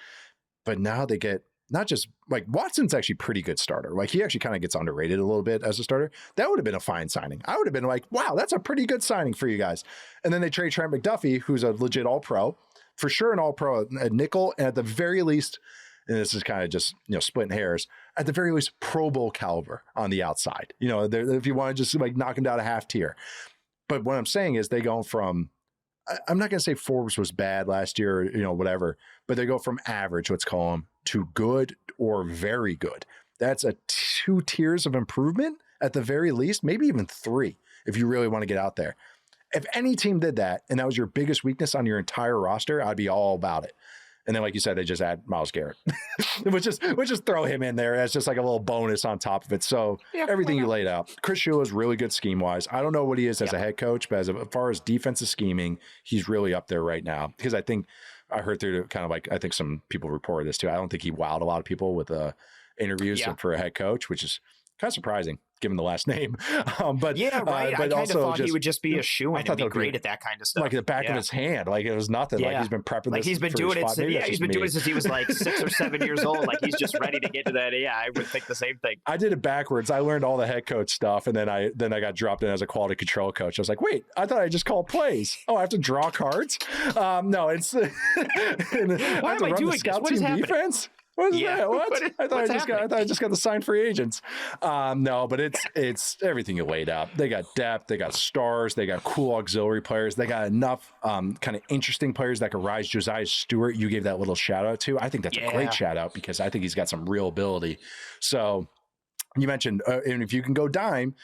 But now they get not just like Watson's actually pretty good starter. Like he actually kind of gets underrated a little bit as a starter. That would have been a fine signing. I would have been like, wow, that's a pretty good signing for you guys. And then they trade Trent McDuffie, who's a legit all-pro, for sure an all-pro, a nickel, and at the very least, and this is kind of just, splitting hairs, at the very least, Pro Bowl caliber on the outside. If you want to just like knock him down a half tier. But what I'm saying is they go from I'm not going to say Forbes was bad last year, whatever, but they go from average, let's call them, to good or very good. That's a 2 tiers of improvement at the very least, maybe even 3 if you really want to get out there. If any team did that and that was your biggest weakness on your entire roster, I'd be all about it. And then, like you said, they just add Myles Garrett, which just throw him in there as just like a little bonus on top of it. So everything you laid out, Chris Shula is really good scheme wise. I don't know what he is as a head coach, but as far as defensive scheming, he's really up there right now. Because I think I heard through kind of like, I think some people reported this too. I don't think he wowed a lot of people with interviews for a head coach, which is kind of surprising given the last name. But yeah, right. But I kind of thought he would just be a shoo-in. He'd be great at that kind of stuff. Like the back of his hand. Like it was nothing. Like he's been prepping like this. He's been doing it. He's been doing it since he was like 6 or 7 years old. Like he's just ready to get to that. Yeah, I would think the same thing. I did it backwards. I learned all the head coach stuff, and then I got dropped in as a quality control coach. I was like, wait, I thought I just called plays. Oh, I have to draw cards? No, it's I have to run the scout team defense. What is that? What? I thought I just got the signed free agents. No, but it's everything you laid out. They got depth, they got stars, they got cool auxiliary players, they got enough kind of interesting players that could rise. Josiah Stewart, you gave that little shout out to. I think that's a great shout out because I think he's got some real ability. So you mentioned, and if you can go dime,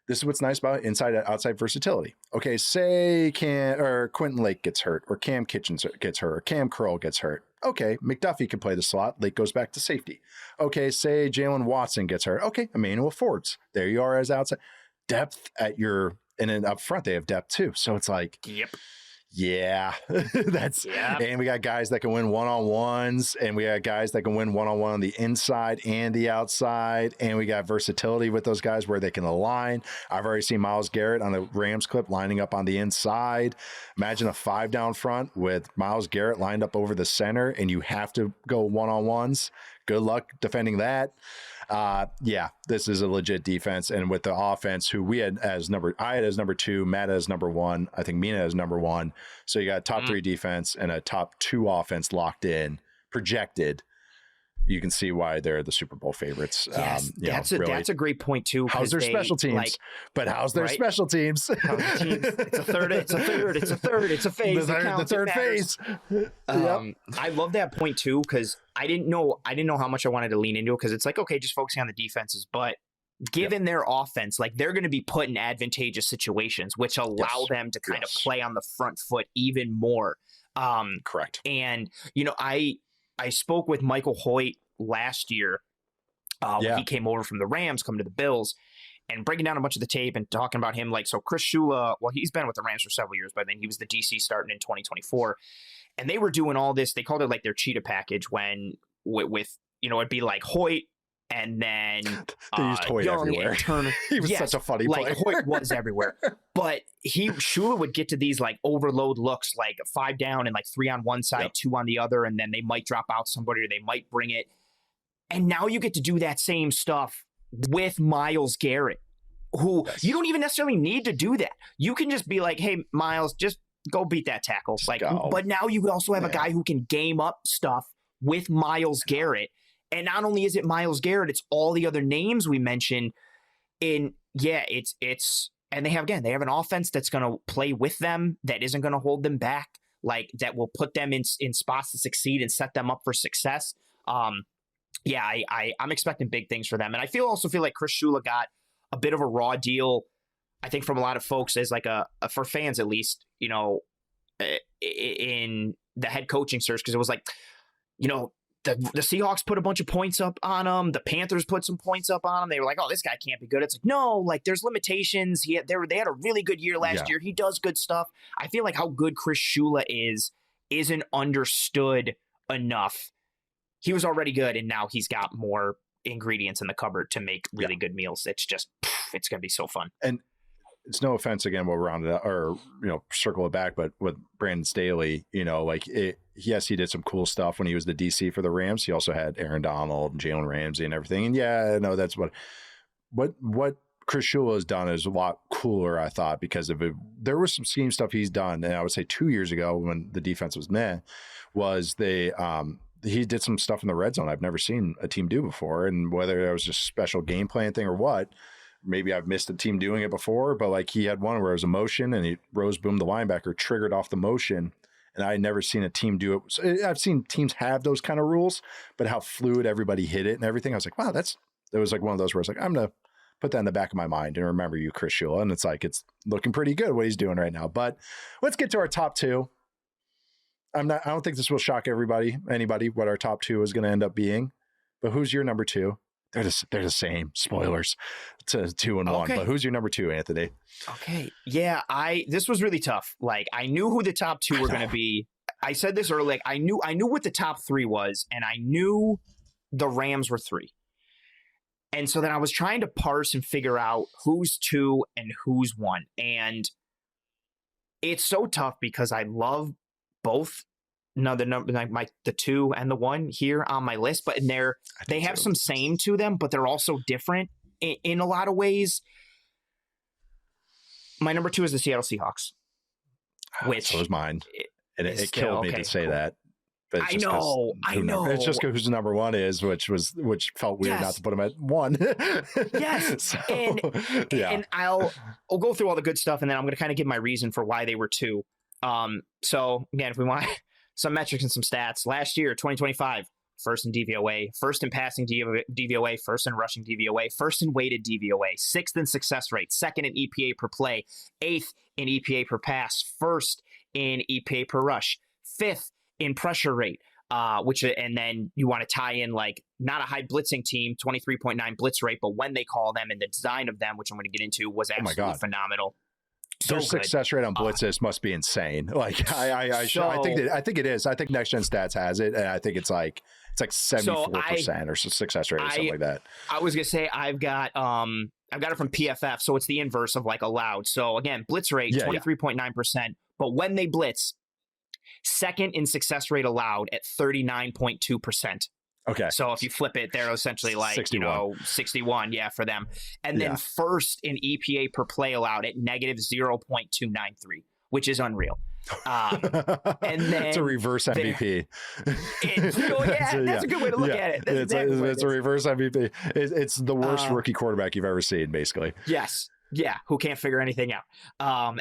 this is what's nice about inside and outside versatility. Okay, say Quentin Lake gets hurt, or Cam Kitchens gets hurt, or Cam Curl gets hurt. Okay, McDuffie can play the slot. Lake goes back to safety. Okay, say Jalen Watson gets hurt. Okay, Emmanuel Forbes. There you are as outside. Depth and then up front they have depth too. So it's like, and we got guys that can win one-on-ones, and we got guys that can win one-on-one on the inside and the outside, and we got versatility with those guys where they can align. I've already seen Myles Garrett on the Rams clip lining up on the inside. Imagine a 5 down front with Myles Garrett lined up over the center, and you have to go one-on-ones. Good luck defending that. This is a legit defense. And with the offense, who I had as number 2, Matt as number 1, I think Mina as number 1. So you got top 3 defense and a top 2 offense locked in, projected. You can see why they're the Super Bowl favorites. Yes, that's a great point too. How's their special teams? But how's their special teams? It's a third. It's a phase. The third phase. I love that point too, because I didn't know how much I wanted to lean into it, because it's like, okay, just focusing on the defenses, but given their offense, like they're going to be put in advantageous situations, which allow them to kind of play on the front foot even more. Correct. And I spoke with Michael Hoyt last year when he came over from the Rams, coming to the Bills, and breaking down a bunch of the tape and talking about him. Like, so Chris Shula, well, he's been with the Rams for several years, but then he was the DC starting in 2024. And they were doing all this. They called it like their cheetah package when with it'd be like Hoyt, and then they used Hoyt everywhere. He was such a funny player. Hoyt was everywhere. But Shula would get to these like overload looks, like 5 down and like 3 on one side, 2 on the other, and then they might drop out somebody or they might bring it. And now you get to do that same stuff with Myles Garrett, who you don't even necessarily need to do that. You can just be like, hey, Myles, just go beat that tackle. But now you also have a guy who can game up stuff with Myles Garrett. And not only is it Myles Garrett, it's all the other names we mentioned. And they have an offense that's going to play with them, that isn't going to hold them back, like that will put them in spots to succeed and set them up for success. I'm expecting big things for them. And I also feel like Chris Shula got a bit of a raw deal, I think, from a lot of folks, as like for fans at least, in the head coaching search, because it was like, the Seahawks put a bunch of points up on him. The Panthers put some points up on him. They were like, oh, this guy can't be good. It's like, no, like there's limitations. They had a really good year last year. He does good stuff. I feel like how good Chris Shula isn't understood enough. He was already good, and now he's got more ingredients in the cupboard to make really good meals. It's just, it's going to be so fun. And it's no offense, again, we'll round it up or, circle it back, but with Brandon Staley, yes, he did some cool stuff when he was the DC for the Rams. He also had Aaron Donald and Jalen Ramsey and everything. And that's what Chris Shula has done is a lot cooler, I thought, because of it. There was some scheme stuff he's done. And I would say 2 years ago when the defense was he did some stuff in the red zone I've never seen a team do before. And whether that was just a special game plan thing or what, maybe I've missed a team doing it before, but like he had one where it was a motion and he rose boom the linebacker triggered off the motion. And I had never seen a team do it. So I've seen teams have those kind of rules, but how fluid everybody hit it and everything. I was like, wow, that was like one of those where I was like, I'm going to put that in the back of my mind and remember you, Chris Shula. And it's like, it's looking pretty good what he's doing right now. But let's get to our top two. I don't think this will shock anybody, what our top two is going to end up being. But who's your number two? They're the same. Spoilers to 2 and 1. But who's your number two, Anthony? Okay. Yeah, this was really tough. Like I knew who the top two were going to be. I said this earlier. Like I knew what the top three was, and I knew the Rams were 3. And so then I was trying to parse and figure out who's 2 and who's 1. And it's so tough because I love both. No, the 2 and the 1 here on my list, but they have some same to them, but they're also different in a lot of ways. My number 2 is the Seattle Seahawks, which so was mine, and it killed me to say that. But I know. It's just who's number 1 is, which felt weird not to put him at 1. Yes, so, and I'll go through all the good stuff, and then I'm going to kind of give my reason for why they were 2. So again, if we want some metrics and some stats, last year, 2025, first in DVOA, first in passing DVOA, first in rushing DVOA, first in weighted DVOA, 6th in success rate, 2nd in EPA per play, 8th in EPA per pass, 1st in EPA per rush, 5th in pressure rate, and then you want to tie in like not a high blitzing team, 23.9 blitz rate, but when they call them and the design of them, which I'm going to get into, was absolutely phenomenal. Their success rate on blitzes must be insane. Like I think it is. I think Next Gen Stats has it, and I think it's like 74% or success rate or something like that. I was gonna say I've got it from PFF, so it's the inverse of like allowed. So again, blitz rate 23.9%, but when they blitz, 2nd in success rate allowed at 39.2%. Okay. So if you flip it, they're essentially like 61, 61 for them. And then 1st in EPA per play allowed at negative 0.293, which is unreal. And then it's a reverse MVP. That's a good way to look at it. That's it's a reverse MVP. It's the worst rookie quarterback you've ever seen, basically. Yes. Yeah, who can't figure anything out.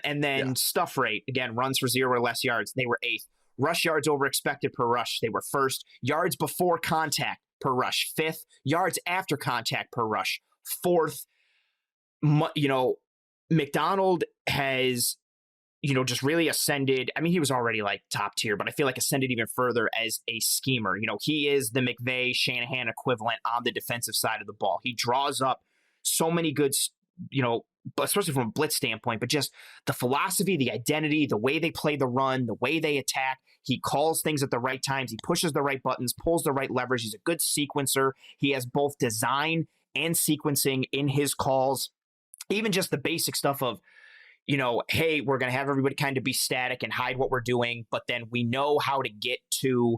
And then stuff rate, again, runs for 0 or less yards. They were 8th. Rush yards over expected per rush, they were 1st. Yards before contact per rush, 5th. Yards after contact per rush, 4th. McDonald has, just really ascended. I mean, he was already like top tier, but I feel like ascended even further as a schemer. He is the McVay Shanahan equivalent on the defensive side of the ball. He draws up so many good, especially from a blitz standpoint, but just the philosophy, the identity, the way they play the run, the way they attack. He calls things at the right times. He pushes the right buttons, pulls the right levers. He's a good sequencer. He has both design and sequencing in his calls. Even just the basic stuff of, hey, we're going to have everybody kind of be static and hide what we're doing, but then we know how to get to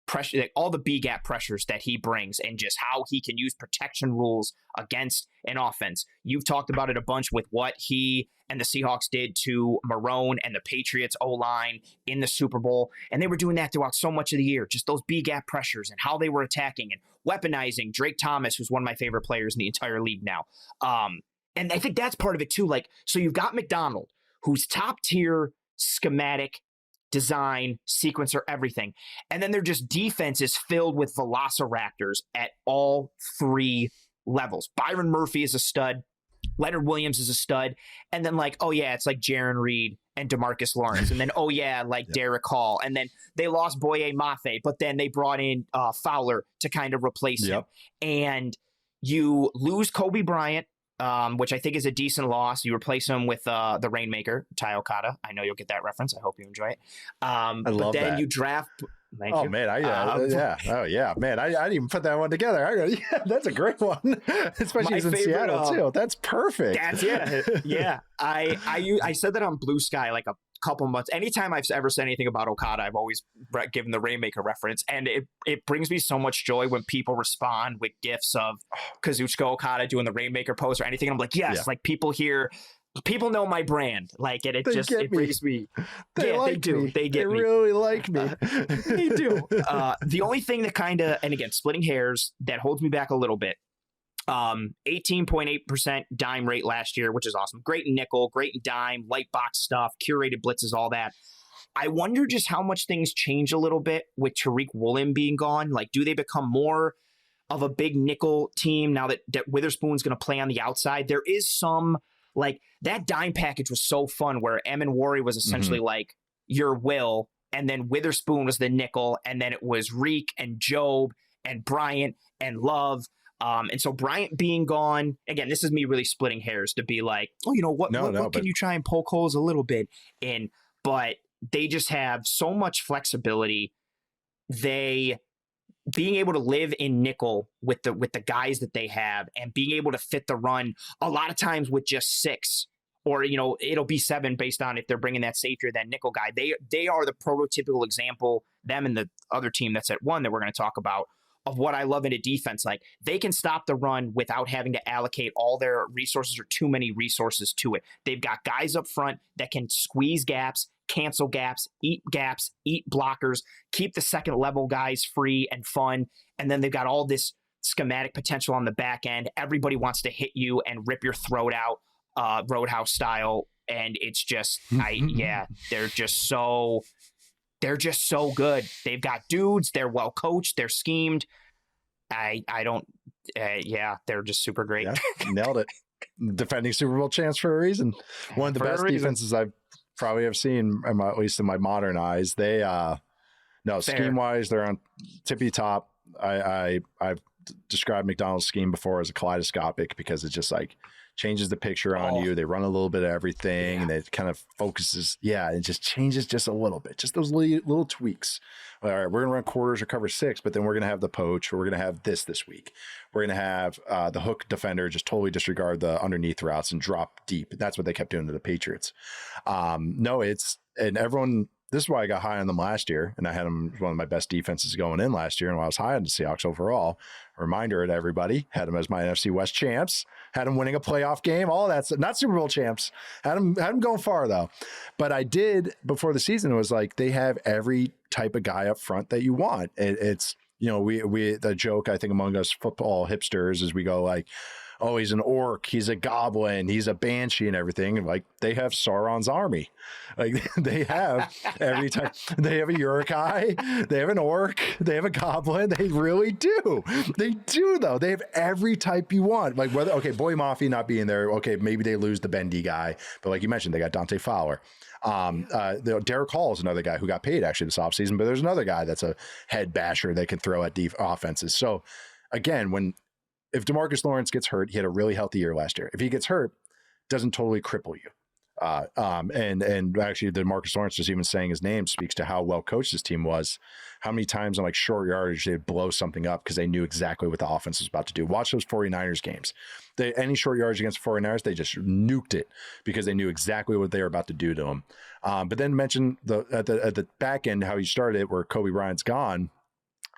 pressure, like all the B gap pressures that he brings and just how he can use protection rules against an offense. You've talked about it a bunch with what he and the Seahawks did to Marone and the Patriots O-line in the Super Bowl. And they were doing that throughout so much of the year, just those B gap pressures and how they were attacking and weaponizing Drake Thomas, who's one of my favorite players in the entire league now. And I think that's part of it too. Like, so you've got McDonald, who's top tier schematic, design, sequencer, everything. And then they're just defenses filled with velociraptors at all 3 levels. Byron Murphy is a stud. Leonard Williams is a stud. And then it's like Jaron Reed and DeMarcus Lawrence. And then, Derek Hall. And then they lost Boye Mafe, but then they brought in Fowler to kind of replace him. And you lose Kobe Bryant, which I think is a decent loss. You replace him with the Rainmaker, Ty Okada. I know you'll get that reference. I hope you enjoy it. I love then that. You draft. Man, I didn't even put that one together. That's a great one, especially he's in Seattle too. That's perfect. I said that on Blue Sky like a couple months. Anytime I've ever said anything about Okada, I've always given the Rainmaker reference, and it brings me so much joy when people respond with gifs of Kazuchika Okada doing the Rainmaker pose or anything. And I'm like, yes, like people here. People know my brand, it brings me. They do. They get me. They really like me. They do. The only thing that kind of, and again, splitting hairs, that holds me back a little bit. 18.8% dime rate last year, which is awesome. Great in nickel, great in dime, light box stuff, curated blitzes, all that. I wonder just how much things change a little bit with Tariq Woolen being gone. Like, do they become more of a big nickel team now that Witherspoon's going to play on the outside? There is some, like, that dime package was so fun where Amenwari was essentially like your Will, and then Witherspoon was the nickel, and then it was Reek and Job and Bryant and Love. And so Bryant being gone, again, this is me really splitting hairs to be like, oh, you know, what can you try and poke holes a little bit in? But they just have so much flexibility. Being able to live in nickel with the guys that they have and being able to fit the run a lot of times with just 6, or, you know, it'll be 7 based on if they're bringing that safety or that nickel guy. They are the prototypical example, them and the other team that's at 1 that we're going to talk about, of what I love in a defense. Like, they can stop the run without having to allocate all their resources or too many resources to it. They've got guys up front that can squeeze gaps, cancel gaps, eat blockers, keep the second level guys free and fun. And then they've got all this schematic potential on the back end. Everybody wants to hit you and rip your throat out, Roadhouse style. And it's just, they're just so good. They've got dudes. They're well coached. They're schemed. They're just super great. Yeah, nailed it. Defending Super Bowl champs for a reason. One of the best defenses I've probably have seen, at least in my modern eyes. They, scheme wise, they're on tippy top. I've described McDonald's scheme before as a kaleidoscopic because it just like changes the picture on you. They run a little bit of everything, and it kind of focuses. Yeah, it just changes just a little bit, just those little tweaks. All right, we're going to run quarters or cover 6, but then we're going to have the poach, or we're going to have this week. We're going to have the hook defender just totally disregard the underneath routes and drop deep. That's what they kept doing to the Patriots. And everyone, this is why I got high on them last year, and I had them one of my best defenses going in last year, and I was high on the Seahawks overall. Reminder to everybody, had them as my NFC West champs, had them winning a playoff game, all of that stuff. Not Super Bowl champs. Had them going far, though. But I did, before the season, it was like they have every type of guy up front that you want. It's, you know, we the joke, I think, among us football hipsters is we go like, oh, he's an orc, he's a goblin, he's a banshee and everything. Like, they have Sauron's army. Like, they have every time. They have a Uruk-hai, they have an orc, they have a goblin. They really do. They do, though. They have every type you want. Like, whether, okay, Boy Mafi not being there, okay, maybe they lose the bendy guy. But like you mentioned, they got Dante Fowler. Derek Hall is another guy who got paid actually this offseason, but there's another guy that's a head basher they can throw at offenses. So again, if DeMarcus Lawrence gets hurt, he had a really healthy year last year. If he gets hurt, doesn't totally cripple you. And actually, DeMarcus Lawrence just even saying his name speaks to how well coached this team was. How many times on like short yardage they'd blow something up because they knew exactly what the offense was about to do. Watch those 49ers games. Any short yardage against 49ers, they just nuked it because they knew exactly what they were about to do to them. But then mention at the back end how you started it, where Kobe Bryant's gone.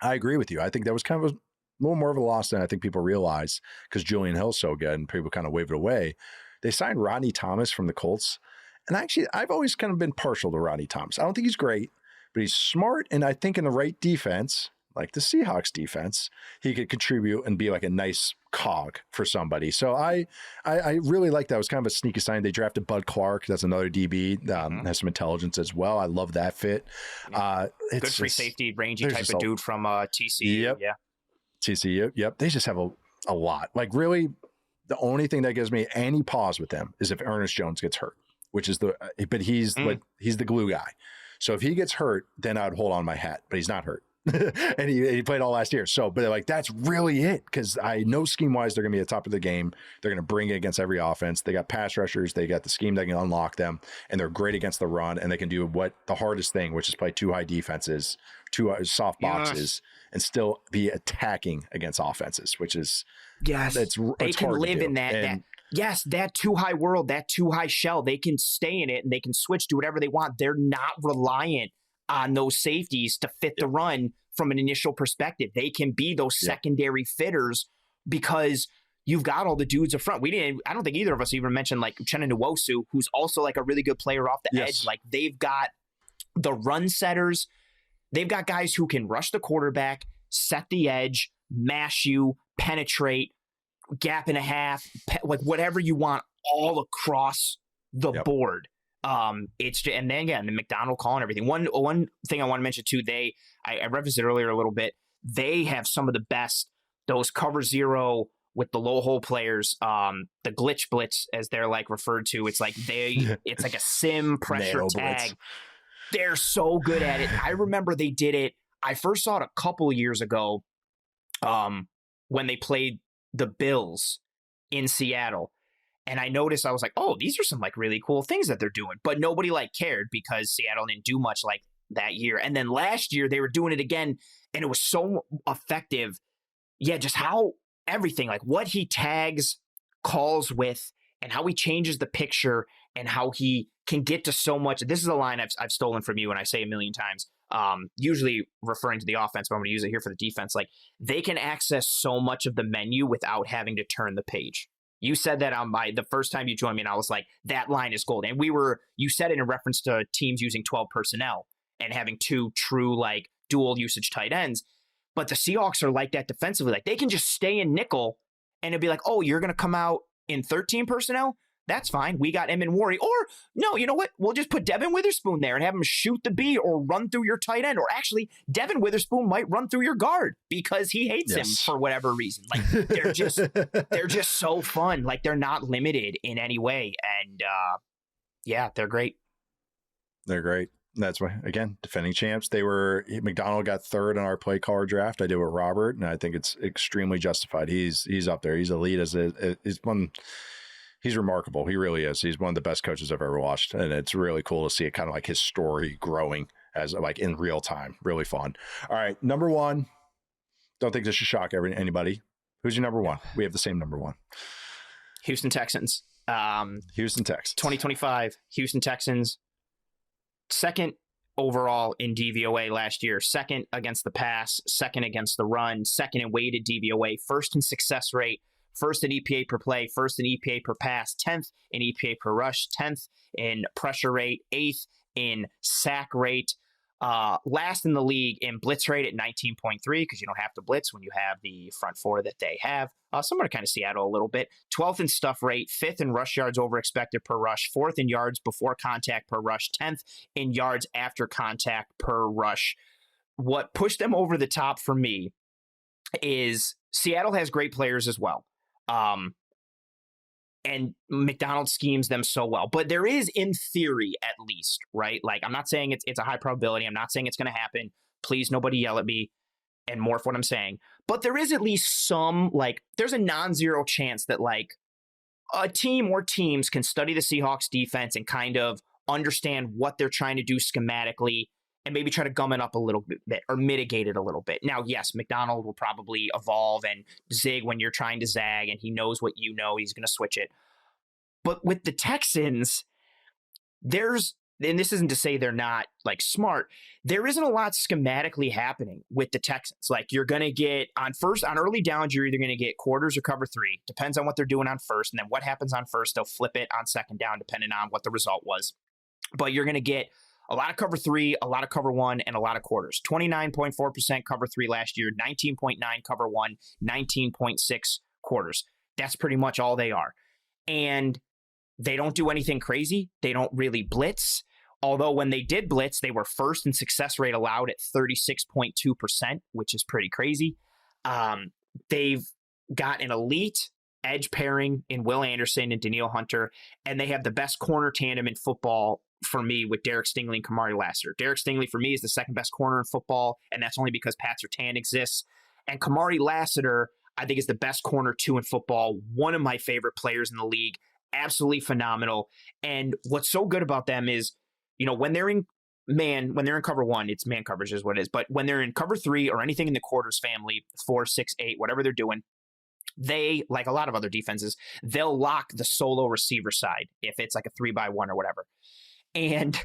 I agree with you. I think that was kind of a little more of a loss than I think people realize because Julian Hill's so good and people kind of waved it away. They signed Rodney Thomas from the Colts. And actually, I've always kind of been partial to Rodney Thomas. I don't think he's great, but he's smart. And I think in the right defense, like the Seahawks defense, he could contribute and be like a nice cog for somebody. So I really like that. It was kind of a sneaky sign. They drafted Bud Clark. That's another DB. Has some intelligence as well. I love that fit. Good free safety, rangy type of dude from TCU. Yep. Yeah. TCU. Yep. They just have a lot. Like, really, the only thing that gives me any pause with them is if Ernest Jones gets hurt, which is he's the glue guy. So if he gets hurt, then I'd hold on my hat, but he's not hurt. And he played all last year. So, but like, that's really it. Cause I know scheme wise, they're going to be at the top of the game. They're going to bring it against every offense. They got pass rushers. They got the scheme that can unlock them, and they're great against the run. And they can do what the hardest thing, which is play 2 high defenses, 2 soft boxes, and still be attacking against offenses, which is, they can live in that 2 high world, that 2 high shell. They can stay in it and they can switch to whatever they want. They're not reliant on those safeties to fit the run from an initial perspective. They can be those secondary fitters because you've got all the dudes up front. I don't think either of us even mentioned like Uchenna Nwosu, who's also like a really good player off the edge. Like, they've got the run setters. They've got guys who can rush the quarterback, set the edge, mash you, penetrate, gap and a half, like whatever you want, all across the board. It's just, and then again, the McDonald call and everything. One thing I want to mention too, I referenced it earlier a little bit. They have some of the best, those cover zero with the low hole players, the glitch blitz as they're like referred to. It's like it's like a sim pressure tag. Blitz. They're so good at it. I remember they did it. I first saw it a couple years ago, when they played the Bills in Seattle. And I noticed, I was like, oh, these are some like really cool things that they're doing. But nobody like cared because Seattle didn't do much like that year. And then last year they were doing it again and it was so effective. Yeah, just how everything, like what he tags calls with and how he changes the picture and how he can get to so much. This is a line I've stolen from you and I say a million times, usually referring to the offense, but I'm going to use it here for the defense. Like they can access so much of the menu without having to turn the page. You said that on the first time you joined me, and I was like, that line is gold. And you said it in reference to teams using 12 personnel and having two true like dual usage tight ends. But the Seahawks are like that defensively. Like they can just stay in nickel and it'd be like, oh, you're going to come out in 13 personnel? That's fine. We got Emin Wari. Or no, you know what? We'll just put Devin Witherspoon there and have him shoot the B or run through your tight end. Or actually, Devin Witherspoon might run through your guard because he hates him for whatever reason. Like they're just so fun. Like they're not limited in any way. And yeah, they're great. They're great. That's why, again, defending champs. McDonald got third on our play caller draft. I did with Robert, and I think it's extremely justified. He's up there. He's elite he's remarkable. He really is. He's one of the best coaches I've ever watched. And it's really cool to see it kind of like his story growing as like in real time. Really fun. All right. Number one. Don't think this should shock anybody. Who's your number one? We have the same number one. Houston Texans. Houston Texans. 2025. Houston Texans. Second overall in DVOA last year. Second against the pass. Second against the run. Second in weighted DVOA. First in success rate. First in EPA per play, first in EPA per pass, 10th in EPA per rush, 10th in pressure rate, 8th in sack rate, last in the league in blitz rate at 19.3 because you don't have to blitz when you have the front four that they have. Similar to kind of Seattle a little bit. 12th in stuff rate, 5th in rush yards over expected per rush, 4th in yards before contact per rush, 10th in yards after contact per rush. What pushed them over the top for me is Seattle has great players as well. And McDonald schemes them so well, but there is, in theory, at least, right? Like, I'm not saying it's a high probability. I'm not saying it's going to happen. Please, nobody yell at me and morph what I'm saying. But there is at least some, like, there's a non-zero chance that, like, a team or teams can study the Seahawks defense and kind of understand what they're trying to do schematically and maybe try to gum it up a little bit or mitigate it a little bit. Now, yes, McDonald will probably evolve and zig when you're trying to zag, and he knows what you know. He's going to switch it. But with the Texans, and this isn't to say they're not like smart, there isn't a lot schematically happening with the Texans. Like you're going to get on early downs, you're either going to get quarters or cover three. Depends on what they're doing on first. And then what happens on first, they'll flip it on second down, depending on what the result was. But you're going to get a lot of cover three, a lot of cover one, and a lot of quarters. 29.4% cover three last year, 19.9 cover one, 19.6 quarters. That's pretty much all they are. And they don't do anything crazy. They don't really blitz. Although when they did blitz, they were first in success rate allowed at 36.2%, which is pretty crazy. They've got an elite edge pairing in Will Anderson and Danielle Hunter, and they have the best corner tandem in football for me with Derek Stingley and Kamari Lassiter. Derek Stingley for me is the second best corner in football, and that's only because Pat Surtain exists. And Kamari Lassiter, I think, is the best corner two in football. One of my favorite players in the league. Absolutely phenomenal. And what's so good about them is, you know, when they're in cover one, it's man coverage is what it is. But when they're in cover three or anything in the quarters family, 4, 6, 8, whatever they're doing, they, like a lot of other defenses, they'll lock the solo receiver side if it's like a 3-by-1 or whatever. And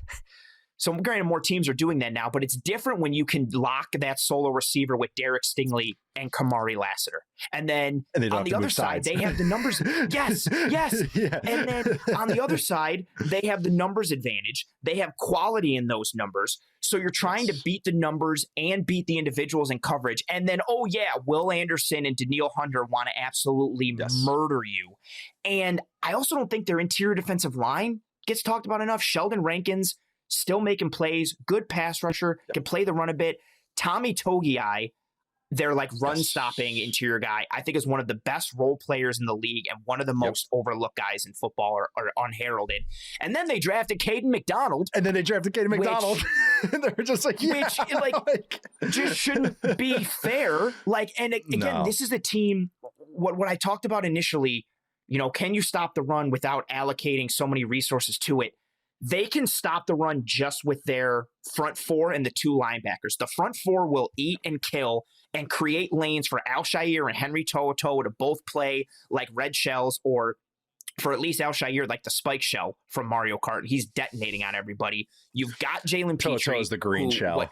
So granted, more teams are doing that now, but it's different when you can lock that solo receiver with Derek Stingley and Kamari Lassiter. And then on the other side, they have the numbers. Yes. Yeah. And then on the other side, they have the numbers advantage. They have quality in those numbers. So you're trying to beat the numbers and beat the individuals in coverage. And then, oh yeah, Will Anderson and Daniil Hunter want to absolutely murder you. And I also don't think their interior defensive line gets talked about enough. Sheldon Rankins, still making plays, good pass rusher, can play the run a bit. Tommy Togiai, their like run-stopping interior guy, I think is one of the best role players in the league and one of the most overlooked guys in football or unheralded. And then they drafted Caden McDonald. And they were just like, which just shouldn't be fair. Like, and again, this is a team, what I talked about initially, can you stop the run without allocating so many resources to it? They can stop the run just with their front four and the two linebackers. The front four will eat and kill and create lanes for Al-Shaair and Henry To'oTo'o to both play like red shells, or for at least Al-Shaair, like the spike shell from Mario Kart. He's detonating on everybody. You've got Jalen Petrie. To'oTo'o's the green shell.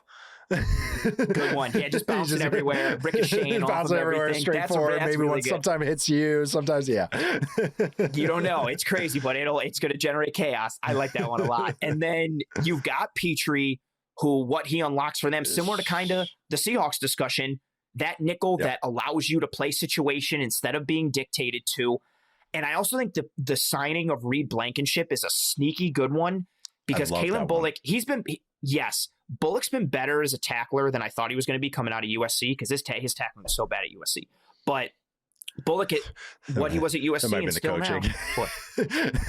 Good one. Yeah, just bouncing everywhere, ricocheting off of everything. Straight forward. Maybe really one sometimes hits you, sometimes you don't know. It's crazy, but it's going to generate chaos. I like that one a lot. And then you've got Petrie, who what he unlocks for them, similar to kind of the Seahawks discussion, that nickel that allows you to play situation instead of being dictated to. And I also think the signing of Reed Blankenship is a sneaky good one, because Kalen Bullock, Bullock's been better as a tackler than I thought he was going to be coming out of USC, because his tackling was so bad at USC. But Bullock, what he was at USC and still now.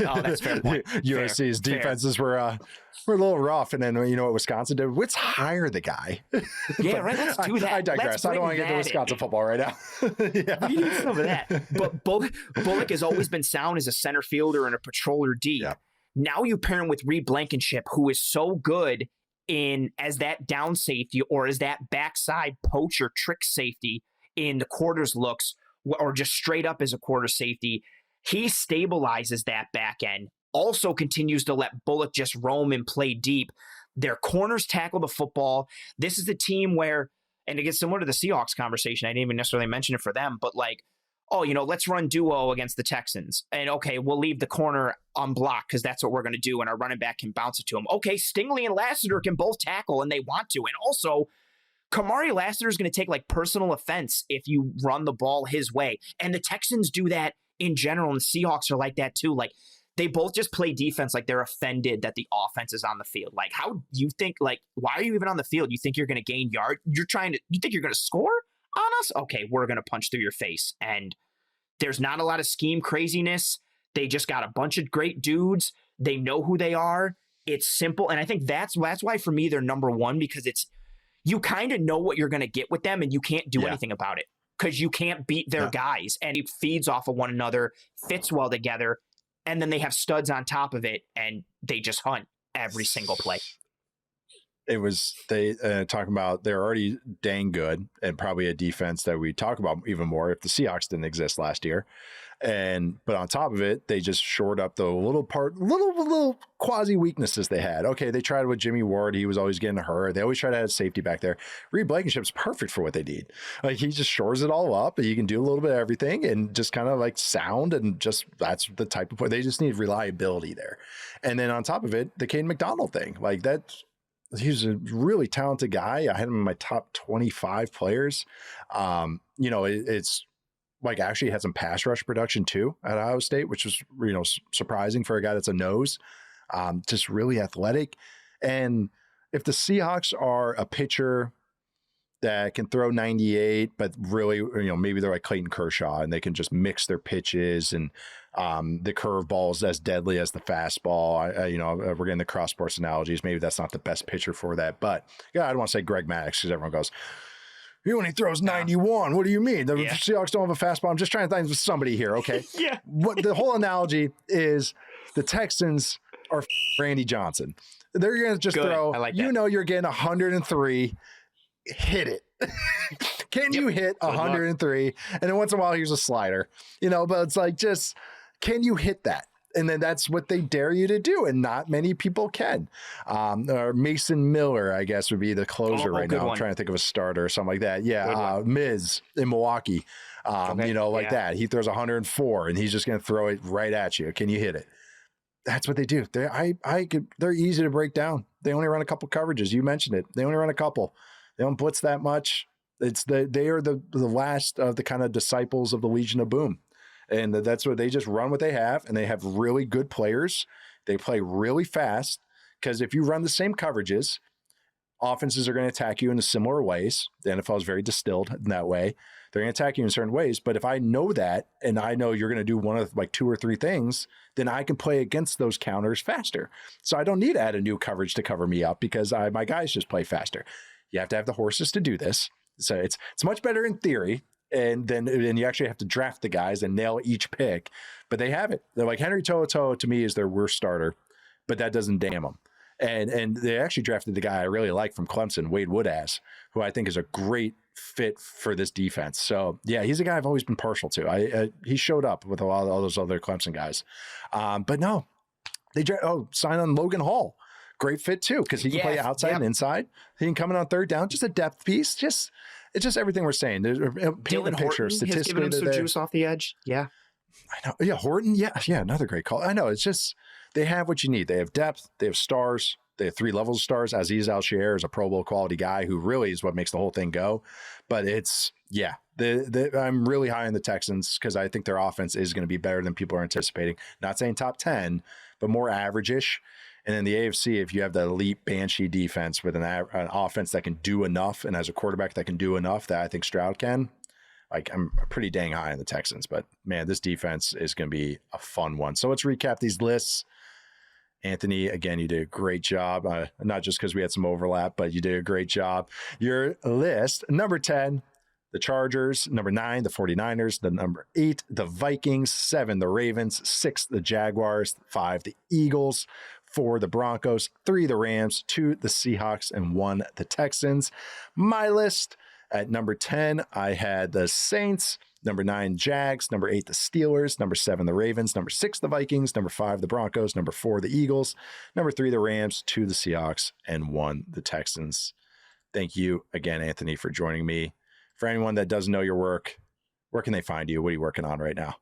Oh, that's fair point. USC's defenses were a little rough, and then what Wisconsin did? Let's hire the guy. Yeah, right. Let's do that. I digress. I don't want to get into Wisconsin football right now. We need some of that. But Bullock has always been sound as a center fielder and a patroller D. Yeah. Now you pair him with Reed Blankenship, who is so good as that down safety or as that backside poacher trick safety in the quarters looks, or just straight up as a quarter safety. He stabilizes that back end, also continues to let Bullock just roam and play deep. Their corners tackle the football. This is a team where, and it gets similar to the Seahawks conversation, I didn't even necessarily mention it for them, but let's run duo against the Texans. And okay, we'll leave the corner unblocked because that's what we're going to do, and our running back can bounce it to him. Okay, Stingley and Lassiter can both tackle, and they want to. And also, Kamari Lassiter is going to take personal offense if you run the ball his way. And the Texans do that in general, and the Seahawks are like that too. They both just play defense like they're offended that the offense is on the field. How you think, why are you even on the field? You think you're going to gain yard? You think you're going to score on us? Okay, we're going to punch through your face. And there's not a lot of scheme craziness. They just got a bunch of great dudes. They know who they are. It's simple. And I think that's why for me, they're number one, because you kind of know what you're going to get with them, and you can't do anything about it because you can't beat their guys, and it feeds off of one another, fits well together. And then they have studs on top of it, and they just hunt every single play. It was talking about they're already dang good, and probably a defense that we talk about even more if the Seahawks didn't exist last year. But on top of it, they just shored up the little quasi weaknesses they had. Okay, they tried with Jimmy Ward. He was always getting hurt. They always try to have safety back there. Reed Blankenship's perfect for what they need. He just shores it all up. He can do a little bit of everything and just kind of sound, and just that's the type of play. They just need reliability there. And then on top of it, the Caden McDonald thing, he's a really talented guy. I had him in my top 25 players. It's actually had some pass rush production too at Ohio State, which was, surprising for a guy that's a nose, just really athletic. And if the Seahawks are a pitcher that can throw 98, but really, maybe they're like Clayton Kershaw and they can just mix their pitches, and the curveball is as deadly as the fastball. We're getting the cross sports analogies. Maybe that's not the best pitcher for that, but I don't want to say Greg Maddux because everyone goes, he only throws 91. What do you mean? The Seahawks don't have a fastball. I'm just trying to think of somebody here, okay? Yeah. What the whole analogy is, the Texans are Randy Johnson. They're going to just throw, I like that. You're getting 103, hit it. Can you hit 103? And then once in a while, here's a slider, but it's just, can you hit that? And then that's what they dare you to do. And not many people can. Or Mason Miller, I guess, would be the closer right now. I'm trying to think of a starter or something like that. Yeah. Miz in Milwaukee, that. He throws 104 and he's just going to throw it right at you. Can you hit it? That's what they do. They're easy to break down. They only run a couple coverages. You mentioned it. They only run a couple. They don't blitz that much. They are the last of the kind of disciples of the Legion of Boom. And that's what they just run what they have, and they have really good players. They play really fast because if you run the same coverages, offenses are going to attack you in similar ways. The NFL is very distilled in that way. They're going to attack you in certain ways. But if I know that, and I know you're going to do one of like 2 or 3 things, then I can play against those counters faster. So I don't need to add a new coverage to cover me up because my guys just play faster. You have to have the horses to do this. So it's much better in theory. And then you actually have to draft the guys and nail each pick, but they have it. They're like Henry To'oTo'o to me is their worst starter, but that doesn't damn them. And they actually drafted the guy I really like from Clemson, Wade Woodaz, who I think is a great fit for this defense. So yeah, he's a guy I've always been partial to. He showed up with all those other Clemson guys, but no, sign on Logan Hall. Great fit too, because he can play outside and inside. He can come in on third down, just a depth piece. It's just everything we're saying. There's Dylan Horton has given him some juice off the edge. Yeah. I know. Yeah, Horton. Yeah, another great call. I know. It's just they have what you need. They have depth. They have stars. They have 3 levels of stars. Azeez Al-Shaair is a Pro Bowl quality guy who really is what makes the whole thing go. But I'm really high on the Texans because I think their offense is going to be better than people are anticipating. Not saying top 10, but more average-ish. And in the AFC, if you have the elite Banshee defense with an offense that can do enough and has a quarterback that can do enough that I think Stroud can, I'm pretty dang high on the Texans. But, man, this defense is going to be a fun one. So let's recap these lists. Anthony, again, you did a great job. Not just because we had some overlap, but you did a great job. Your list, number 10, the Chargers. Number 9, the 49ers. The number 8, the Vikings. 7, the Ravens. 6, the Jaguars. 5, the Eagles. 4, the Broncos, 3, the Rams, 2, the Seahawks, and 1, the Texans. My list, at number 10, I had the Saints, number 9, Jags, number 8, the Steelers, number 7, the Ravens, number 6, the Vikings, number 5, the Broncos, number 4, the Eagles, number 3, the Rams, 2, the Seahawks, and 1, the Texans. Thank you again, Anthony, for joining me. For anyone that doesn't know your work, where can they find you? What are you working on right now?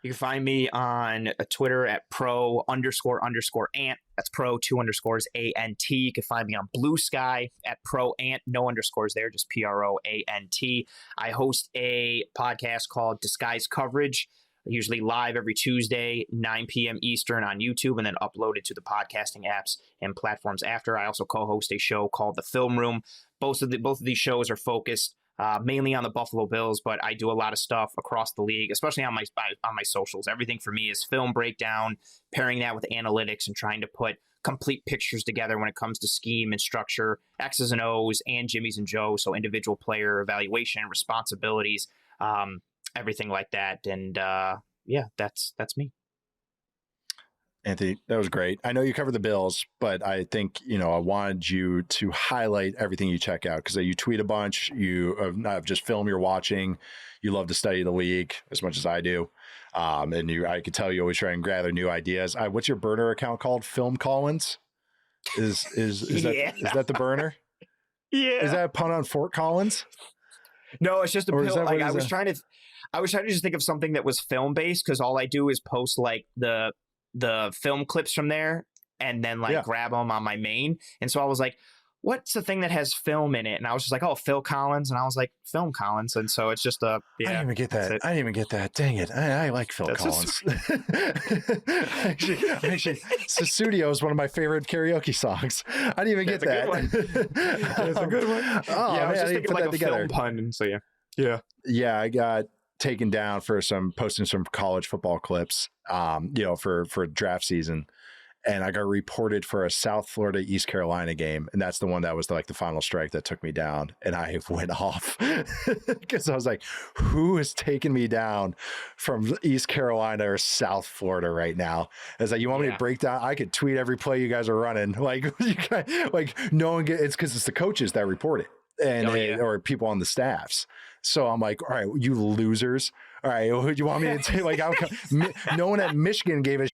You can find me on Twitter at pro__ant. That's pro 2 underscores ANT. You can find me on Blue Sky at proant, no underscores there, just PROANT. I host a podcast called Disguise Coverage, usually live every Tuesday, 9 p.m. Eastern on YouTube, and then uploaded to the podcasting apps and platforms after. I also co-host a show called The Film Room. Both of these shows are focused mainly on the Buffalo Bills, but I do a lot of stuff across the league, especially on my socials. Everything for me is film breakdown, pairing that with analytics and trying to put complete pictures together when it comes to scheme and structure, X's and O's, and Jimmy's and Joe's, so individual player evaluation, responsibilities, everything like that. And that's me. Anthony, that was great. I know you covered the Bills, but I think, I wanted you to highlight everything you check out because you tweet a bunch. You not just film you're watching. You love to study the league as much as I do. I could tell you always try and gather new ideas. What's your burner account called? Film Collins? Is that the burner? Yeah. Is that a pun on Fort Collins? No, it's just a pill. I was trying to just think of something that was film based because all I do is post like the film clips from there and then grab them on my main. And so I was like, what's the thing that has film in it? And I was just like, oh, Phil Collins. And I was like, Film Collins. And so it's just I didn't even get that. Dang it. I like Phil Collins. Actually, Susudio is one of my favorite karaoke songs. I didn't even get that. That's a good one. Oh, yeah, I was just thinking like a together. film pun. And so yeah. I got taken down for posting some college football clips, for draft season. And I got reported for a South Florida, East Carolina game. And that's the one that was the final strike that took me down. And I went off because I was like, who is taking me down from East Carolina or South Florida right now? It's like, you want me to break down? I could tweet every play you guys are running. No one it's because it's the coaches that report it or people on the staffs. So I'm like, all right, you losers All right, who do you want me to take? Like, no one at Michigan gave a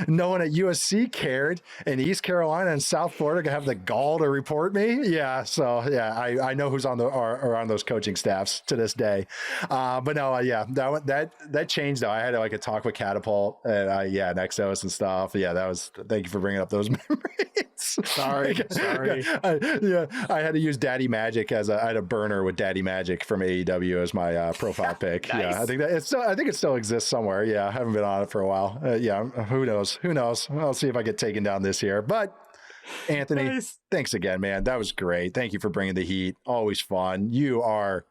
no one at USC cared, and East Carolina and South Florida can have the gall to report me. Yeah, so yeah, I know who's on on those coaching staffs to this day. But no, yeah, that changed though. I had like a talk with Catapult and Nexos and stuff. Yeah, that was. Thank you for bringing up those memories. Sorry. I had to use Daddy Magic I had a burner with Daddy Magic from AEW as my profile pic. Nice. Yeah, I think it still exists somewhere. Yeah, I haven't been on it for a while. Who knows? I'll see if I get taken down this year. But Anthony, nice. Thanks again, man. That was great. Thank you for bringing the heat. Always fun. You are.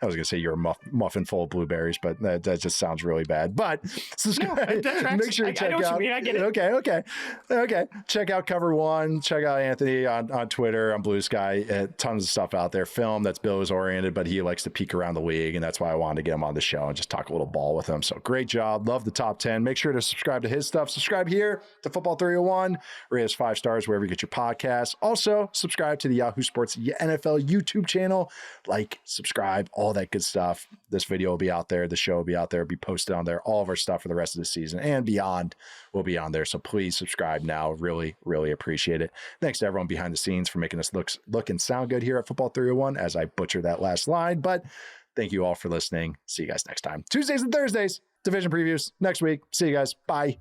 I was going to say you're a muffin full of blueberries, but that just sounds really bad. But subscribe. Make sure you check out. I get it. Okay. Check out Cover One. Check out Anthony on Twitter, on Blue Sky. Tons of stuff out there. Film that's Bills oriented, but he likes to peek around the league, and that's why I wanted to get him on the show and just talk a little ball with him. So great job. Love the top 10. Make sure to subscribe to his stuff. Subscribe here to Football 301. Rate us 5 stars wherever you get your podcasts. Also, subscribe to the Yahoo Sports NFL YouTube channel. Like, subscribe, all that good stuff. This video will be out there. The show will be out there. It'll be posted on there. All of our stuff for the rest of the season and beyond will be on there. So please subscribe now. Really, really appreciate it. Thanks to everyone behind the scenes for making us look and sound good here at Football 301 as I butcher that last line. But thank you all for listening. See you guys next time. Tuesdays and Thursdays, division previews next week. See you guys. Bye.